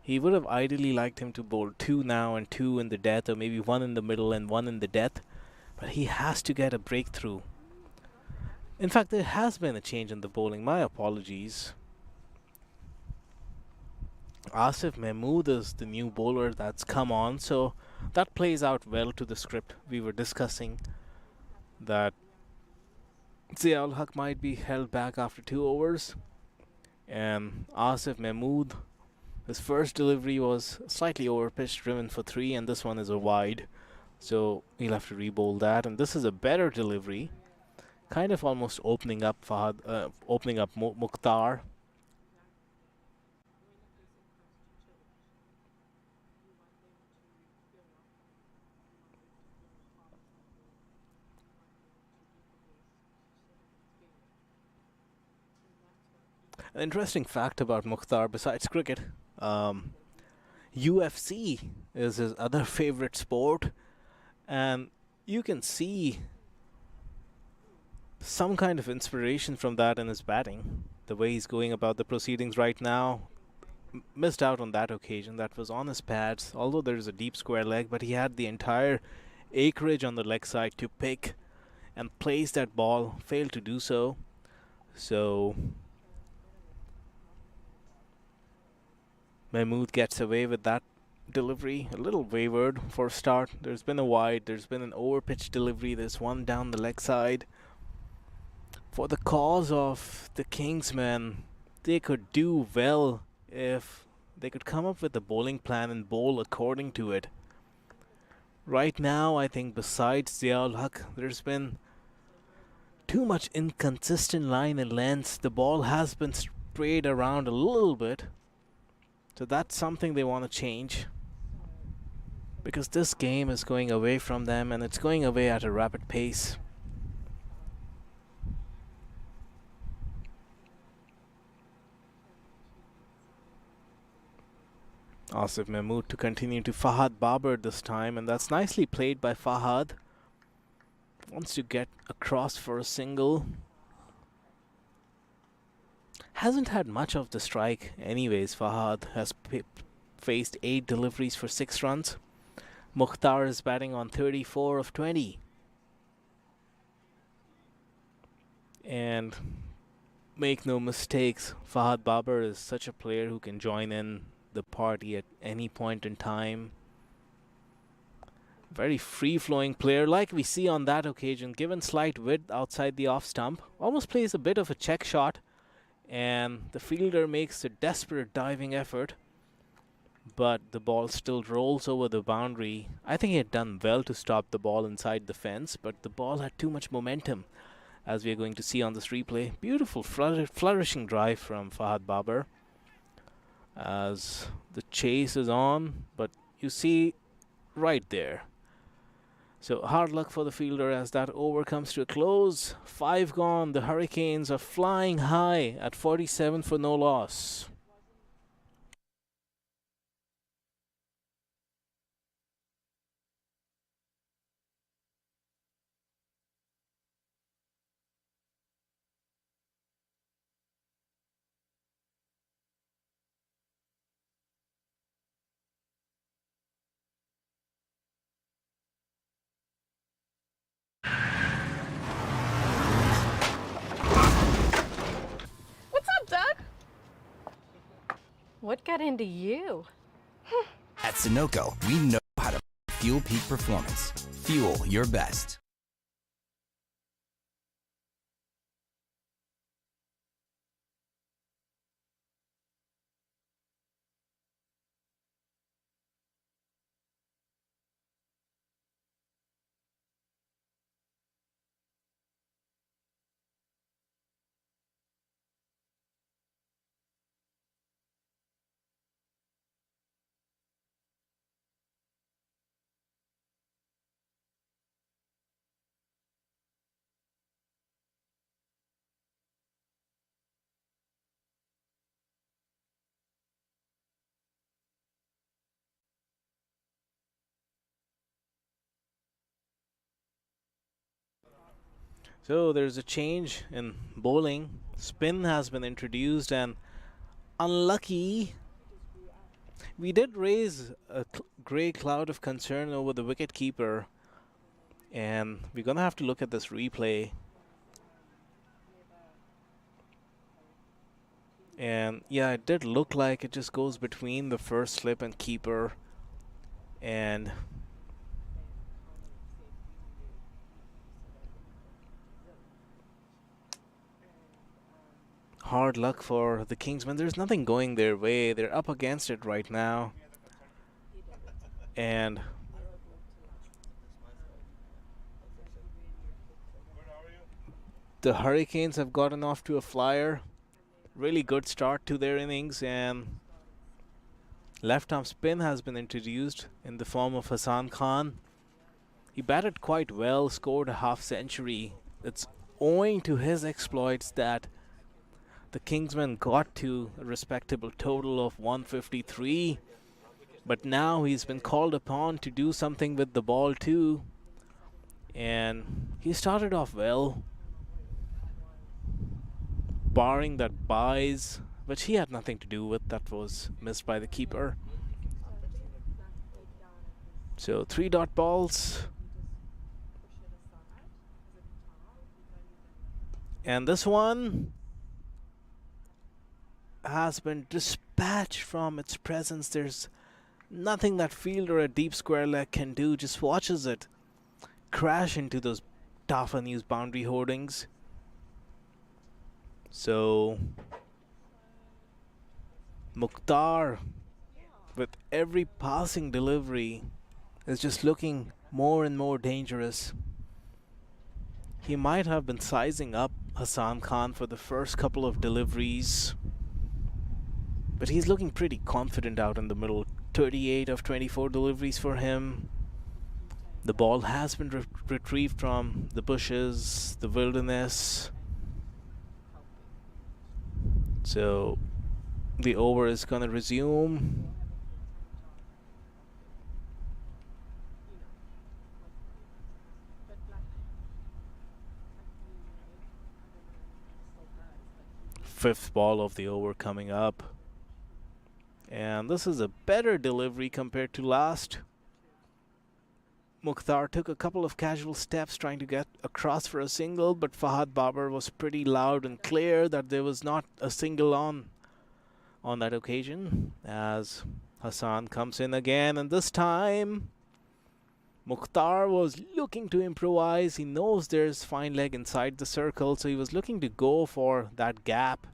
He would have ideally liked him to bowl 2 now and 2 in the death, or maybe 1 in the middle and 1 in the death, but he has to get a breakthrough. In fact, there has been a change in the bowling. My apologies. Asif Mahmood is the new bowler that's come on, so that plays out well to the script. We were discussing that Ziaul Haq might be held back after 2 overs, and Asif Mahmood, his first delivery was slightly over pitch, driven for 3, and this one is a wide, so he'll have to re-bowl that. And this is a better delivery, kind of almost opening up Mukhtar. An interesting fact about Mukhtar, besides cricket, UFC is his other favorite sport, and you can see some kind of inspiration from that in his batting. The way he's going about the proceedings right now. Missed out on that occasion. That was on his pads, although there's a deep square leg, but he had the entire acreage on the leg side to pick and place that ball. Failed to do so. So Mahmood gets away with that delivery. A little wavered for a start. There's been a wide, there's been an over-pitch delivery, there's one down the leg side. For the cause of the Kingsmen, they could do well if they could come up with a bowling plan and bowl according to it. Right now, I think besides Ziaul Haq, there's been too much inconsistent line and length. The ball has been sprayed around a little bit. So that's something they want to change, because this game is going away from them, and it's going away at a rapid pace. Asif Mahmood to continue to Fahad Babar this time, and that's nicely played by Fahad. Wants to get across for a single. Hasn't had much of the strike anyways. Fahad has faced 8 deliveries for 6 runs. Mukhtar is batting on 34 of 20. And make no mistakes, Fahad Babar is such a player who can join in the party at any point in time. Very free-flowing player, like we see on that occasion. Given slight width outside the off stump, almost plays a bit of a check shot, and the fielder makes a desperate diving effort, but the ball still rolls over the boundary. I think he had done well to stop the ball inside the fence, but the ball had too much momentum, as we are going to see on this replay. Beautiful flourishing drive from Fahad Babar as the chase is on, but you see right there. So hard luck for the fielder as that over comes to a close. 5 gone. The Hurricanes are flying high at 47 for no loss. What got into you? At Sunoco, we know how to fuel peak performance. Fuel your best. So there's a change in bowling. Spin has been introduced, and unlucky. We did raise a grey cloud of concern over the wicketkeeper, and we're gonna have to look at this replay. And yeah, it did look like it just goes between the first slip and keeper, and hard luck for the Kingsmen. There's nothing going their way. They're up against it right now. And the Hurricanes have gotten off to a flyer. Really good start to their innings, and left arm spin has been introduced in the form of Hassan Khan. He batted quite well, scored a half century. It's owing to his exploits that the Kingsmen got to a respectable total of 153, but now he's been called upon to do something with the ball too, and he started off well, barring that buys, which he had nothing to do with. That was missed by the keeper. So 3 dot balls, and this one has been dispatched from its presence. There's nothing that fielder at deep square leg can do. Just watches it crash into those Tafa News boundary hoardings. So Mukhtar, with every passing delivery, is just looking more and more dangerous. He might have been sizing up Hassan Khan for the first couple of deliveries, but he's looking pretty confident out in the middle. 38 of 24 deliveries for him. The ball has been retrieved from the bushes, the wilderness. So the over is going to resume. Fifth ball of the over coming up. And this is a better delivery compared to last. Mukhtar took a couple of casual steps trying to get across for a single, but Fahad Babar was pretty loud and clear that there was not a single on that occasion, as Hassan comes in again, and this time Mukhtar was looking to improvise. He knows there's fine leg inside the circle, so he was looking to go for that gap,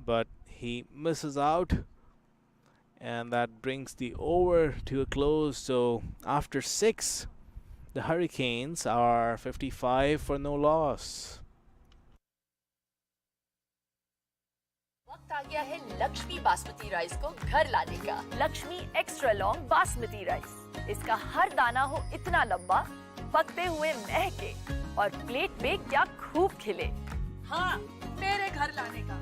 but he misses out. And that brings the over to a close. So after 6, the Hurricanes are 55 for no loss. वक्त आ गया है Lakshmi basmati rice को घर लाने का। Lakshmi extra long basmati rice. इसका हर दाना हो इतना लंबा, पकते हुए महके और प्लेट पे क्या खूब खिले। हाँ, मेरे घर लाने का।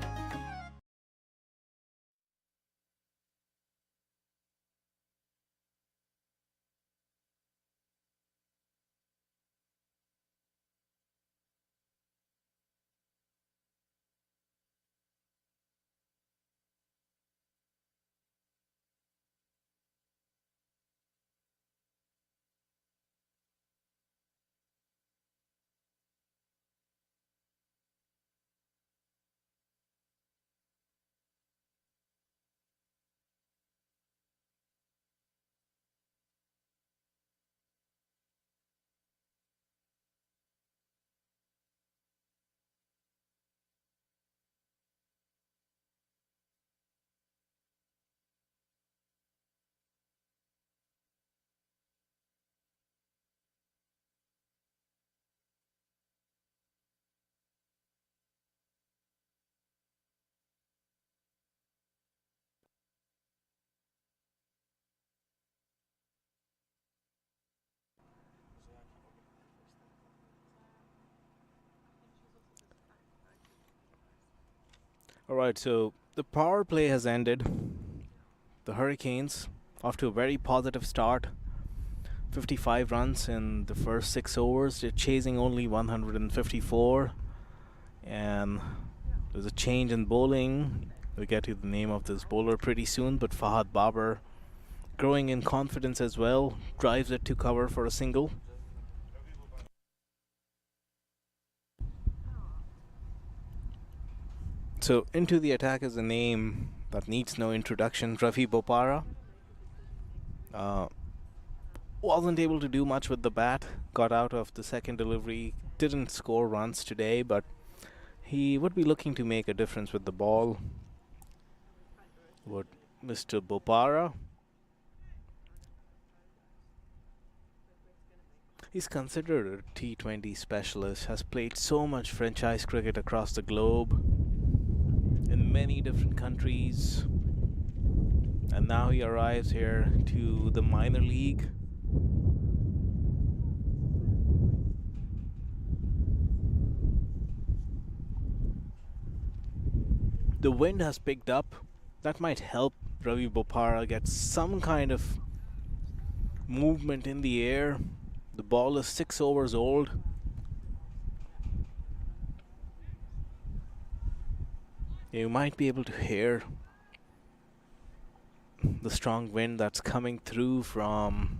Alright, so the power play has ended. The Hurricanes off to a very positive start. 55 runs in the first 6 overs. They're chasing only 154. And there's a change in bowling. We'll get you the name of this bowler pretty soon, but Fahad Babar growing in confidence as well, drives it to cover for a single. So into the attack is a name that needs no introduction, Ravi Bopara. Wasn't able to do much with the bat, got out of the second delivery, didn't score runs today, but he would be looking to make a difference with the ball. Would Mr. Bopara. He's considered a T20 specialist, has played so much franchise cricket across the globe in many different countries, and now he arrives here to the minor league. The wind has picked up. That might help Ravi Bopara get some kind of movement in the air. The ball is 6 overs old. You might be able to hear the strong wind that's coming through from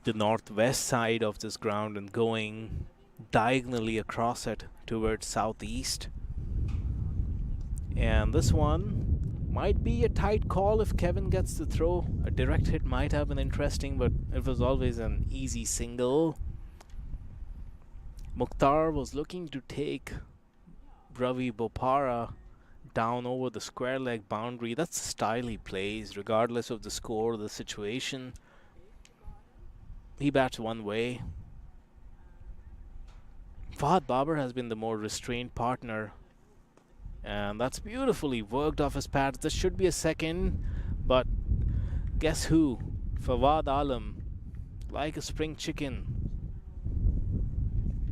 the northwest side of this ground and going diagonally across it towards southeast. And this one might be a tight call if Kevin gets the throw. A direct hit might have been interesting, but it was always an easy single. Mukhtar was looking to take Ravi Bopara down over the square leg boundary. That's the style he plays, regardless of the score or the situation. He bats one way. Fahad Babar has been the more restrained partner, and that's beautifully worked off his pads. This should be a second, but guess who? Fawad Alam, like a spring chicken,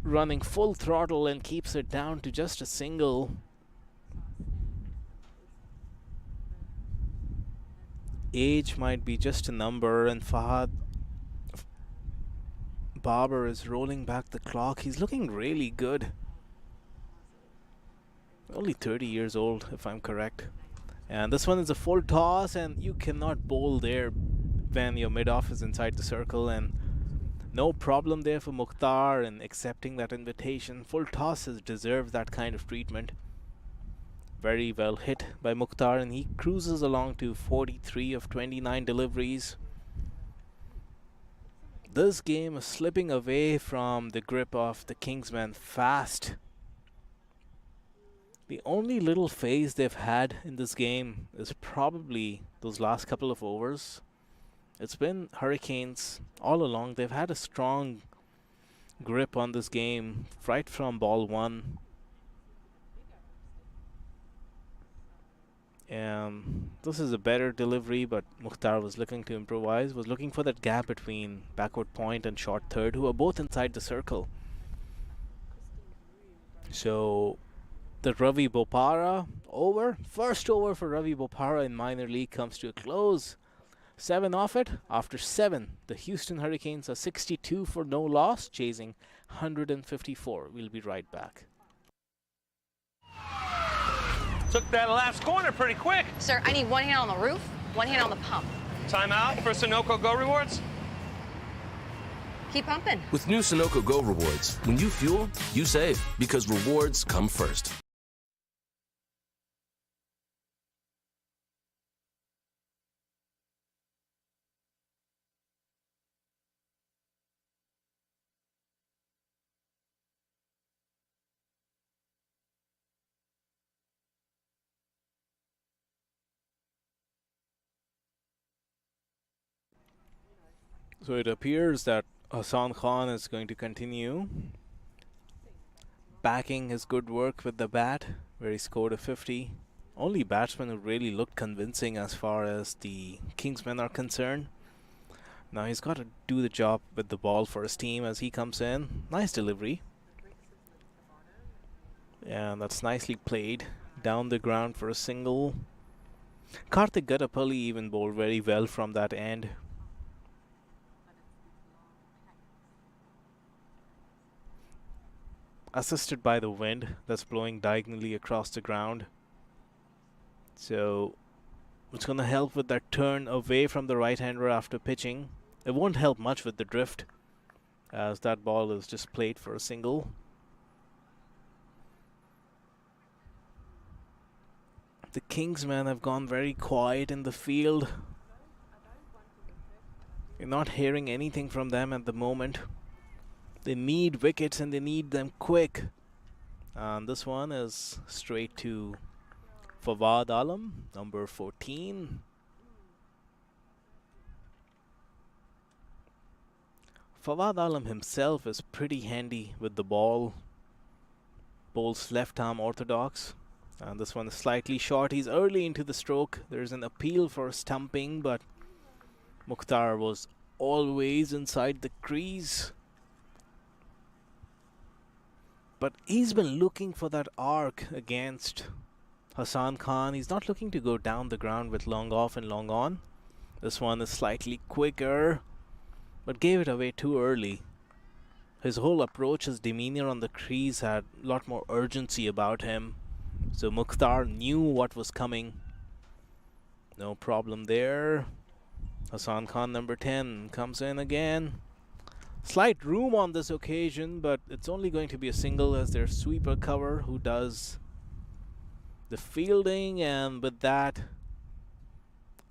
running full throttle and keeps it down to just a single. Age might be just a number, and Fahad Babar is rolling back the clock. He's looking really good. Only 30 years old, if I'm correct. And this one is a full toss, and you cannot bowl there when your mid-off is inside the circle, and no problem there for Mukhtar in accepting that invitation. Full tosses deserve that kind of treatment. Very well hit by Mukhtar, and he cruises along to 43 of 29 deliveries. This game is slipping away from the grip of the Kingsmen fast. The only little phase they've had in this game is probably those last couple of overs. It's been Hurricanes all along. They've had a strong grip on this game right from ball one. And this is a better delivery, but Mukhtar was looking to improvise, was looking for that gap between backward point and short third, who are both inside the circle. So the Ravi Bopara over, first over for Ravi Bopara in minor league comes to a close. 7 off it. After 7, the Houston Hurricanes are 62 for no loss, chasing 154. We'll be right back. Took that last corner pretty quick. Sir, I need one hand on the roof, one hand on the pump. Timeout for Sunoco Go Rewards. Keep pumping. With new Sunoco Go rewards, when you fuel, you save because rewards come first. So it appears that Hassan Khan is going to continue backing his good work with the bat, where he scored a 50. Only batsman who really looked convincing as far as the Kingsmen are concerned. Now he's got to do the job with the ball for his team as he comes in. Nice delivery. And that's nicely played down the ground for a single. Karthik Gattapalli even bowled very well from that end. assisted by the wind that's blowing diagonally across the ground. So it's going to help with that turn away from the right-hander after pitching. It won't help much with the drift, as that ball is just played for a single. The Kingsmen have gone very quiet in the field. You're not hearing anything from them at the moment. They need wickets and they need them quick. And this one is straight to Fawad Alam, number 14. Fawad Alam himself is pretty handy with the ball. Bowls left arm orthodox. And this one is slightly short. He's early into the stroke. There's an appeal for stumping, but Mukhtar was always inside the crease. But he's been looking for that arc against Hassan Khan. He's not looking to go down the ground with long off and long on. This one is slightly quicker, but gave it away too early. His whole approach, his demeanor on the crease had a lot more urgency about him. So Mukhtar knew what was coming. No problem there. Hassan Khan, number 10, comes in again. Slight room on this occasion, but it's only going to be a single as their sweeper cover who does the fielding. And with that,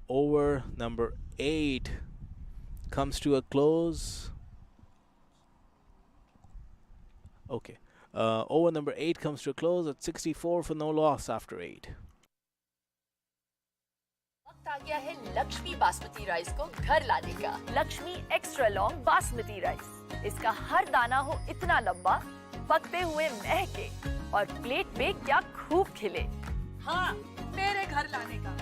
over number 8 comes to a close. Okay. Over number 8 comes to a close at 64 for no loss after 8. वक्त आ गया है Lakshmi basmati rice को घर लाने का। Lakshmi extra long basmati rice. इसका हर दाना हो इतना लंबा, पकते हुए महके और प्लेट पे क्या खूब खिले। हाँ, मेरे घर लाने का।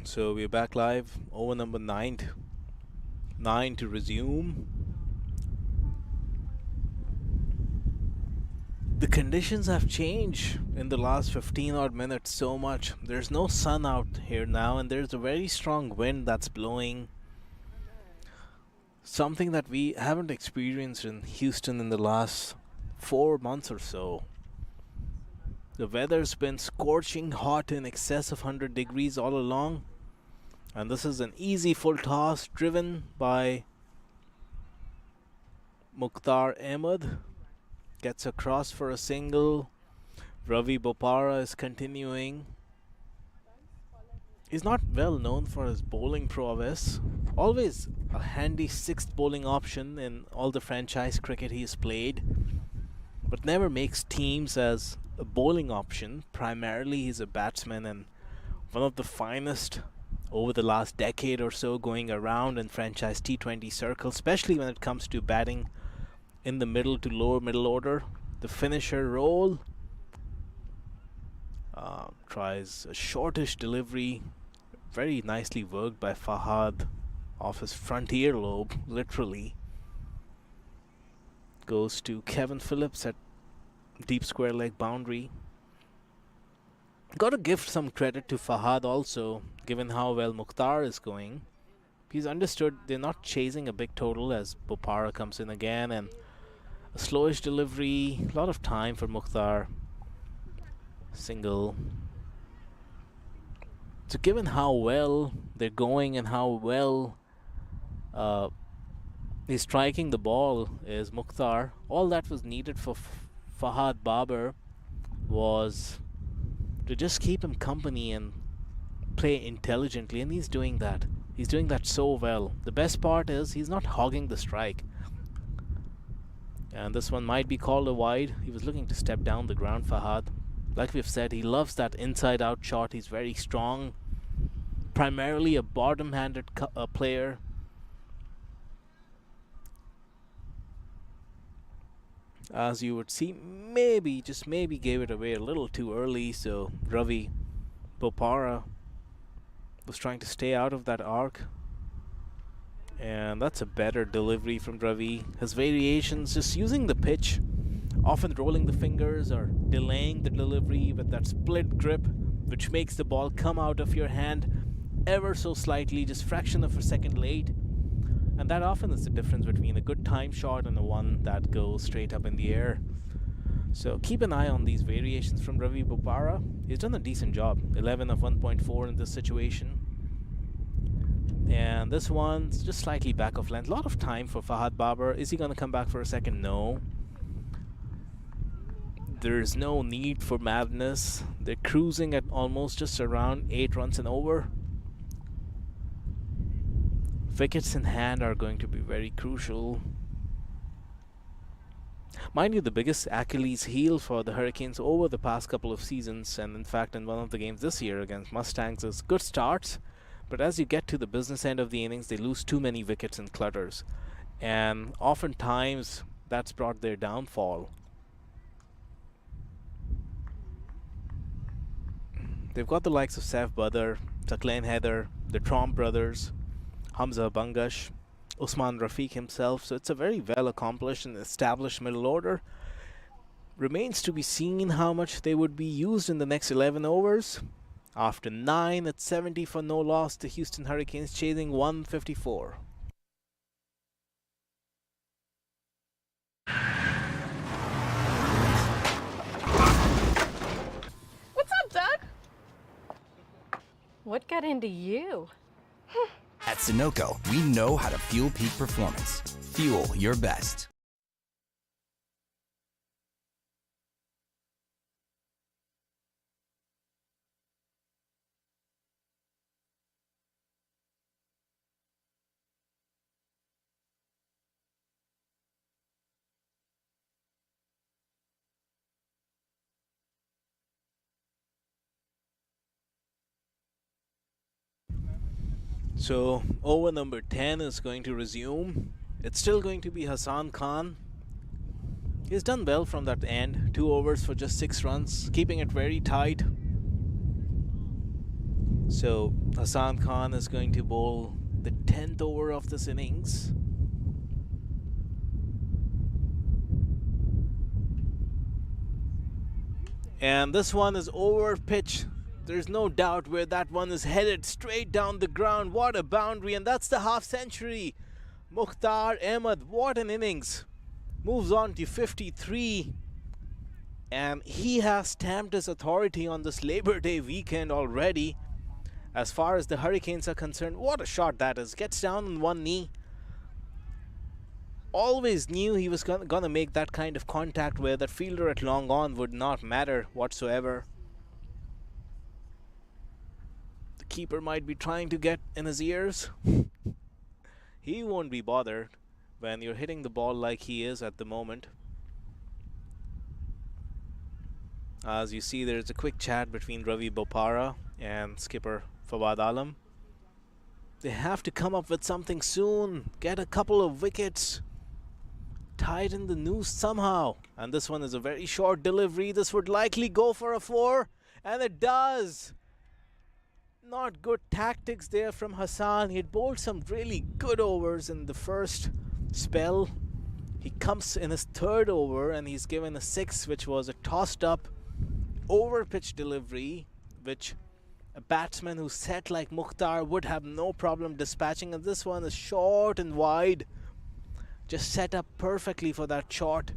So we're back live. Over number 9. 9 to resume. The conditions have changed in the last 15 odd minutes so much. There's no sun out here now, and there's a very strong wind that's blowing. Something that we haven't experienced in Houston in the last 4 months or so. The weather's been scorching hot in excess of 100 degrees all along. And this is an easy full toss driven by Mukhtar Ahmed. Gets across for a single. Ravi Bopara is continuing. He's not well known for his bowling prowess. Always a handy 6th bowling option in all the franchise cricket he's played. But never makes teams as a bowling option. Primarily he's a batsman and one of the finest over the last decade or so going around in franchise T20 circles, especially when it comes to batting in the middle to lower middle order. The finisher role. Tries a shortish delivery. Very nicely worked by Fahad off his front earlobe, literally. Goes to Kevin Phillips at deep square leg boundary. Got to give some credit to Fahad also, given how well Mukhtar is going. He's understood they're not chasing a big total as Bopara comes in again, and a slowish delivery, a lot of time for Mukhtar. Single. So given how well they're going and how well he's striking the ball is Mukhtar, all that was needed for Fahad Babar was to just keep him company and play intelligently, and he's doing that. He's doing that so well. The best part is he's not hogging the strike. And this one might be called a wide. He was looking to step down the ground, Fahad. Like we've said, he loves that inside-out shot. He's very strong. Primarily a bottom-handed player. As you would see, maybe, just maybe gave it away a little too early, so Ravi Bopara was trying to stay out of that arc. And that's a better delivery from Ravi. His variations, just using the pitch, often rolling the fingers or delaying the delivery with that split grip, which makes the ball come out of your hand ever so slightly, just fraction of a second late. And that often is the difference between a good time shot and a one that goes straight up in the air. So keep an eye on these variations from Ravi Bopara. He's done a decent job. 11 of 1.4 in this situation. And this one's just slightly back of length. A lot of time for Fahad Babar. Is he going to come back for a second? No. There's no need for madness. They're cruising at almost just around 8 runs and over. Wickets in hand are going to be very crucial. Mind you, the biggest Achilles heel for the Hurricanes over the past couple of seasons, and in fact in one of the games this year against Mustangs, is good starts. But as you get to the business end of the innings, they lose too many wickets in clutters. And oftentimes, that's brought their downfall. They've got the likes of Saif Badr, Taqlain Heather, the Tromp brothers, Hamza Bangash, Usman Rafiq himself. So it's a very well accomplished and established middle order. Remains to be seen how much they would be used in the next 11 overs. After 9 at 70 for no loss, the Houston Hurricanes chasing 154. What's up, Doug? What got into you? At Sunoco, we know how to fuel peak performance. Fuel your best. So over number 10 is going to resume. It's still going to be Hassan Khan. He's done well from that end. 2 overs for just 6 runs, keeping it very tight. So Hassan Khan is going to bowl the 10th over of this innings. And this one is over pitch. There's no doubt where that one is headed, straight down the ground. What a boundary, and that's the half century. Mukhtar Ahmed, what an innings. Moves on to 53. And he has stamped his authority on this Labor Day weekend already. As far as the Hurricanes are concerned, what a shot that is. Gets down on one knee. Always knew he was gonna make that kind of contact where that fielder at long on would not matter whatsoever. The keeper might be trying to get in his ears. He won't be bothered when you're hitting the ball like he is at the moment. As you see, there's a quick chat between Ravi Bopara and skipper Fawad Alam. They have to come up with something soon. Get a couple of wickets. Tighten the noose somehow. And this one is a very short delivery. This would likely go for a 4. And it does. Not good tactics there from Hassan. He had bowled some really good overs in the first spell. He comes in his 3rd over and he's given a 6, which was a tossed up over pitch delivery, which a batsman who's set like Mukhtar would have no problem dispatching. And this one is short and wide. Just set up perfectly for that shot.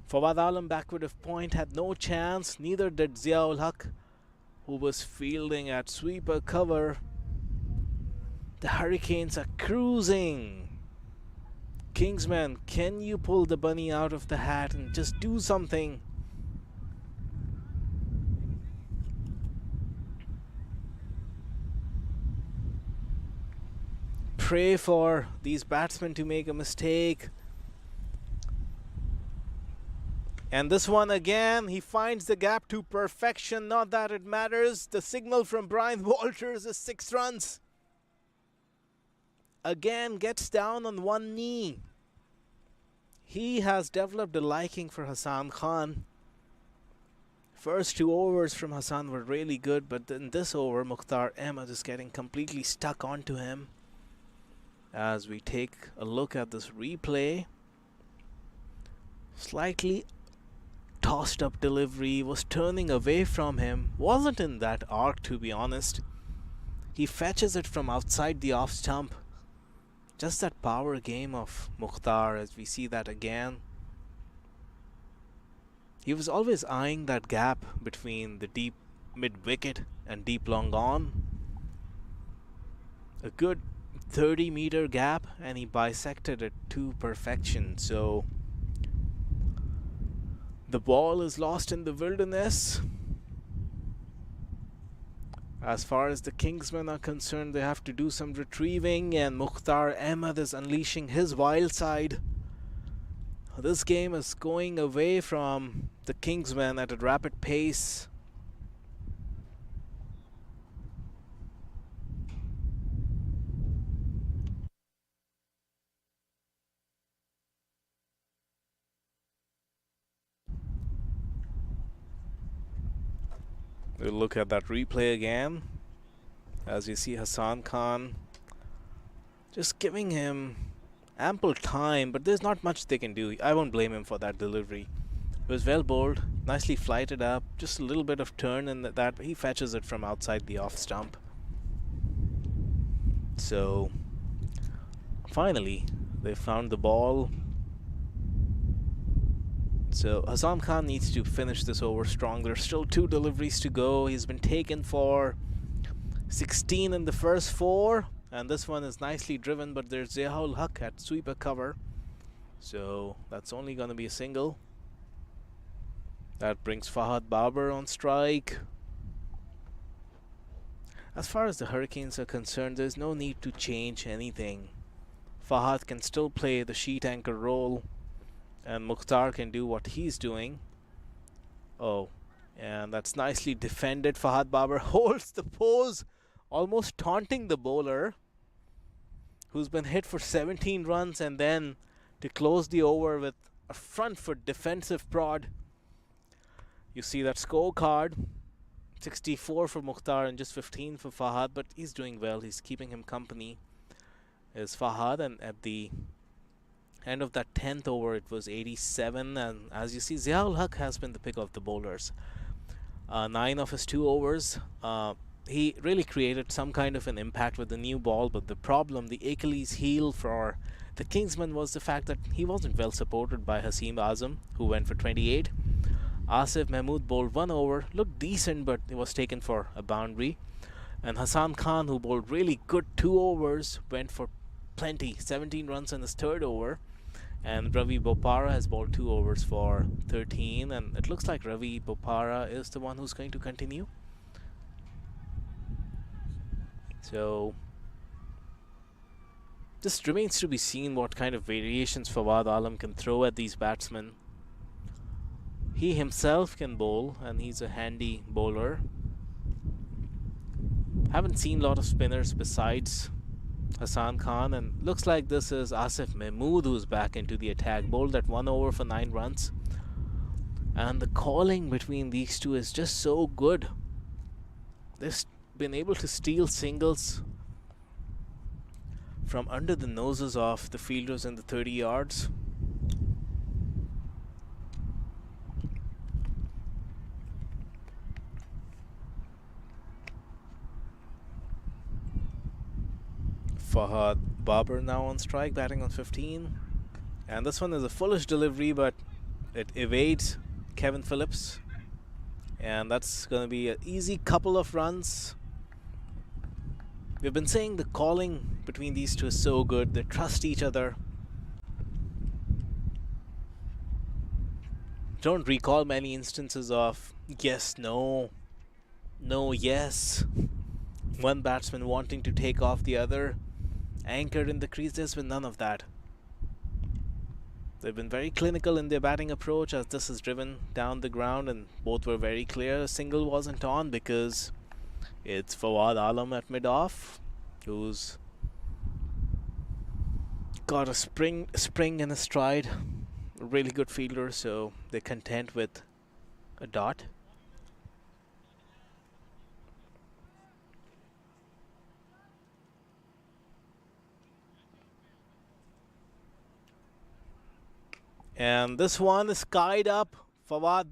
Fawad Alam backward of point had no chance. Neither did Ziaul Haq, who was fielding at sweeper cover. The Hurricanes are cruising. Kingsmen, can you pull the bunny out of the hat and just do something? Pray for these batsmen to make a mistake. And this one again, he finds the gap to perfection. Not that it matters. The signal from Brian Walters is 6 runs. Again, gets down on one knee. He has developed a liking for Hassan Khan. First 2 overs from Hassan were really good, but in this over, Mukhtar Ahmed is getting completely stuck onto him. As we take a look at this replay, slightly tossed up delivery, was turning away from him, wasn't in that arc to be honest. He fetches it from outside the off stump. Just that power game of Mukhtar, as we see that again. He was always eyeing that gap between the deep mid wicket and deep long on. A good 30-meter gap, and he bisected it to perfection. So the ball is lost in the wilderness. As far as the Kingsmen are concerned, they have to do some retrieving, and Mukhtar Ahmed is unleashing his wild side. This game is going away from the Kingsmen at a rapid pace. We'll look at that replay again. As you see Hassan Khan just giving him ample time, but there's not much they can do. I won't blame him for that delivery. It was well bowled, nicely flighted up, just a little bit of turn in that he fetches it from outside the off stump. So finally they found the ball. So Hassan Khan needs to finish this over strong. There's still 2 deliveries to go. He's been taken for 16 in the first 4, and this one is nicely driven, but there's Ziaul Haq at sweeper cover, so that's only going to be a single. That brings Fahad Babar on strike. As far as the Hurricanes are concerned, there's no need to change anything. Fahad can still play the sheet anchor role, and Mukhtar can do what he's doing. Oh, and that's nicely defended. Fahad Babar holds the pose, almost taunting the bowler, who's been hit for 17 runs, and then to close the over with a front foot defensive prod. You see that scorecard, 64 for Mukhtar and just 15 for Fahad, but he's doing well. He's keeping him company, is Fahad, and at the end of that 10th over it was 87, and as you see, Ziaul Haq has been the pick of the bowlers. 9 of his 2 overs, he really created some kind of an impact with the new ball, but the problem, the Achilles heel for the Kingsmen, was the fact that he wasn't well supported by Hasim Azam, who went for 28. Asif Mahmood bowled 1 over, looked decent, but it was taken for a boundary. And Hassan Khan, who bowled really good 2 overs, went for plenty, 17 runs in his 3rd over. And Ravi Bopara has bowled 2 overs for 13, and it looks like Ravi Bopara is the one who's going to continue. So just remains to be seen what kind of variations Fawad Alam can throw at these batsmen. He himself can bowl, and he's a handy bowler. Haven't seen a lot of spinners besides Hassan Khan, and looks like this is Asif Mahmood who's back into the attack. Bowled at 1 over for 9 runs, and the calling between these two is just so good. They've been able to steal singles from under the noses of the fielders in the 30 yards. Fahad Babar now on strike, batting on 15, and this one is a foolish delivery, but it evades Kevin Phillips, and that's going to be an easy couple of runs. We've been saying the calling between these two is so good. They trust each other. Don't recall many instances of yes, no, no, yes, one batsman wanting to take off the other, anchored in the crease. There's been none of that. They've been very clinical in their batting approach as this is driven down the ground, and both were very clear. A single wasn't on because it's Fawad Alam at mid-off, who's got a spring in his stride. A really good fielder, so they're content with a dot. And this one is skied up. Fahad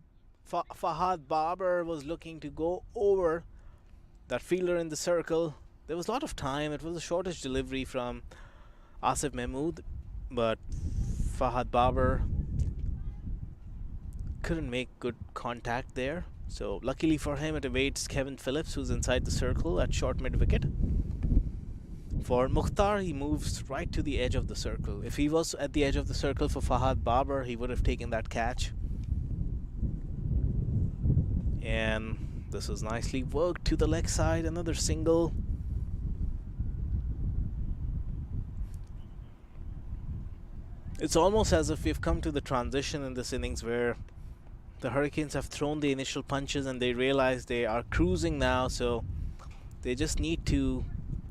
Babar was looking to go over that fielder in the circle. There was a lot of time. It was the shortest delivery from Asif Mahmood, but Fahad Babar couldn't make good contact there. So luckily for him, it evades Kevin Phillips, who's inside the circle at short mid wicket. For Mukhtar, he moves right to the edge of the circle. If he was at the edge of the circle for Fahad Babar, he would have taken that catch. And this is nicely worked to the leg side. Another single. It's almost as if we've come to the transition in this innings where the Hurricanes have thrown the initial punches and they realize they are cruising now, so they just need to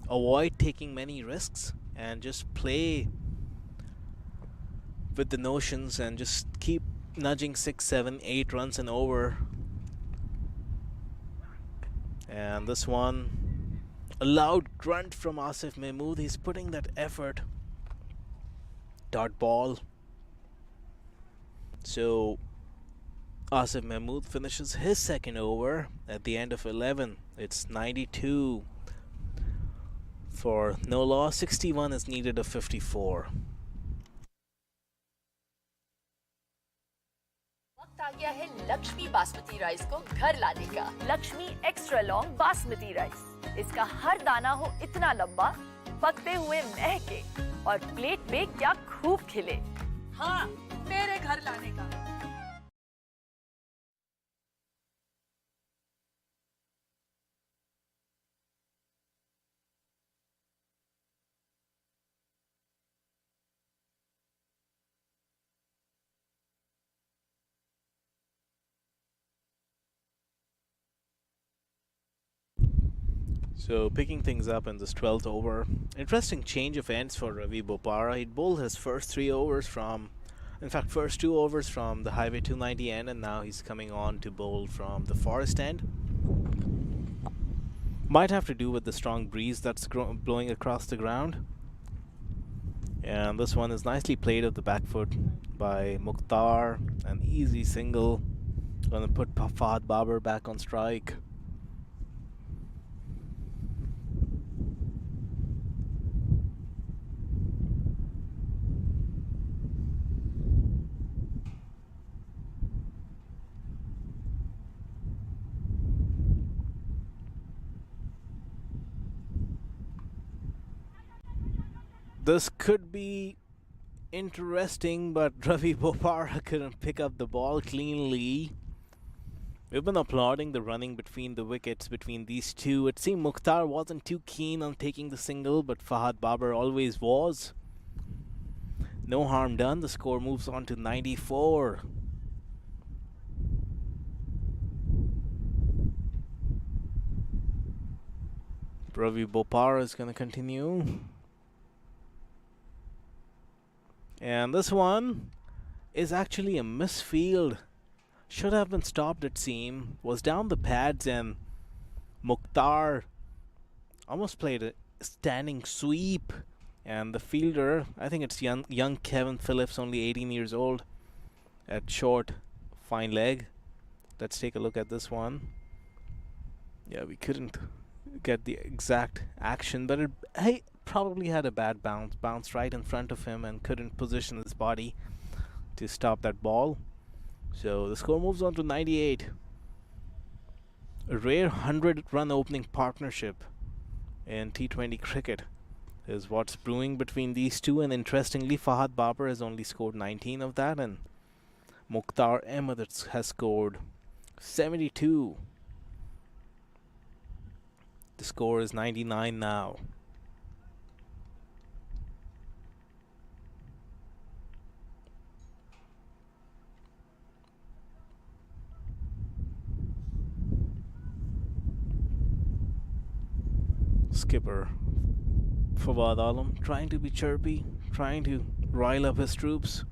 avoid taking many risks and just play with the notions and just keep nudging 6, 7, 8 runs and over. And this one, a loud grunt from Asif Mahmood. He's putting that effort. Dot ball. So Asif Mahmood finishes his second over at the end of 11. It's 92 for no loss. 61 is needed of 54. वक्त आ गया है Lakshmi basmati rice को घर लाने का। Lakshmi extra long basmati rice. इसका हर दाना हो इतना लंबा, पकते हुए महके और प्लेट पे क्या खूब खिले। हाँ, मेरे घर लाने का। So picking things up in this 12th over, interesting change of ends for Ravi Bopara. He'd bowled his first 3 overs from, in fact first 2 overs from the Highway 290 end, and now he's coming on to bowl from the Forest end. Might have to do with the strong breeze that's blowing across the ground. And this one is nicely played off the back foot by Mukhtar. An easy single. Gonna put Fahad Babar back on strike. This could be interesting, but Ravi Bopara couldn't pick up the ball cleanly. We've been applauding the running between the wickets between these two. It seemed Mukhtar wasn't too keen on taking the single, but Fahad Babar always was. No harm done. The score moves on to 94. Ravi Bopara is going to continue. And this one is actually a misfield. Should have been stopped, it seemed. Was down the pads and Mukhtar almost played a standing sweep. And the fielder, I think it's young Kevin Phillips, only 18 years old, at short, fine leg. Let's take a look at this one. Yeah, we couldn't get the exact action, but he probably had a bad bounce right in front of him and couldn't position his body to stop that ball. So the score moves on to 98. A rare 100-run opening partnership in T20 cricket is what's brewing between these two, and interestingly Fahad Babar has only scored 19 of that, and Mukhtar Ahmed has scored 72. The score is 99 now. Skipper Fawad Alam trying to be chirpy, trying to rile up his troops.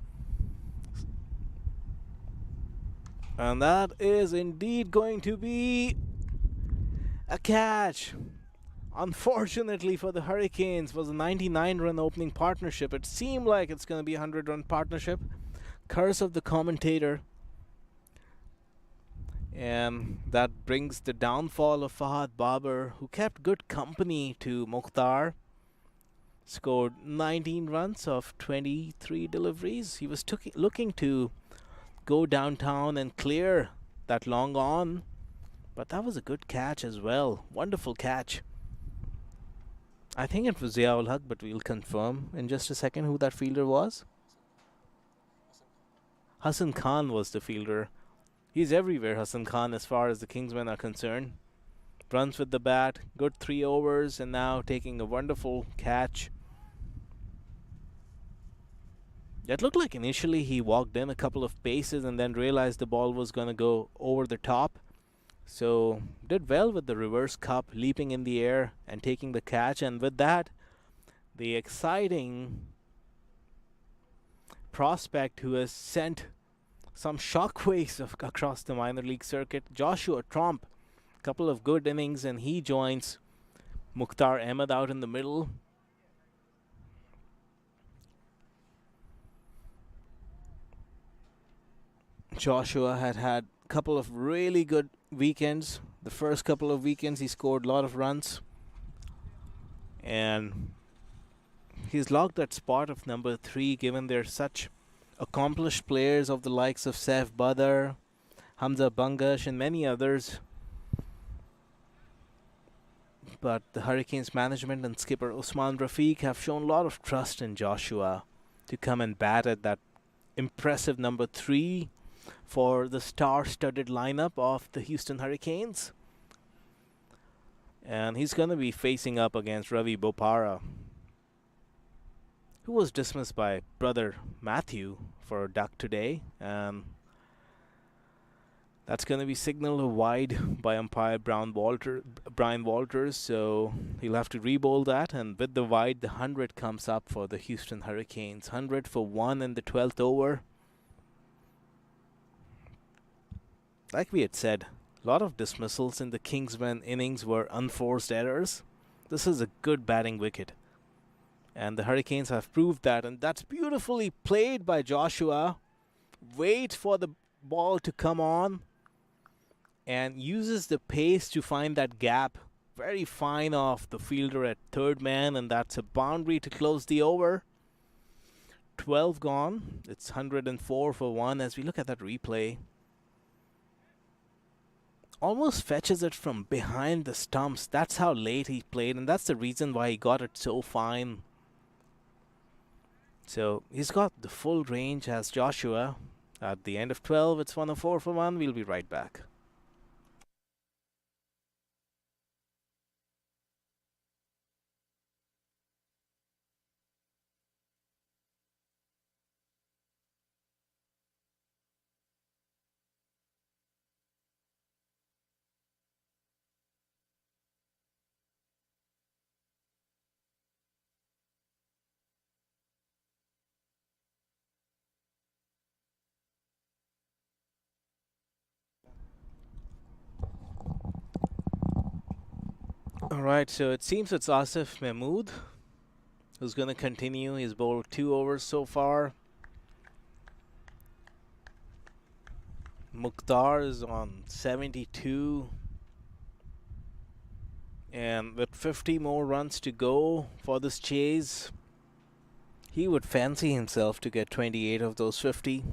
And that is indeed going to be a catch. Unfortunately for the Hurricanes, was a 99-run opening partnership. It seemed like it's going to be a 100-run partnership. Curse of the commentator. And that brings the downfall of Fahad Babar, who kept good company to Mukhtar. Scored 19 runs of 23 deliveries. He was looking to go downtown and clear that long on, but that was a good catch as well. Wonderful catch. I think it was Ziaul Haq, but we'll confirm in just a second who that fielder was. Hassan Khan was the fielder. He's everywhere, Hassan Khan, as far as the Kingsmen are concerned. Runs with the bat, good 3 overs, and now taking a wonderful catch. It looked like initially he walked in a couple of paces and then realized the ball was going to go over the top. So did well with the reverse cup, leaping in the air and taking the catch. And with that, the exciting prospect who has sent some shockwaves across the minor league circuit, Joshua Tromp. Couple of good innings, and he joins Mukhtar Ahmed out in the middle. Joshua had a couple of really good weekends. The first couple of weekends he scored a lot of runs, and he's logged that spot of number 3, given they're such accomplished players of the likes of Saif Badr, Hamza Bangash, and many others. But the Hurricanes management and skipper Usman Rafiq have shown a lot of trust in Joshua to come and bat at that impressive number 3 for the star-studded lineup of the Houston Hurricanes. And he's going to be facing up against Ravi Bopara, who was dismissed by brother Matthew for a duck today. That's going to be signaled a wide by umpire Brian Walters, so he'll have to re-bowl that. And with the wide, the 100 comes up for the Houston Hurricanes. 100 for 1 in the 12th over. Like we had said, a lot of dismissals in the Kingsmen innings were unforced errors. This is a good batting wicket, and the Hurricanes have proved that, and that's beautifully played by Joshua. Wait for the ball to come on and uses the pace to find that gap. Very fine off the fielder at third man, and that's a boundary to close the over. 12 gone. It's 104 for 1 as we look at that replay. Almost fetches it from behind the stumps. That's how late he played, and that's the reason why he got it so fine. So he's got the full range as Joshua. At the end of 12, it's 104 for 1. We'll be right back. Alright, so it seems it's Asif Mahmood who's going to continue. He's bowled 2 overs so far. Mukhtar is on 72. And with 50 more runs to go for this chase, he would fancy himself to get 28 of those 50.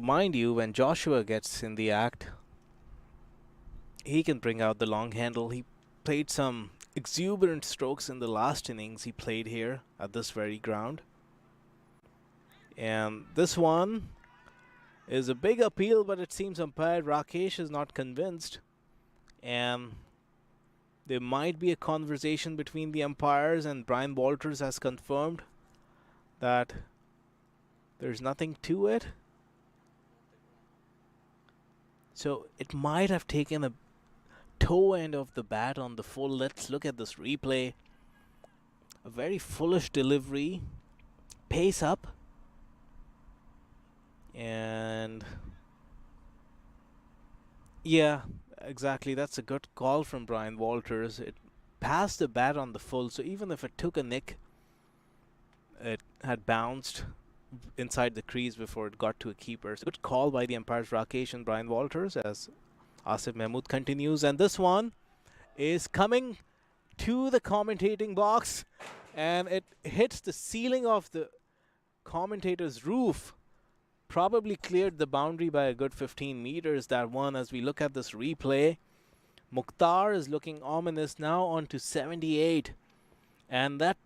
Mind you, when Joshua gets in the act, he can bring out the long handle. He played some exuberant strokes in the last innings he played here at this very ground. And this one is a big appeal, but it seems umpire Rakesh is not convinced. And there might be a conversation between the umpires, and Brian Walters has confirmed that there's nothing to it. So it might have taken a toe end of the bat on the full. Let's look at this replay. A very foolish delivery. Pace up. And yeah, exactly. That's a good call from Brian Walters. It passed the bat on the full. So even if it took a nick, it had bounced. inside the crease before it got to a keeper. So good call by the umpires Rakesh and Brian Walters as Asif Mahmood continues. And this one is coming to the commentating box, and it hits the ceiling of the commentator's roof. Probably cleared the boundary by a good 15 meters, that one. As we look at this replay, Mukhtar is looking ominous now on to 78. And that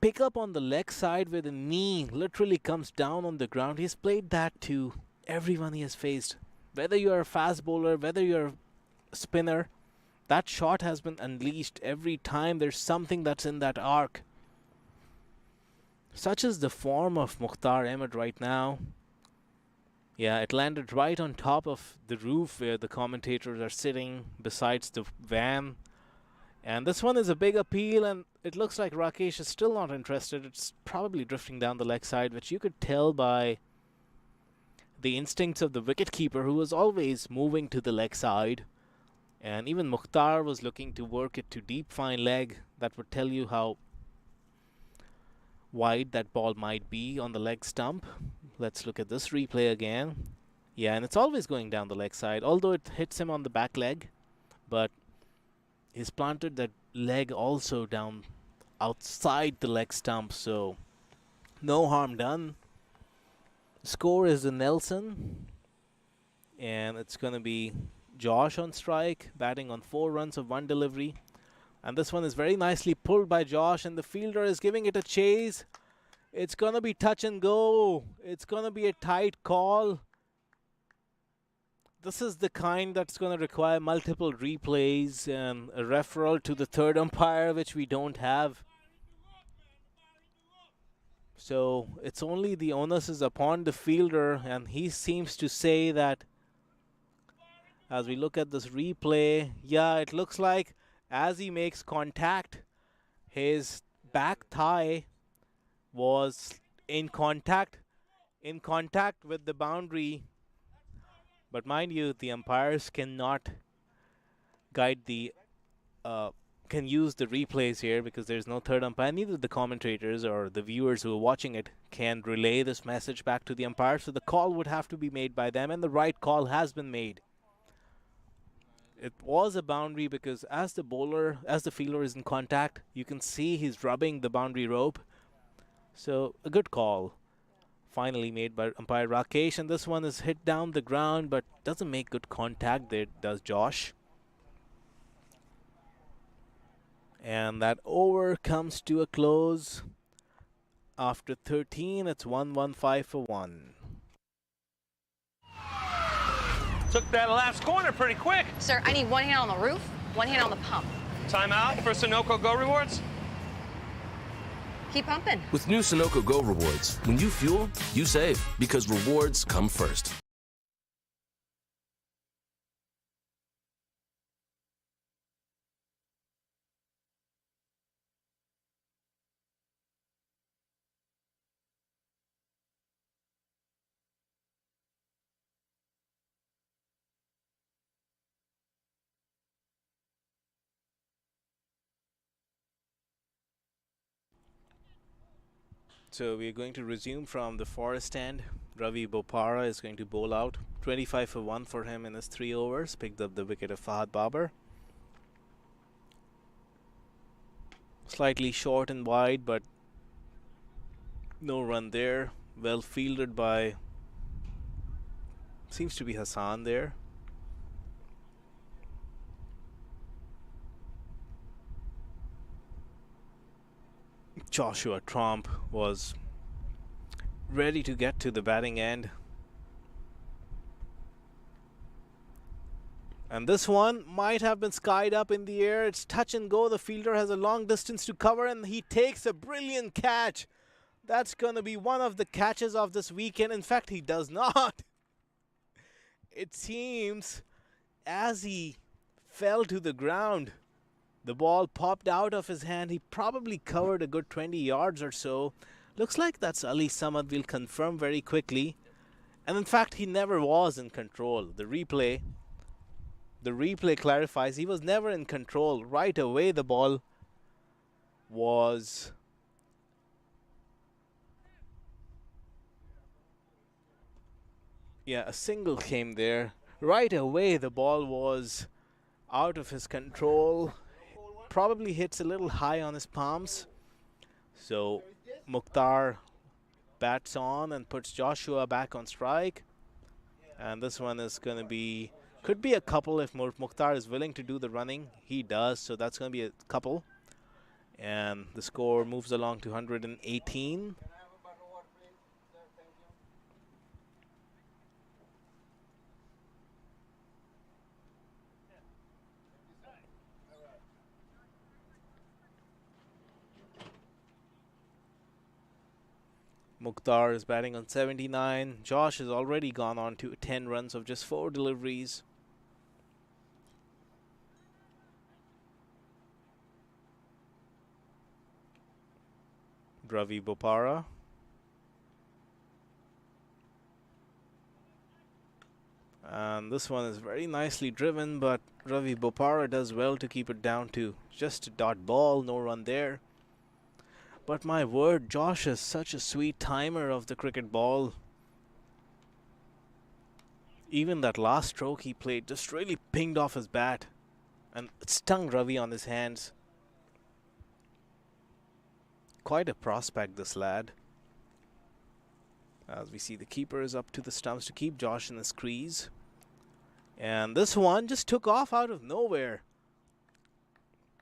pick up on the leg side with a knee literally comes down on the ground. He's played that to everyone he has faced. Whether you're a fast bowler, whether you're a spinner, that shot has been unleashed every time there's something that's in that arc. Such is the form of Mukhtar Ahmed right now. Yeah, it landed right on top of the roof where the commentators are sitting besides the van. And this one is a big appeal, and it looks like Rakesh is still not interested. It's probably drifting down the leg side, which you could tell by the instincts of the wicketkeeper, who was always moving to the leg side. And even Mukhtar was looking to work it to deep fine leg. That would tell you how wide that ball might be on the leg stump. Let's look at this replay again. Yeah, and it's always going down the leg side, although it hits him on the back leg. But he's planted that leg also down outside the leg stump, so no harm done. Score is a Nelson, and it's going to be Josh on strike, batting on 4 runs of 1 delivery. And this one is very nicely pulled by Josh, and the fielder is giving it a chase. It's going to be touch and go. It's going to be a tight call. This is the kind that's going to require multiple replays and a referral to the third umpire, which we don't have. So it's only the onus is upon the fielder, and he seems to say that as we look at this replay, yeah, it looks like as he makes contact, his back thigh was in contact with the boundary. But mind you, the umpires cannot guide the can use the replays here because there's no third umpire. Neither the commentators or the viewers who are watching it can relay this message back to the umpire. So the call would have to be made by them, and the right call has been made. It was a boundary because as the fielder is in contact, you can see he's rubbing the boundary rope. So a good call finally made by umpire Rakesh, and this one is hit down the ground but doesn't make good contact. There does Josh. And that over comes to a close. After 13, it's 1-1-5 for 1. Took that last corner pretty quick. Sir, I need 1 hand on the roof, 1 hand on the pump. Timeout for Sunoco Go Rewards. Keep pumping. With new Sunoco Go rewards, when you fuel, you save because rewards come first. So we're going to resume from the forest end. Ravi Bopara is going to bowl out. 25 for 1 for him in his 3 overs. Picked up the wicket of Fahad Babar. Slightly short and wide, but no run there. Well fielded by, seems to be Hassan there. Joshua Tromp was ready to get to the batting end. And this one might have been skied up in the air. It's touch and go. The fielder has a long distance to cover, and he takes a brilliant catch. That's going to be one of the catches of this weekend. In fact, he does not. It seems as he fell to the ground, the ball popped out of his hand. He probably covered a good 20 yards or so. Looks like that's Ali Samad. We'll confirm very quickly. And in fact, he never was in control. The replay clarifies he was never in control. Right away, the ball was Yeah, a single came there. Right away, the ball was out of his control. Probably hits a little high on his palms. So Mukhtar bats on and puts Joshua back on strike. And this one is going to be, could be a couple if Mukhtar is willing to do the running. He does, so that's going to be a couple. And the score moves along to 118. Mukhtar is batting on 79. Josh has already gone on to 10 runs of just 4 deliveries. Ravi Bopara. And this one is very nicely driven, but Ravi Bopara does well to keep it down to just a dot ball, no run there. But my word, Josh is such a sweet timer of the cricket ball. Even that last stroke he played just really pinged off his bat and it stung Ravi on his hands. Quite a prospect, this lad. As we see, the keeper is up to the stumps to keep Josh in his crease. And this one just took off out of nowhere.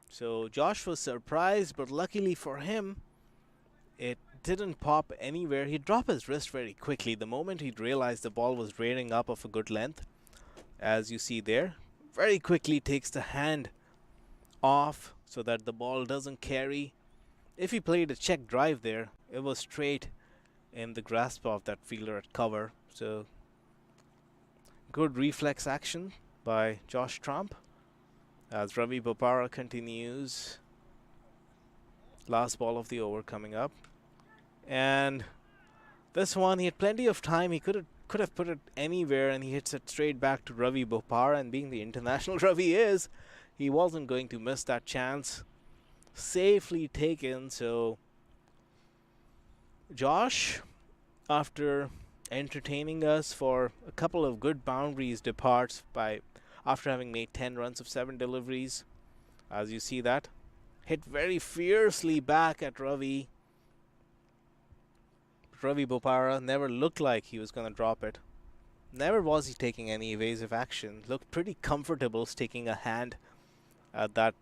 So Josh was surprised, but luckily for him, it didn't pop anywhere. He dropped his wrist very quickly the moment he realized the ball was rearing up of a good length. As you see there, very quickly takes the hand off so that the ball doesn't carry. If he played a check drive there, it was straight in the grasp of that fielder at cover. So good reflex action by Josh Trump as Ravi Bopara continues. Last ball of the over coming up. And this one, he had plenty of time. He could have put it anywhere, and he hits it straight back to Ravi Bopara. And being the international Ravi is, he wasn't going to miss that chance. Safely taken. So Josh, after entertaining us for a couple of good boundaries, departs after having made 10 runs of 7 deliveries. As you see that, hit very fiercely back at Ravi. Ravi Bopara never looked like he was going to drop it. Never was he taking any evasive action. Looked pretty comfortable sticking a hand at that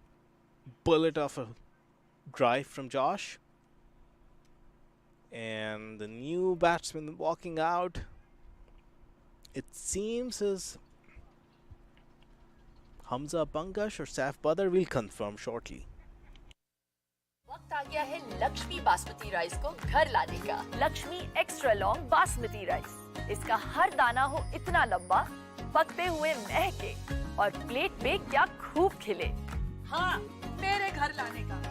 bullet of a drive from Josh. And the new batsman walking out, it seems, is Hamza Bangash or Saif Badr. Will confirm shortly. वक्त आ गया है Lakshmi basmati rice को घर लाने का। Lakshmi extra long basmati rice. इसका हर दाना हो इतना लंबा, पकते हुए महके और प्लेट में क्या खूब खिले। हाँ, मेरे घर लाने का।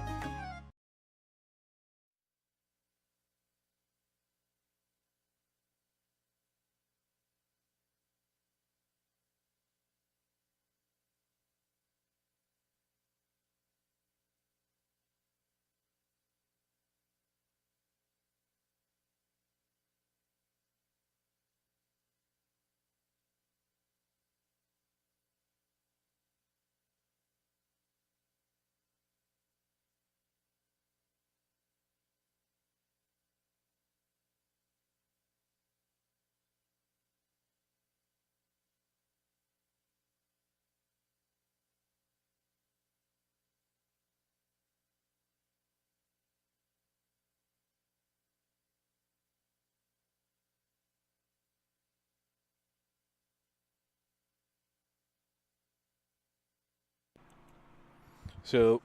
So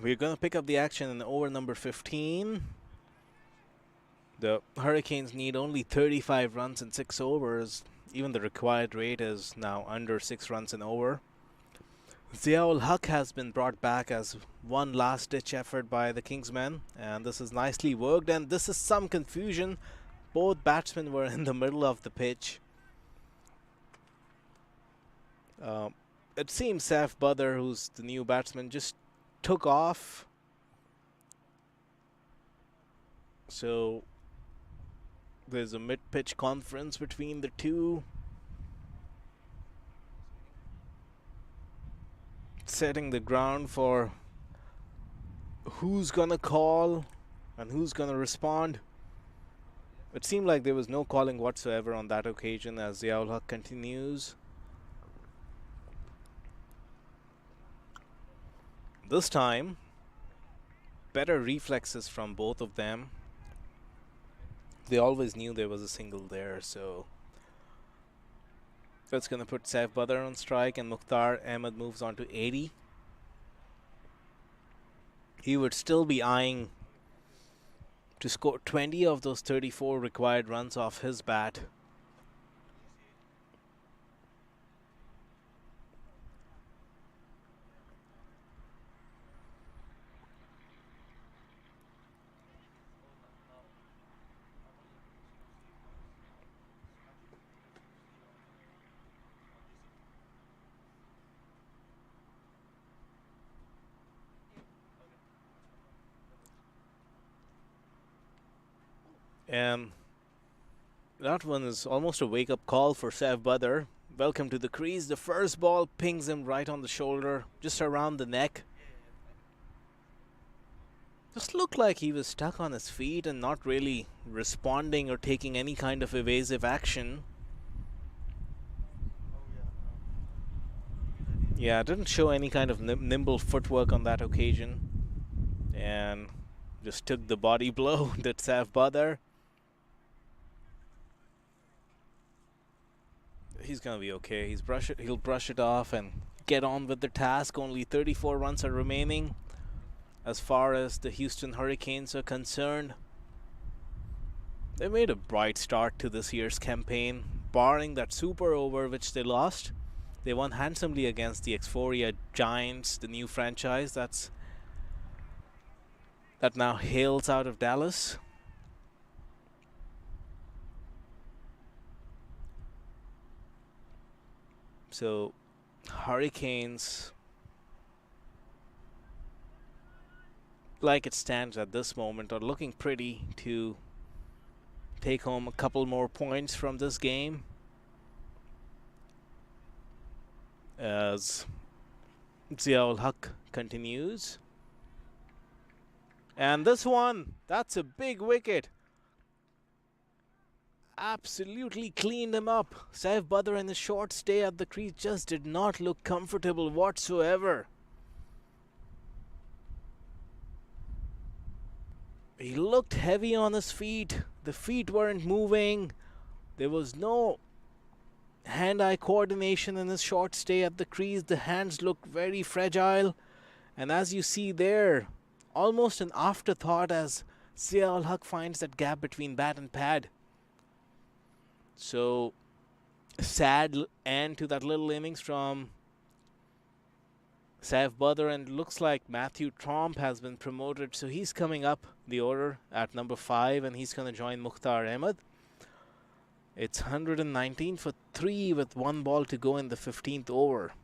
we're going to pick up the action in over number 15. The Hurricanes need only 35 runs in 6 overs. Even the required rate is now under 6 runs an over. Ziaul Haq has been brought back as one last-ditch effort by the Kingsmen, and this is nicely worked, and this is some confusion. Both batsmen were in the middle of the pitch. It seems Saif Badr, who's the new batsman, just took off. So there's a mid-pitch conference between the two. setting the ground for who's gonna call and who's gonna respond. It seemed like there was no calling whatsoever on that occasion as the Ziaul Haq continues. This time, better reflexes from both of them. They always knew there was a single there, so that's going to put Saif Badr on strike, and Mukhtar Ahmed moves on to 80. He would still be eyeing to score 20 of those 34 required runs off his bat. And that one is almost a wake-up call for Saif Badr. Welcome to the crease. The first ball pings him right on the shoulder, just around the neck. Just looked like he was stuck on his feet and not really responding or taking any kind of evasive action. Yeah, didn't show any kind of nimble footwork on that occasion. And just took the body blow that Saif Badr. He's gonna be okay. He'll brush it off and get on with the task. Only 34 runs are remaining as far as the Houston Hurricanes are concerned. They made a bright start to this year's campaign, barring that super over which they lost. They won handsomely against the Xphoria Giants, the new franchise that now hails out of Dallas. So, Hurricanes, like it stands at this moment, are looking pretty to take home a couple more points from this game, as Ziaul Haq continues. And this one, that's a big wicket. Absolutely cleaned him up. Saif Badr in his short stay at the crease just did not look comfortable whatsoever. He looked heavy on his feet. The feet weren't moving. There was no hand-eye coordination in his short stay at the crease. The hands looked very fragile. And as you see there, almost an afterthought as Ziaul Haq finds that gap between bat and pad. So, sad end to that little innings from Saif Badr, and looks like Matthew Tromp has been promoted, so he's coming up the order at number 5, and he's going to join Mukhtar Ahmed. It's 119 for 3 with 1 ball to go in the 15th over.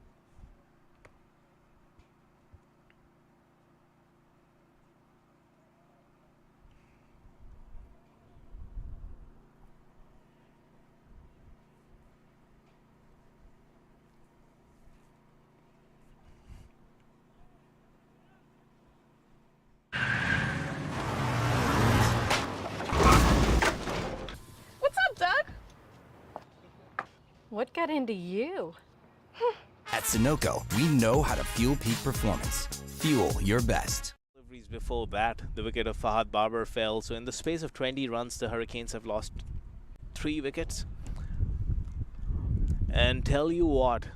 What got into you? At Sunoco, we know how to fuel peak performance. Fuel your best. Deliveries before that, the wicket of Fahad Babar fell. So in the space of 20 runs, the Hurricanes have lost 3 wickets. And tell you what,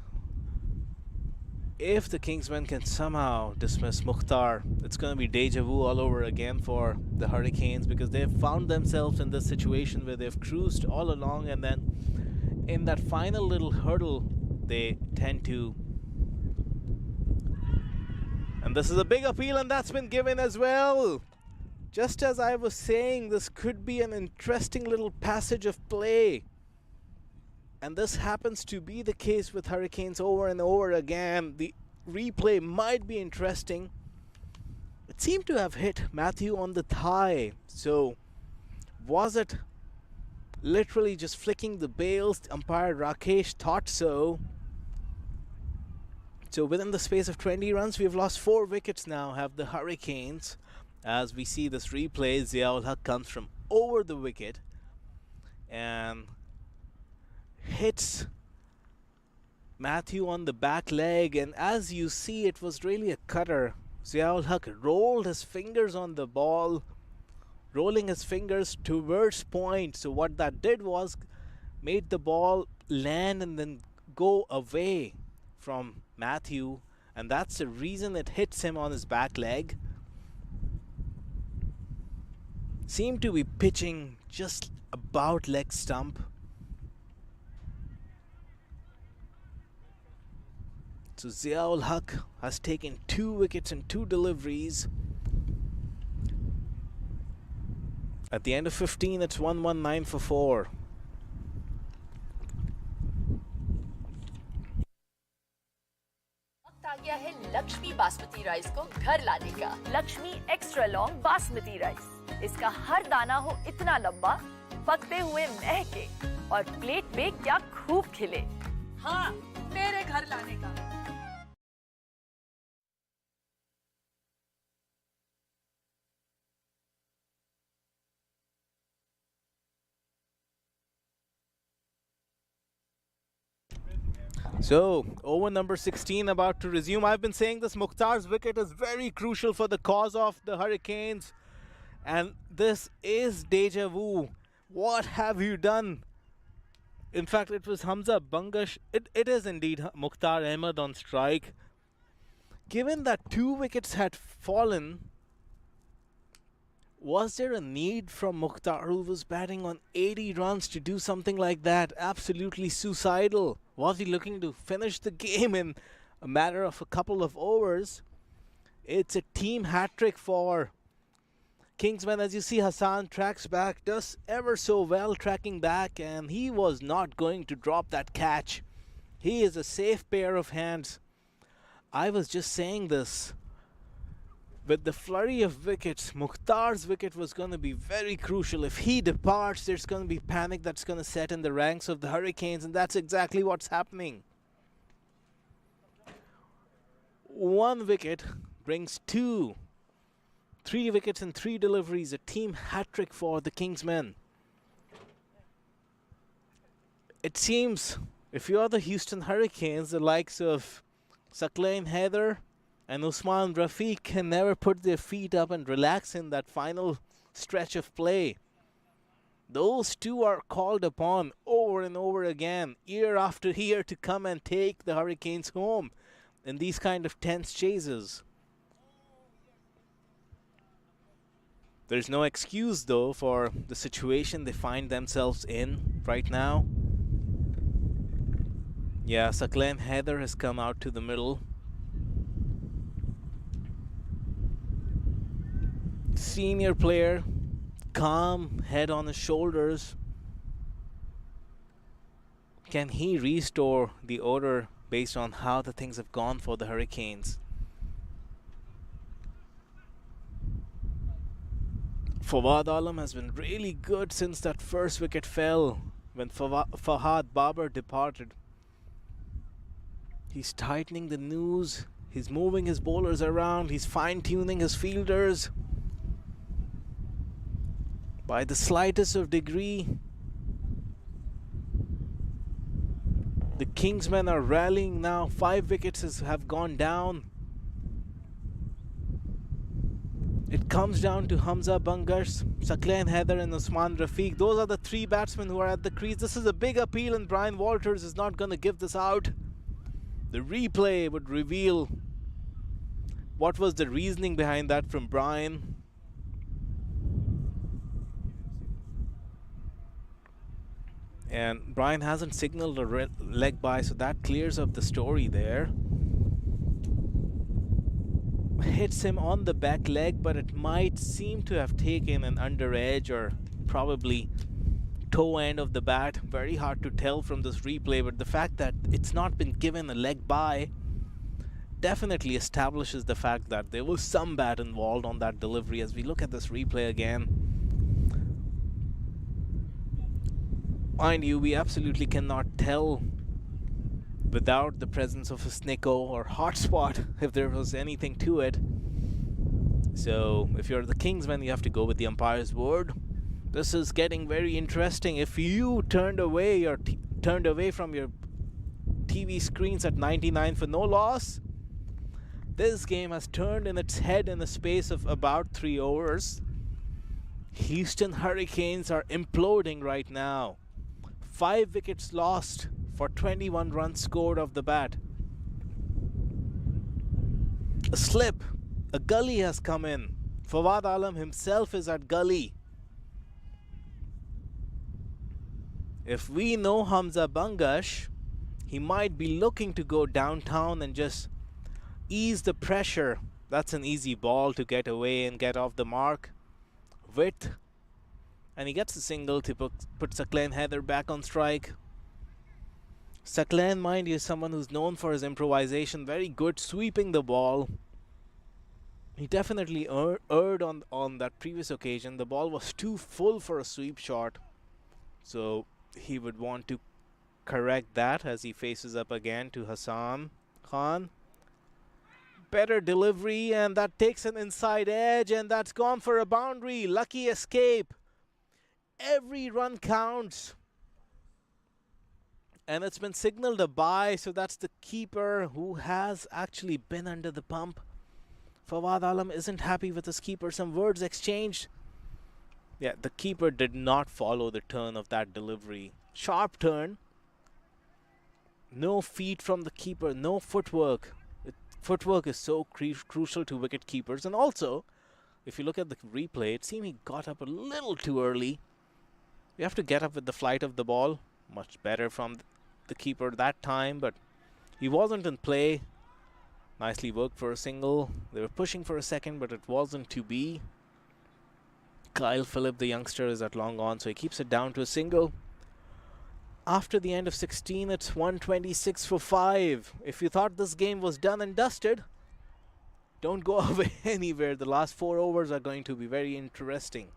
if the Kingsmen can somehow dismiss Mukhtar, it's going to be deja vu all over again for the Hurricanes, because they've found themselves in this situation where they've cruised all along, and then in that final little hurdle, they tend to. And this is a big appeal, and that's been given as well. Just as I was saying, this could be an interesting little passage of play. And this happens to be the case with Hurricanes over and over again. The replay might be interesting. It seemed to have hit Matthew on the thigh. So, was it literally just flicking the bails? Umpire Rakesh thought so. So within the space of 20 runs, we've lost 4 wickets now, have the Hurricanes. As we see this replay, Ziaul Haq comes from over the wicket and hits Matthew on the back leg, and as you see, it was really a cutter. Ziaul Haq rolled his fingers on the ball, rolling his fingers towards point. So what that did was made the ball land and then go away from Matthew, and that's the reason it hits him on his back leg. Seemed to be pitching just about leg stump. So Ziaul Haq has taken 2 wickets and 2 deliveries. At the end of 15, it's 119 for 4. वक्त आ गया है Lakshmi basmati rice को घर लाने का। Lakshmi extra long basmati rice, इसका हर दाना हो इतना लंबा, पकते हुए महके और प्लेट पे क्या खूब खिले। हाँ, मेरे घर लाने का। So, over number 16 about to resume. I've been saying this, Mukhtar's wicket is very crucial for the cause of the Hurricanes. And this is deja vu. What have you done? In fact, it was Hamza Bangash. It is indeed Mukhtar Ahmed on strike. Given that 2 wickets had fallen, was there a need from Mukhtar, who was batting on 80 runs, to do something like that? Absolutely suicidal. Was he looking to finish the game in a matter of a couple of overs? It's a team hat-trick for Kingsmen. As you see, Hassan tracks back, does ever so well tracking back, and he was not going to drop that catch. He is a safe pair of hands. I was just saying this. With the flurry of wickets, Mukhtar's wicket was going to be very crucial. If he departs, there's going to be panic that's going to set in the ranks of the Hurricanes, and that's exactly what's happening. 1 wicket brings 2. 3 wickets and 3 deliveries, a team hat-trick for the Kingsmen. It seems if you're the Houston Hurricanes, the likes of Saqlain Haider and Usman Rafiq can never put their feet up and relax in that final stretch of play. Those 2 are called upon over and over again, year after year, to come and take the Hurricanes home in these kind of tense chases. There's no excuse, though, for the situation they find themselves in right now. Yeah, Saqlain Haider has come out to the middle. Senior player, calm, head on his shoulders. Can he restore the order based on how the things have gone for the Hurricanes? Fawad Alam has been really good since that first wicket fell when Fahad Babar departed. He's tightening the noose, he's moving his bowlers around, he's fine-tuning his fielders. By the slightest of degree, the Kingsmen are rallying now. 5 wickets have gone down. It comes down to Hamza Bangash, Saqlain Haider and Usman Rafiq. Those are the 3 batsmen who are at the crease. This is a big appeal and Brian Walters is not going to give this out. The replay would reveal what was the reasoning behind that from Brian. And Brian hasn't signaled a leg by, so that clears up the story there. Hits him on the back leg, but it might seem to have taken an under edge or probably toe end of the bat. Very hard to tell from this replay, but the fact that it's not been given a leg by definitely establishes the fact that there was some bat involved on that delivery. As we look at this replay again, mind you, we absolutely cannot tell without the presence of a snicko or hotspot, if there was anything to it. So if you're the Kingsmen, you have to go with the umpire's word. This is getting very interesting. If you turned away from your TV screens at 99 for no loss, this game has turned in its head in the space of about 3 overs. Houston Hurricanes are imploding right now. 5 wickets lost for 21 runs scored off the bat. A slip, a gully has come in. Fawad Alam himself is at gully. If we know Hamza Bangash, he might be looking to go downtown and just ease the pressure. That's an easy ball to get away and get off the mark with. And he gets a single to put Saklan Heather back on strike. Saklan, mind you, is someone who's known for his improvisation. Very good sweeping the ball. He definitely erred on that previous occasion. The ball was too full for a sweep shot. So he would want to correct that as he faces up again to Hassan Khan. Better delivery, and that takes an inside edge, and that's gone for a boundary. Lucky escape. Every run counts. And it's been signaled a bye, so that's the keeper who has actually been under the pump. Fawad Alam isn't happy with his keeper. Some words exchanged. Yeah, the keeper did not follow the turn of that delivery. Sharp turn. No feet from the keeper, no footwork. Footwork is so crucial to wicket keepers. And also, if you look at the replay, it seemed he got up a little too early. You have to get up with the flight of the ball. Much better from the keeper that time, but he wasn't in play. Nicely worked for a single. They were pushing for a second, but it wasn't to be. Kyle Phillip, the youngster, is at long on, so he keeps it down to a single. After the end of 16, it's 126 for 5. If you thought this game was done and dusted, don't go away anywhere. The last 4 overs are going to be very interesting.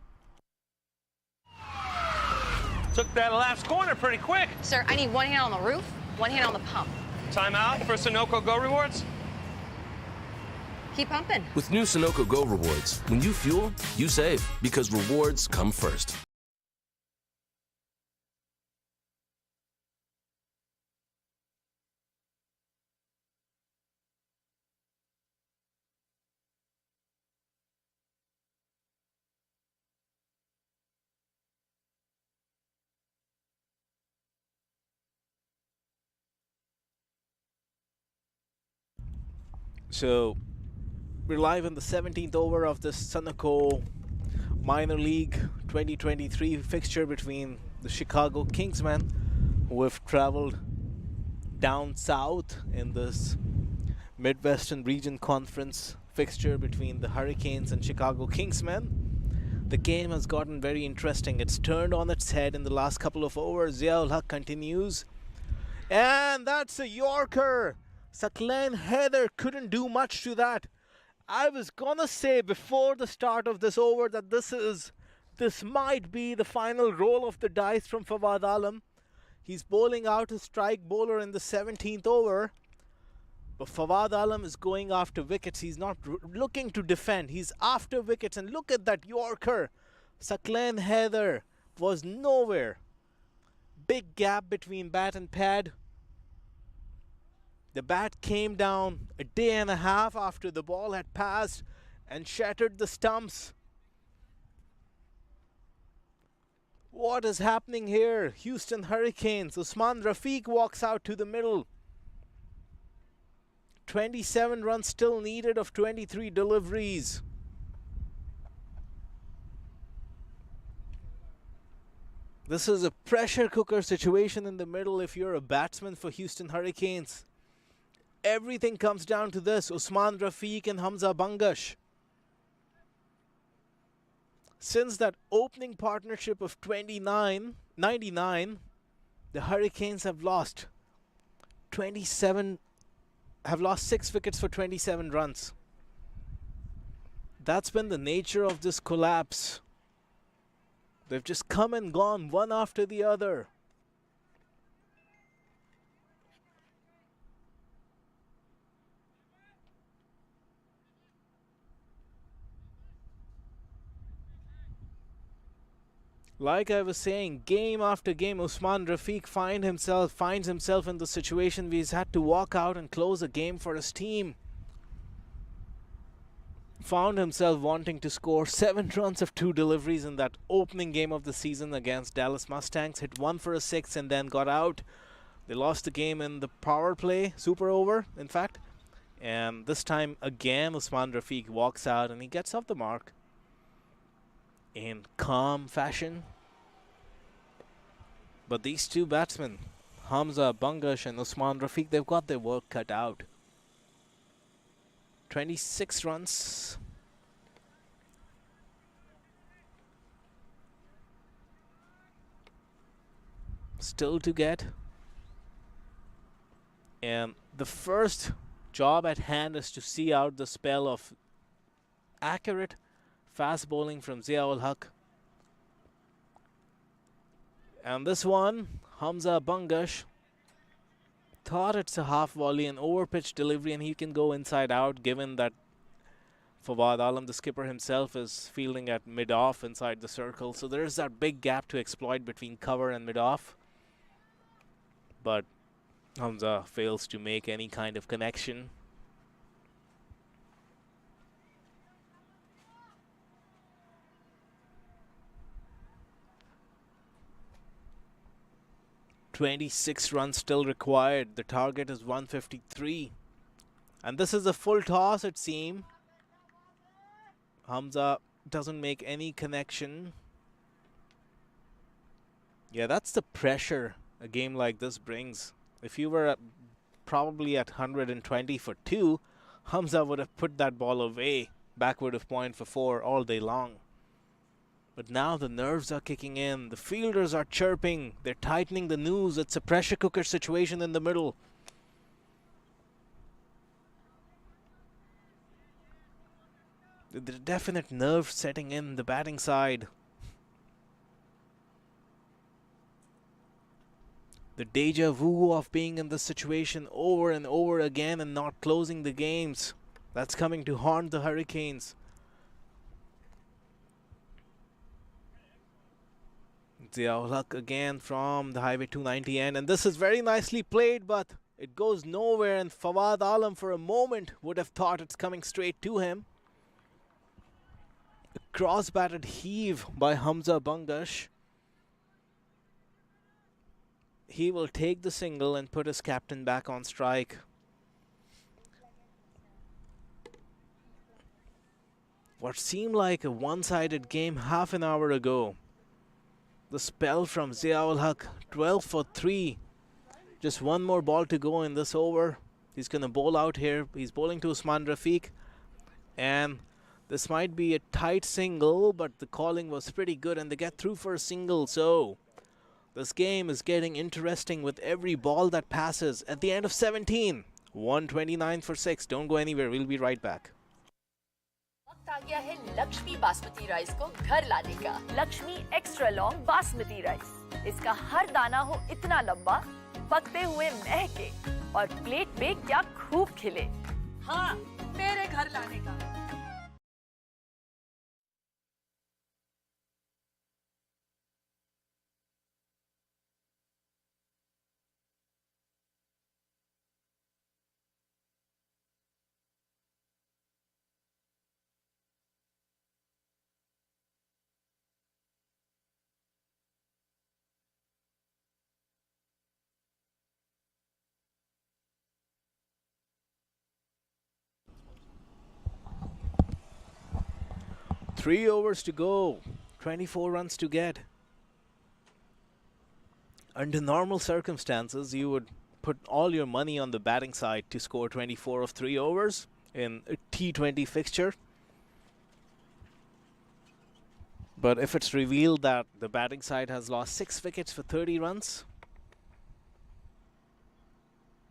Took that last corner pretty quick. Sir, I need one hand on the roof, one hand on the pump. Timeout for Sunoco Go Rewards. Keep pumping. With new Sunoco Go rewards, when you fuel, you save because rewards come first. So we're live in the 17th over of the Sunoco Minor League 2023 fixture between the Chicago Kingsmen, who have traveled down south in this Midwestern Region Conference fixture between the Hurricanes and Chicago Kingsmen. The game has gotten very interesting. It's turned on its head in the last couple of overs. Ziaul Haq continues. And that's a Yorker. Saklan Heather couldn't do much to that. I was gonna say before the start of this over that this might be the final roll of the dice from Fawad Alam. He's bowling out a strike bowler in the 17th over. But Fawad Alam is going after wickets. He's not looking to defend. He's after wickets. And look at that Yorker. Saklan Heather was nowhere. Big gap between bat and pad. The bat came down a day and a half after the ball had passed and shattered the stumps. What is happening here? Houston Hurricanes. Usman Rafiq walks out to the middle. 27 runs still needed of 23 deliveries. This is a pressure cooker situation in the middle if you're a batsman for Houston Hurricanes. Everything comes down to this. Usman Rafiq and Hamza Bangash. Since that opening partnership of 99, the Hurricanes have lost 6 wickets for 27 runs. That's been the nature of this collapse. They've just come and gone one after the other. Like I was saying, game after game, Usman Rafiq finds himself in the situation where he's had to walk out and close a game for his team. Found himself wanting to score 7 runs of 2 deliveries in that opening game of the season against Dallas Mustangs. Hit 1 for a 6 and then got out. They lost the game in the power play, super over, in fact. And this time again, Usman Rafiq walks out and he gets off the mark in calm fashion. But these two batsmen, Hamza Bangash and Usman Rafiq, they've got their work cut out. 26 runs. Still to get. And the first job at hand is to see out the spell of accurate fast bowling from Ziaul Haq. And this one, Hamza Bangash, thought it's a half volley, an over-pitch delivery, and he can go inside out, given that Fawad Alam, the skipper himself, is fielding at mid-off inside the circle. So there's that big gap to exploit between cover and mid-off. But Hamza fails to make any kind of connection. "26 runs still required. The target is 153. And this is a full toss, it seems. Hamza doesn't make any connection. Yeah, that's the pressure a game like this brings. If you were probably at 120 for 2, Hamza would have put that ball away, backward of point for 4 all day long. But now the nerves are kicking in. The fielders are chirping. They're tightening the noose. It's a pressure cooker situation in the middle. The definite nerve setting in the batting side. The deja vu of being in this situation over and over again and not closing the games. That's coming to haunt the Hurricanes. Ziaul Haq again from the Highway 290 end. And this is very nicely played, but it goes nowhere. And Fawad Alam for a moment would have thought it's coming straight to him. A cross-batted heave by Hamza Bangash. He will take the single and put his captain back on strike. What seemed like a one-sided game half an hour ago. The spell from Ziaul Haq, 12 for 3. Just one more ball to go in this over. He's going to bowl out here. He's bowling to Usman Rafiq. And this might be a tight single, but the calling was pretty good and they get through for a single. So this game is getting interesting with every ball that passes. At the end of 17, 129 for 6. Don't go anywhere. We'll be right back. वक्त आ गया है Lakshmi basmati rice को घर लाने का। Lakshmi extra long basmati rice. इसका हर दाना हो इतना लंबा, पकते हुए महके और प्लेट पे क्या खूब खिले। हाँ, मेरे घर लाने का। Three overs to go, 24 runs to get. Under normal circumstances, you would put all your money on the batting side to score 24 of 3 overs in a T20 fixture. But if it's revealed that the batting side has lost 6 wickets for 30 runs,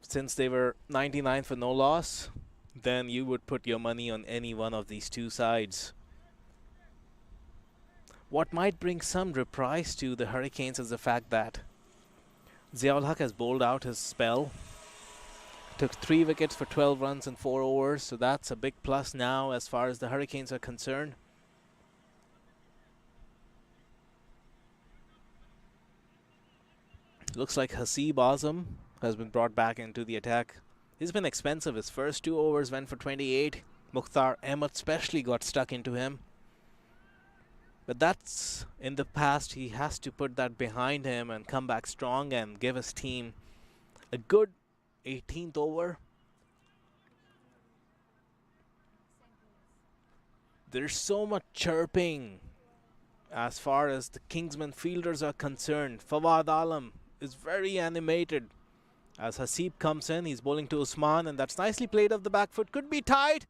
since they were 99 for no loss, then you would put your money on any one of these two sides. What might bring some reprise to the Hurricanes is the fact that Ziaul Haq has bowled out his spell. Took 3 wickets for 12 runs in 4 overs, so that's a big plus now as far as the Hurricanes are concerned. Looks like Hasib Azam has been brought back into the attack. He's been expensive. His first 2 overs went for 28. Mukhtar Ahmed especially got stuck into him. But that's in the past. He has to put that behind him and come back strong and give his team a good 18th over. There's so much chirping as far as the Kingsmen fielders are concerned. Fawad Alam is very animated as Hasib comes in. He's bowling to Usman, and that's nicely played off the back foot. Could be tight.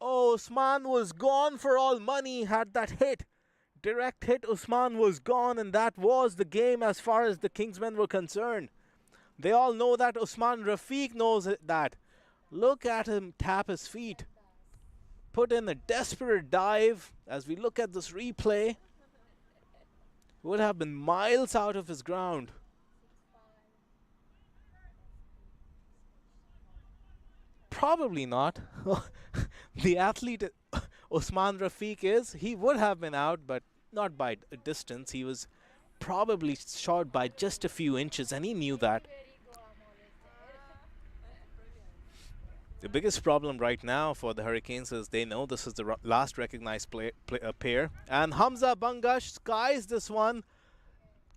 Oh, Usman was gone for all money. Had that hit, direct hit, Usman was gone, and that was the game as far as the Kingsmen were concerned. They all know that. Usman Rafiq knows that. Look at him tap his feet. Put in a desperate dive. As we look at this replay, would have been miles out of his ground. Probably not. The athlete Usman Rafiq is, he would have been out, but not by a distance. He was probably short by just a few inches, and he knew that. The biggest problem right now for the Hurricanes is they know this is the last recognized pair. And Hamza Bangash skies this one.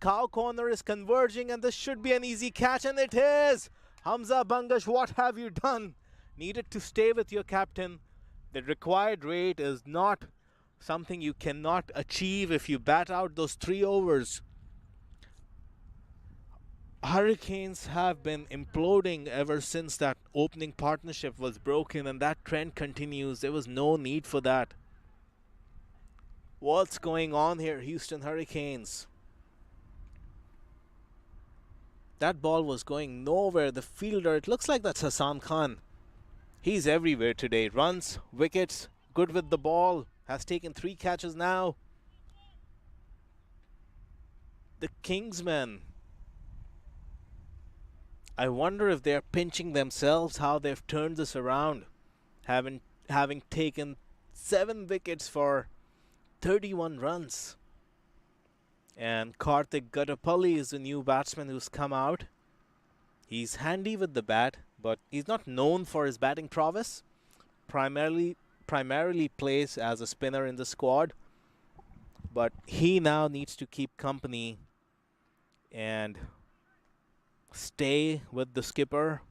Cow corner is converging, and this should be an easy catch, and it is. Hamza Bangash, what have you done? Needed to stay with your captain. The required rate is not something you cannot achieve if you bat out those 3 overs. Hurricanes have been imploding ever since that opening partnership was broken, and that trend continues. There was no need for that. What's going on here, Houston Hurricanes? That ball was going nowhere. The fielder, it looks like that's Hassan Khan. He's everywhere today. Runs, wickets, good with the ball. Has taken 3 catches now. The Kingsmen, I wonder if they're pinching themselves how they've turned this around. Having taken 7 wickets for 31 runs. And Karthik Gattapalli is the new batsman who's come out. He's handy with the bat, but he's not known for his batting prowess. Primarily plays as a spinner in the squad. But he now needs to keep company and stay with the skipper.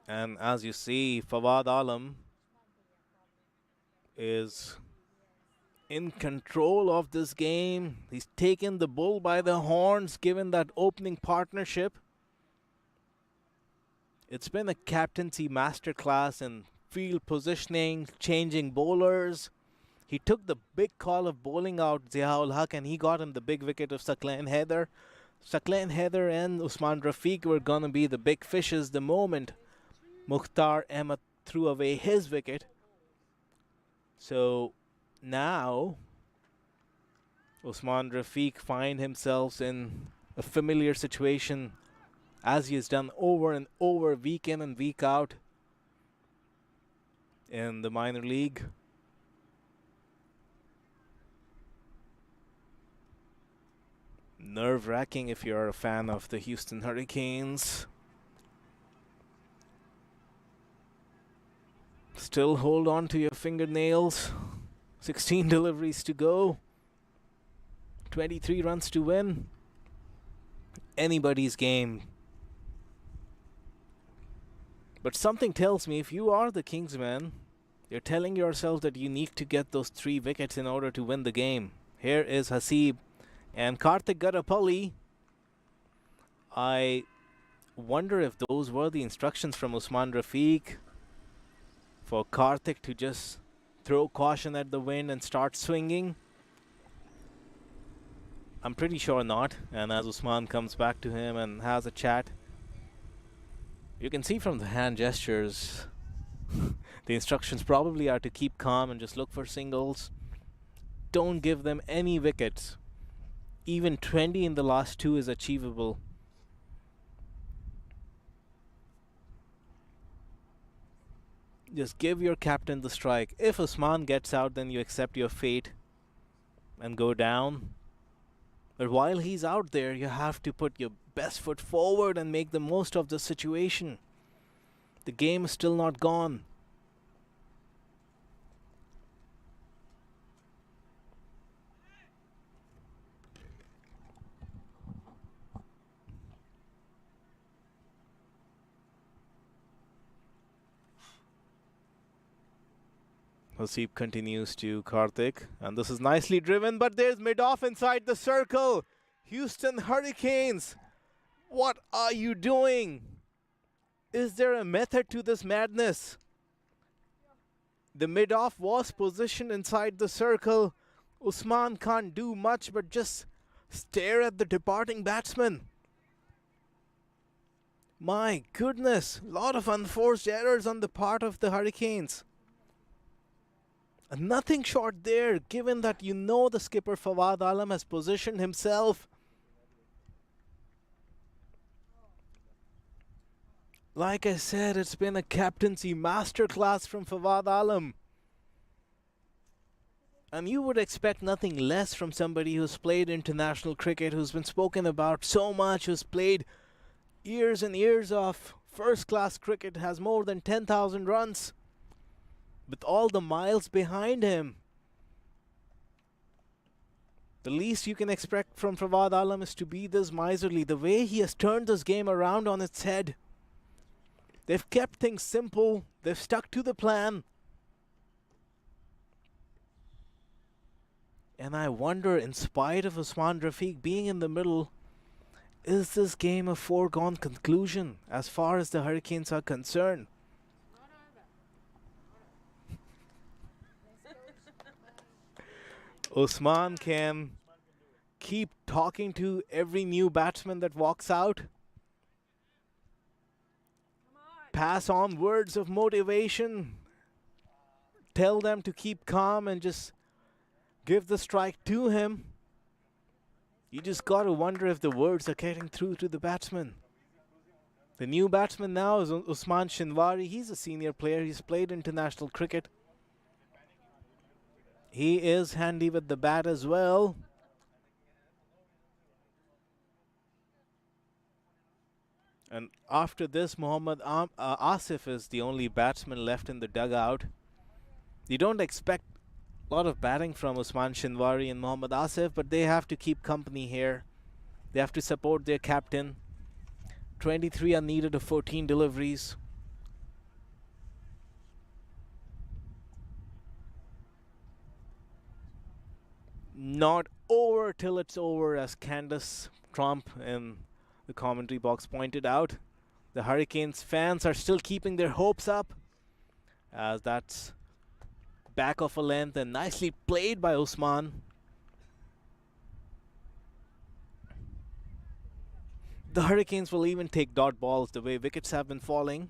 And as you see, Fawad Alam is in control of this game. He's taken the bull by the horns given that opening partnership. It's been a captaincy masterclass in field positioning, changing bowlers. He took the big call of bowling out Ziaul Haq, and he got him the big wicket of Saqlain Haider. Saqlain Haider and Usman Rafiq were going to be the big fishes the moment Mukhtar Ahmed threw away his wicket. So now Usman Rafiq finds himself in a familiar situation as he has done over and over, week in and week out in the minor league. Nerve-wracking if you're a fan of the Houston Hurricanes. Still hold on to your fingernails. 16 deliveries to go. 23 runs to win. Anybody's game. But something tells me if you are the Kingsmen, you're telling yourself that you need to get those 3 wickets in order to win the game. Here is Hasib and Karthik Gattapalli. I wonder if those were the instructions from Usman Rafiq for Karthik to just throw caution at the wind and start swinging. I'm pretty sure not. And as Usman comes back to him and has a chat, you can see from the hand gestures the instructions probably are to keep calm and just look for singles. Don't give them any wickets. Even 20 in the last 2 is achievable. Just give your captain the strike. If Usman gets out, then you accept your fate and go down. But while he's out there, you have to put your best foot forward and make the most of the situation. The game is still not gone. Hasib continues to Karthik, and this is nicely driven, but there's mid-off inside the circle. Houston Hurricanes, what are you doing? Is there a method to this madness? The mid-off was positioned inside the circle. Usman can't do much but just stare at the departing batsman. My goodness, lot of unforced errors on the part of the Hurricanes. Nothing short there, given that you know the skipper Fawad Alam has positioned himself. Like I said, it's been a captaincy masterclass from Fawad Alam. And you would expect nothing less from somebody who's played international cricket, who's been spoken about so much, who's played years and years of first-class cricket, has more than 10,000 runs. With all the miles behind him, the least you can expect from Fawad Alam is to be this miserly. The way he has turned this game around on its head. They've kept things simple. They've stuck to the plan. And I wonder, in spite of Usman Rafiq being in the middle, is this game a foregone conclusion as far as the Hurricanes are concerned? Usman can keep talking to every new batsman that walks out. Pass on words of motivation. Tell them to keep calm and just give the strike to him. You just got to wonder if the words are getting through to the batsman. The new batsman now is Usman Shinwari. He's a senior player. He's played international cricket. He is handy with the bat as well. And after this, Mohammad Asif is the only batsman left in the dugout. You don't expect a lot of batting from Usman Shinwari and Mohammad Asif, but they have to keep company here. They have to support their captain. 23 are needed of 14 deliveries. Not over till it's over, as Candace Trump in the commentary box pointed out. The Hurricanes fans are still keeping their hopes up, as that's back of a length and nicely played by Usman. The Hurricanes will even take dot balls the way wickets have been falling.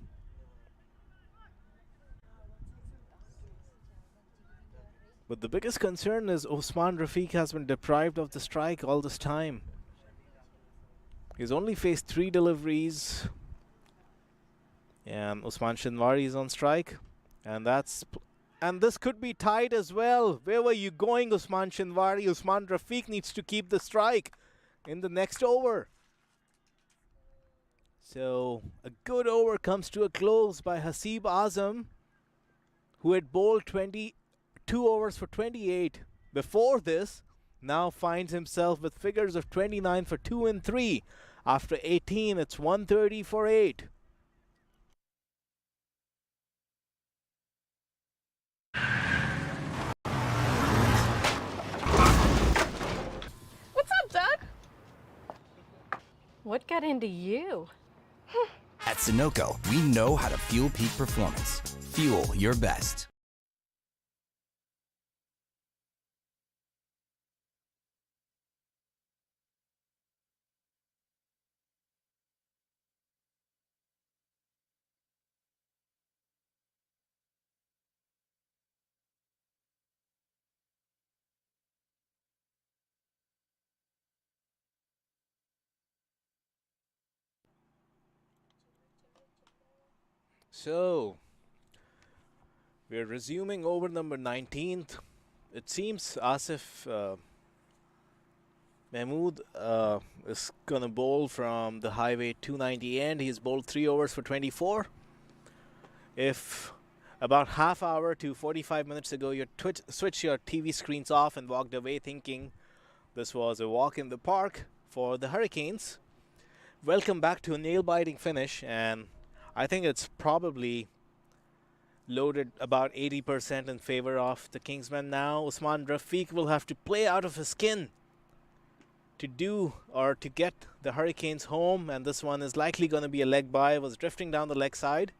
But the biggest concern is Usman Rafiq has been deprived of the strike all this time. He's only faced 3 deliveries. And Usman Shinwari is on strike. And this could be tied as well. Where were you going, Usman Shinwari? Usman Rafiq needs to keep the strike in the next over. So a good over comes to a close by Hasib Azam, who had bowled 22 overs for 28 before this. Now finds himself with figures of 29 for 2 and 3. After 18, it's 130 for 8. What's up, Doug? What got into you? At Sunoco, we know how to fuel peak performance. Fuel your best. So, we're resuming over number 19th. It seems Asif Mahmood is going to bowl from the highway 290 end. He's bowled 3 overs for 24. If about half hour to 45 minutes ago you switched your TV screens off and walked away thinking this was a walk in the park for the Hurricanes, welcome back to a nail-biting finish, and I think it's probably loaded about 80% in favor of the Kingsmen now. Usman Rafiq will have to play out of his skin to get the Hurricanes home, and this one is likely going to be a leg bye. Was drifting down the leg side.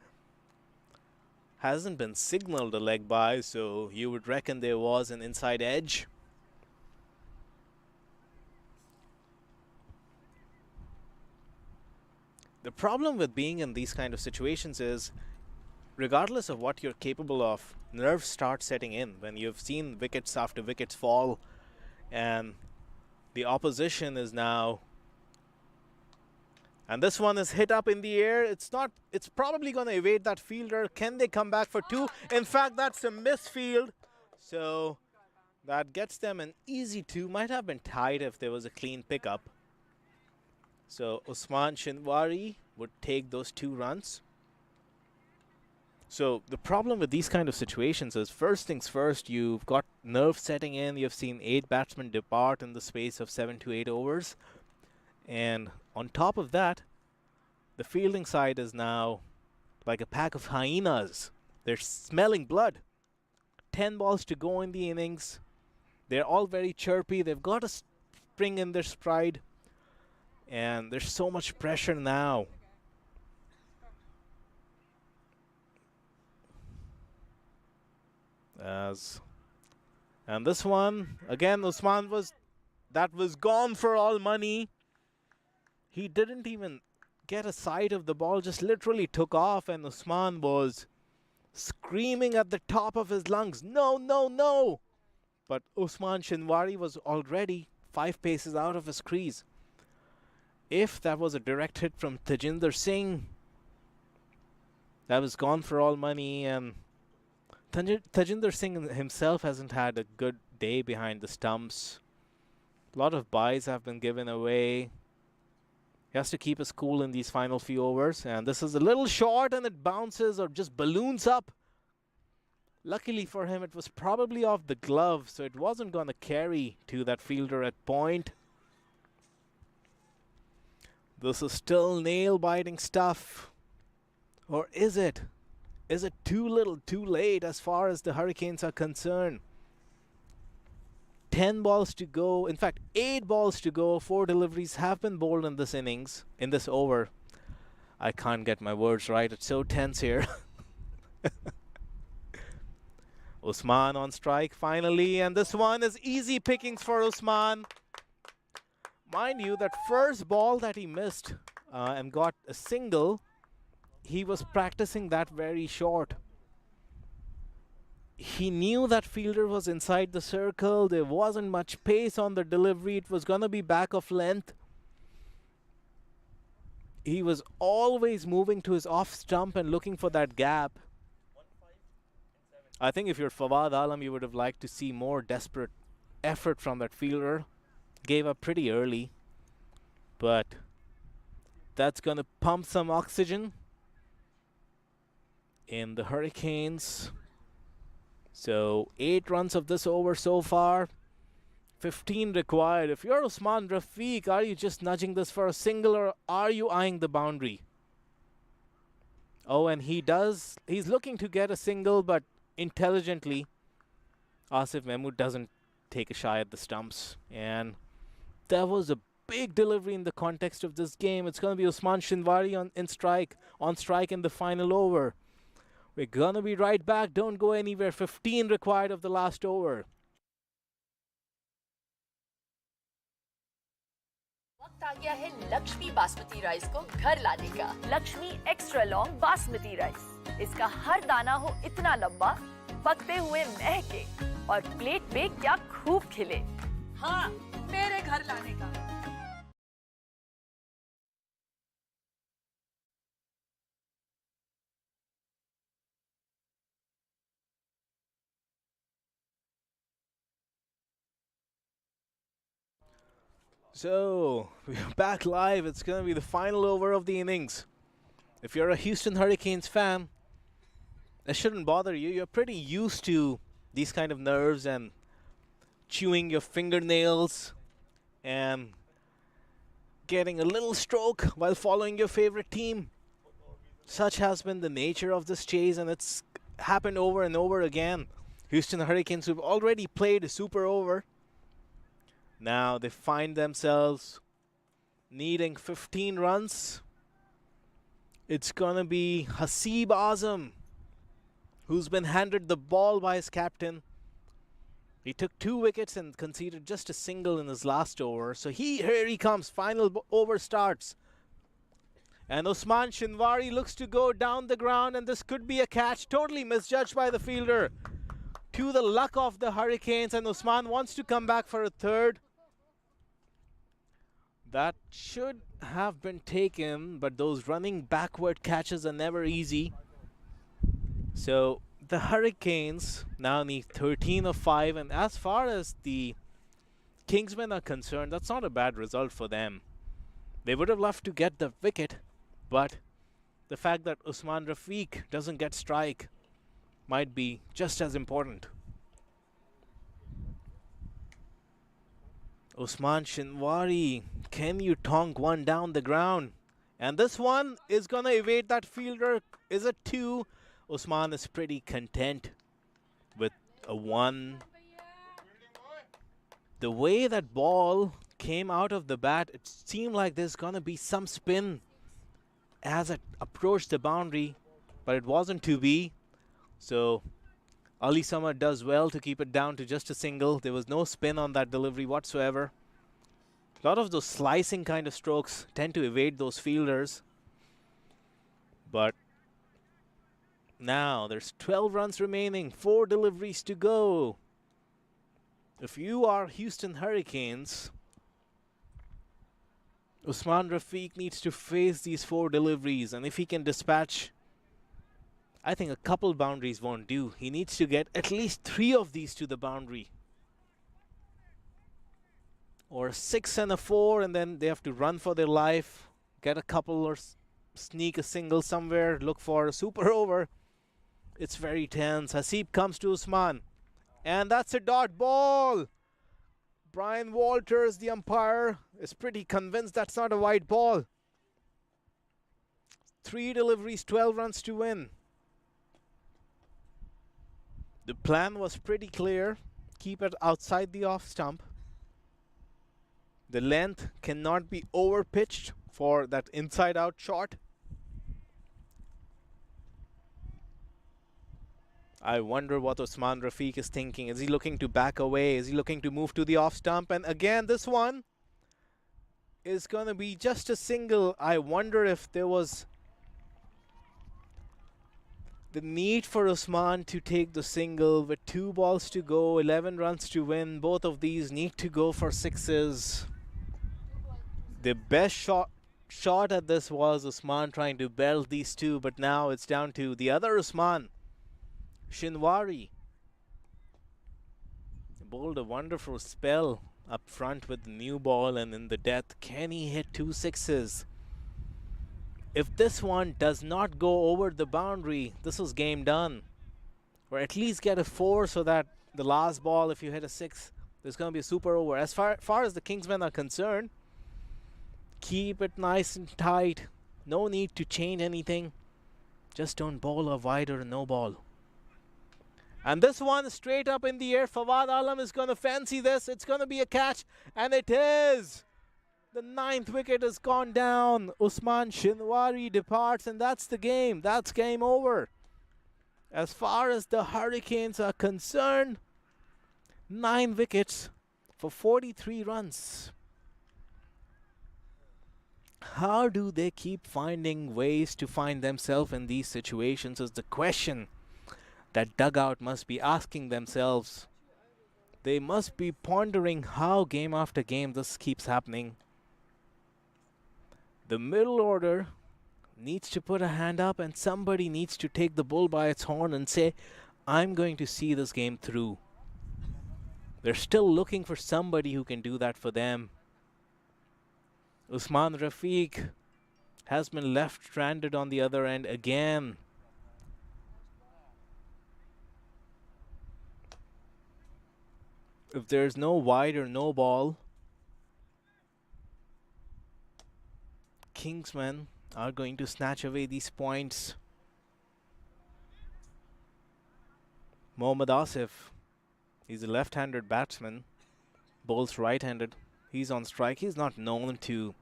Hasn't been signaled a leg bye, so you would reckon there was an inside edge. The problem with being in these kind of situations is, regardless of what you're capable of, nerves start setting in when you've seen wickets after wickets fall, and the opposition is now, and this one is hit up in the air. It's probably going to evade that fielder. Can they come back for 2? In fact, that's a misfield. So that gets them an easy 2. Might have been tied if there was a clean pickup. So Usman Shinwari would take those 2 runs. So the problem with these kind of situations is, first things first, you've got nerves setting in. You've seen 8 batsmen depart in the space of 7 to 8 overs. And on top of that, the fielding side is now like a pack of hyenas. They're smelling blood. 10 balls to go in the innings. They're all very chirpy. They've got a spring in their stride. And there's so much pressure now. And this one, again, Usman was gone for all money. He didn't even get a sight of the ball, just literally took off, and Usman was screaming at the top of his lungs, no, no, no. But Usman Shinwari was already 5 paces out of his crease. If that was a direct hit from Tajinder Singh, that was gone for all money, and Tajinder Singh himself hasn't had a good day behind the stumps. A lot of byes have been given away. He has to keep his cool in these final few overs. And this is a little short, and it bounces or just balloons up. Luckily for him, it was probably off the glove, so it wasn't going to carry to that fielder at point. This is still nail-biting stuff. Or is it? Is it too little, too late as far as the Hurricanes are concerned? 10 balls to go. In fact, 8 balls to go. 4 deliveries have been bowled in this innings, in this over. I can't get my words right. It's so tense here. Usman on strike finally, and this one is easy pickings for Usman. Mind you, that first ball that he missed and got a single, he was practicing that very short. He knew that fielder was inside the circle. There wasn't much pace on the delivery. It was going to be back of length. He was always moving to his off stump and looking for that gap. I think if you're Fawad Alam, you would have liked to see more desperate effort from that fielder. Gave up pretty early. But that's going to pump some oxygen in the Hurricanes. So 8 runs of this over so far. 15 required. If you're Usman Rafiq, are you just nudging this for a single, or are you eyeing the boundary? Oh, and he's looking to get a single, but intelligently, Asif Mahmood doesn't take a shy at the stumps. And that was a big delivery in the context of this game. It's going to be Usman Shinwari on strike in the final over. We're going to be right back. Don't go anywhere. 15 required of the last over. वक्त आ गया है Lakshmi basmati rice को घर लाने का। Lakshmi extra long basmati rice. इसका हर दाना हो इतना लंबा, पकते हुए महके और प्लेट पे क्या खूब खिले। हाँ, मेरे घर लाने का। So, we're back live. It's going to be the final over of the innings. If you're a Houston Hurricanes fan, it shouldn't bother you. You're pretty used to these kind of nerves and chewing your fingernails and getting a little stroke while following your favorite team. Such has been the nature of this chase, and it's happened over and over again. Houston Hurricanes, who've already played a super over, now they find themselves needing 15 runs. It's going to be Hasib Azam, who's been handed the ball by his captain. He took 2 wickets and conceded just a single in his last over. So here he comes. Final over starts. And Usman Shinwari looks to go down the ground, and this could be a catch. Totally misjudged by the fielder. To the luck of the Hurricanes, and Usman wants to come back for a third. That should have been taken, but those running backward catches are never easy. So the Hurricanes now need 13 of 5, and as far as the Kingsmen are concerned, that's not a bad result for them. They would have loved to get the wicket, but the fact that Usman Rafiq doesn't get strike might be just as important. Usman Shinwari, can you tonk one down the ground? And this one is going to evade that fielder. Is it 2? Usman is pretty content with a 1. The way that ball came out of the bat, it seemed like there's going to be some spin as it approached the boundary, but it wasn't to be. So Ali Samad does well to keep it down to just a single. There was no spin on that delivery whatsoever. A lot of those slicing kind of strokes tend to evade those fielders. But now there's 12 runs remaining, 4 deliveries to go. If you are Houston Hurricanes, Usman Rafiq needs to face these 4 deliveries, and if he can dispatch, I think a couple boundaries won't do. He needs to get at least 3 of these to the boundary. Or a 6 and a 4, and then they have to run for their life, get a couple or sneak a single somewhere, look for a super over. It's very tense. Hasib comes to Usman, and that's a dot ball. Brian Walters, the umpire, is pretty convinced that's not a wide ball. 3 deliveries, 12 runs to win. The plan was pretty clear. Keep it outside the off stump. The length cannot be over pitched for that inside out shot. I wonder what Usman Rafiq is thinking. Is he looking to back away? Is he looking to move to the off stump? And again, this one is going to be just a single. I wonder if there was the need for Usman to take the single with 2 balls to go, 11 runs to win. Both of these need to go for 6s. The best shot at this was Usman trying to belt these 2, but now it's down to the other Usman, Shinwari. Bowled a wonderful spell up front with the new ball, and in the death, can he hit 2 6s? If this one does not go over the boundary, this is game done. Or at least get a 4 so that the last ball, if you hit a 6, there's going to be a super over. As far as the Kingsmen are concerned, keep it nice and tight. No need to change anything. Just don't bowl a wide or a no ball. And this one straight up in the air. Fawad Alam is going to fancy this. It's going to be a catch. And it is. The 9th wicket has gone down. Usman Shinwari departs, and that's the game. That's game over. As far as the Hurricanes are concerned, 9 wickets for 43 runs. How do they keep finding ways to find themselves in these situations is the question that dugout must be asking themselves. They must be pondering how game after game this keeps happening. The middle order needs to put a hand up, and somebody needs to take the bull by its horn and say, I'm going to see this game through. They're still looking for somebody who can do that for them. Usman Rafiq has been left stranded on the other end again. If there's no wide or no ball, Kingsmen are going to snatch away these points. Mohammad Asif, he's a left-handed batsman, bowls right-handed. He's on strike. He's not known to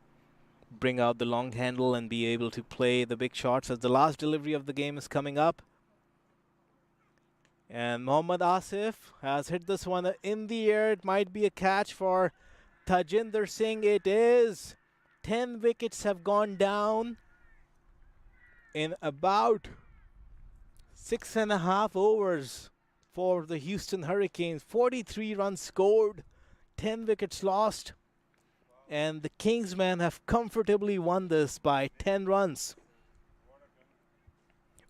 bring out the long handle and be able to play the big shots as the last delivery of the game is coming up. And Mohammad Asif has hit this one in the air. It might be a catch for Tajinder Singh. It is. 10 wickets have gone down in about 6.5 overs for the Houston Hurricanes. 43 runs scored, 10 wickets lost, and the Kingsmen have comfortably won this by 10 runs.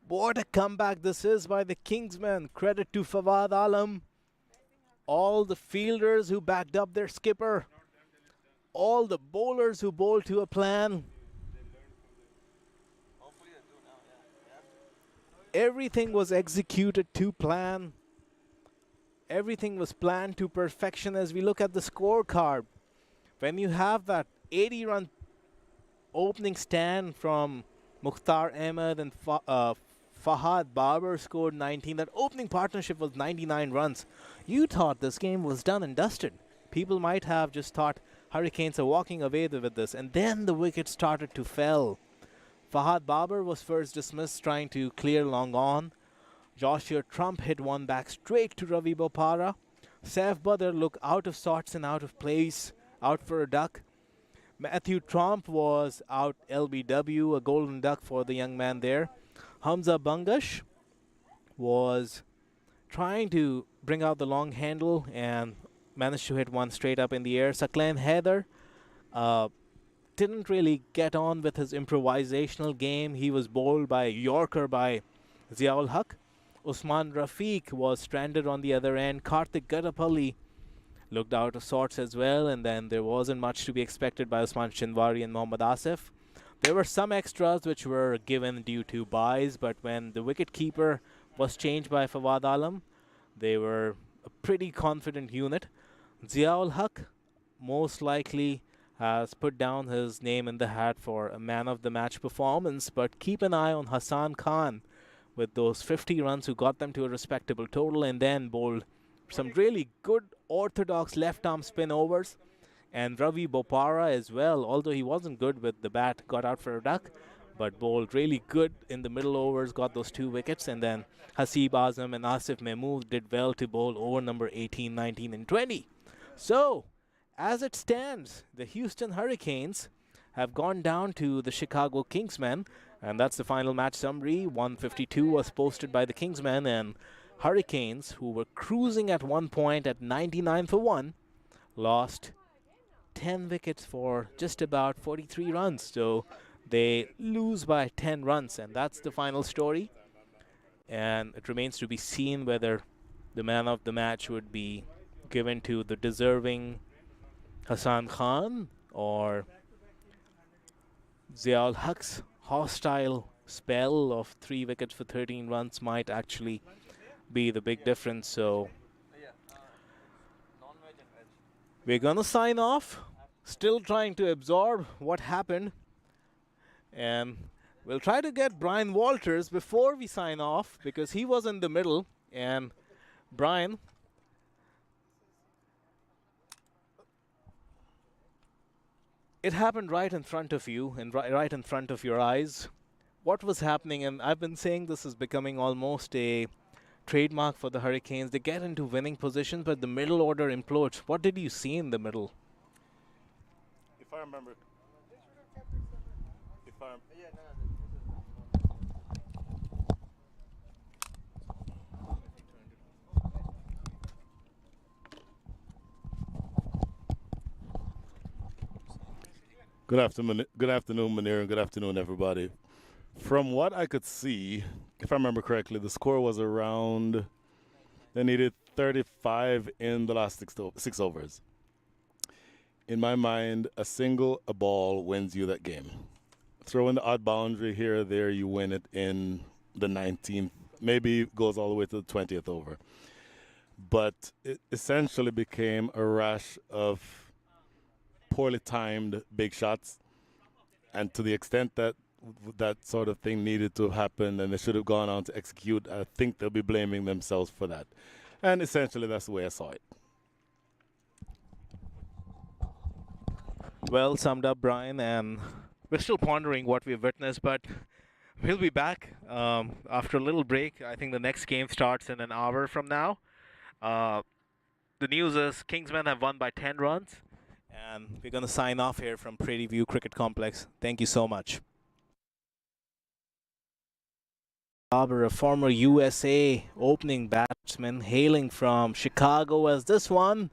What a comeback this is by the Kingsmen. Credit to Fawad Alam, all the fielders who backed up their skipper, all the bowlers who bowled to a plan. Everything was executed to plan. Everything was planned to perfection. As we look at the scorecard, when you have that 80-run opening stand from Mukhtar Ahmed and Fahad Babar scored 19. That opening partnership was 99 runs. You thought this game was done and dusted. People might have just thought Hurricanes are walking away with this. And then the wickets started to fall. Fahad Babar was first dismissed, trying to clear long on. Joshua Trump hit one back straight to Ravi Bopara. Saif Badr looked out of sorts and out of place, out for a duck. Matthew Trump was out LBW, a golden duck for the young man there. Hamza Bangash was trying to bring out the long handle and managed to hit one straight up in the air. Saklan Haider didn't really get on with his improvisational game. He was bowled by a Yorker by Ziaul Haq. Usman Rafiq was stranded on the other end. Karthik Gadapalli looked out of sorts as well, and then there wasn't much to be expected by Usman Chinwari and Mohammad Asif. There were some extras which were given due to buys, but when the wicketkeeper was changed by Fawad Alam, they were a pretty confident unit. Ziaul Haq most likely has put down his name in the hat for a man of the match performance, but keep an eye on Hassan Khan with those 50 runs who got them to a respectable total, and then bowled some really good orthodox left arm spin overs. And Ravi Bopara as well, although he wasn't good with the bat, got out for a duck, but bowled really good in the middle overs, got those 2 wickets. And then Hasib Azam and Asif Mahmood did well to bowl over number 18, 19 and 20. So, as it stands, the Houston Hurricanes have gone down to the Chicago Kingsmen, and that's the final match summary. 152 was posted by the Kingsmen, and Hurricanes, who were cruising at one point at 99 for 1, lost 10 wickets for just about 43 runs. So they lose by 10 runs, and that's the final story. And it remains to be seen whether the man of the match would be given to the deserving Hassan Khan or Ziaul Haq's hostile spell of 3 wickets for 13 runs might actually be the big difference. So we're gonna sign off, still trying to absorb what happened, and we'll try to get Brian Walters before we sign off because he was in the middle. And Brian, it happened right in front of you and right in front of your eyes. What was happening? And I've been saying this is becoming almost a trademark for the Hurricanes. They get into winning positions, but the middle order implodes. What did you see in the middle? If I remember. Good afternoon, Munir, and good afternoon, everybody. From what I could see, if I remember correctly, the score was around, they needed 35 in the last six overs. in my mind, a ball wins you that game. Throw in the odd boundary here or there, you win it in the 19th. Maybe it goes all the way to the 20th over. But it essentially became a rash of poorly timed big shots. And to the extent that that sort of thing needed to happen and they should have gone on to execute, I think they'll be blaming themselves for that. And essentially, that's the way I saw it. Well summed up, Brian, and we're still pondering what we've witnessed, but we'll be back after a little break. I think the next game starts in an hour from now. The news is Kingsmen have won by 10 runs, and we're going to sign off here from Prairie View Cricket Complex. Thank you so much. Bopara, a former USA opening batsman hailing from Chicago, as this one.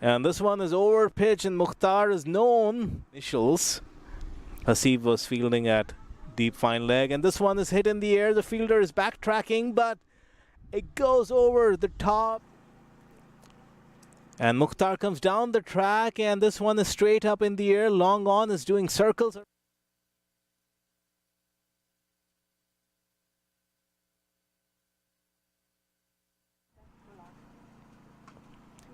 And this one is over pitch, and Mukhtar is known. Initials. Hasib was fielding at deep fine leg, and this one is hit in the air. The fielder is backtracking, but it goes over the top. And Mukhtar comes down the track, and this one is straight up in the air. Long on is doing circles.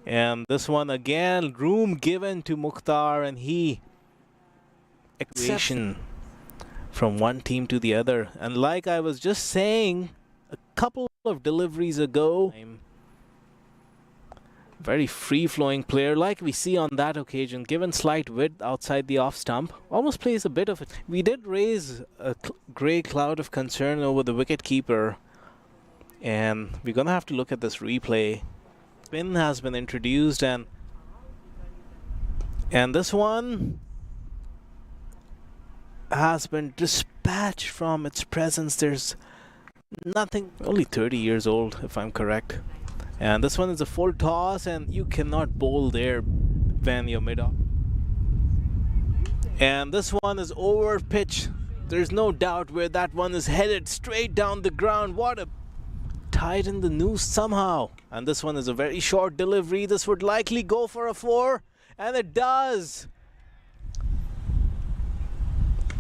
And this one again, room given to Mukhtar, and he acceleration from one team to the other. And like I was just saying a couple of deliveries ago, very free-flowing player like we see on that occasion, given slight width outside the off stump, almost plays a bit of it. We did raise a grey cloud of concern over the wicket-keeper, and we're gonna have to look at this replay. Spin has been introduced, and this one has been dispatched from its presence. There's nothing. Only 30 years old, if I'm correct. And this one is a full toss, and you cannot bowl there when you're mid-off. And this one is over pitch. There's no doubt where that one is headed, straight down the ground. What a tied in the noose somehow. And this one is a very short delivery. This would likely go for a 4, and it does.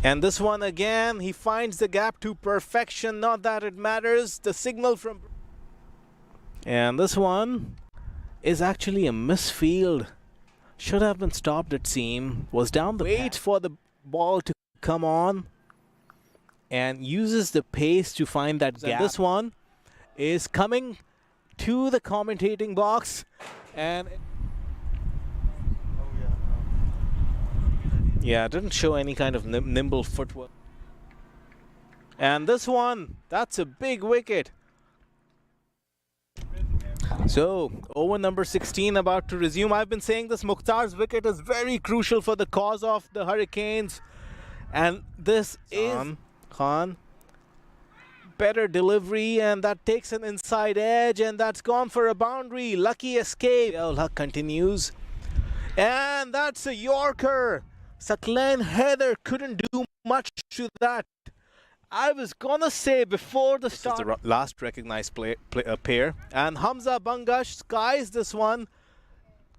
And this one again, he finds the gap to perfection. Not that it matters. The signal from... And this one is actually a misfield. Should have been stopped, it seemed. Was down the... Waits for the ball to come on and uses the pace to find that gap. And this one is coming to the commentating box, and yeah, didn't show any kind of nimble footwork. And this one, that's a big wicket. So, over number 16 about to resume. I've been saying this, Mukhtar's wicket is very crucial for the cause of the Hurricanes. And this is Khan. Better delivery, and that takes an inside edge, and that's gone for a boundary. Lucky escape. Luck continues, and that's a Yorker. Saklan Heather couldn't do much to that. I was gonna say before the start. This is the last recognized pair, and Hamza Bangash skies this one.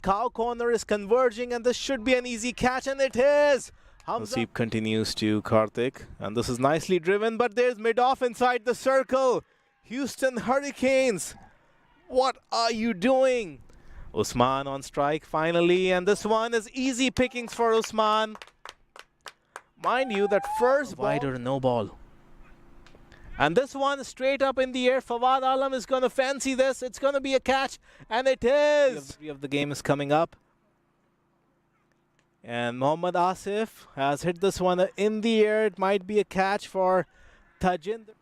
Cow corner is converging, and this should be an easy catch, and it is. Nasib continues to Karthik, and this is nicely driven, but there's mid-off inside the circle. Houston Hurricanes, what are you doing? Usman on strike finally, and this one is easy pickings for Usman. Mind you, that first wide or no ball. And this one straight up in the air. Fawad Alam is going to fancy this. It's going to be a catch, and it is. The of the game is coming up. And Mohammad Asif has hit this one in the air. It might be a catch for Tajinder.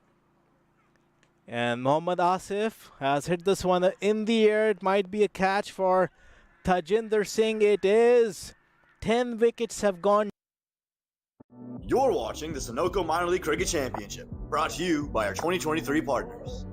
And Mohammad Asif has hit this one in the air. It might be a catch for Tajinder Singh. It is. 10 wickets have gone. You're watching the Sunoco Minor League Cricket Championship, brought to you by our 2023 partners.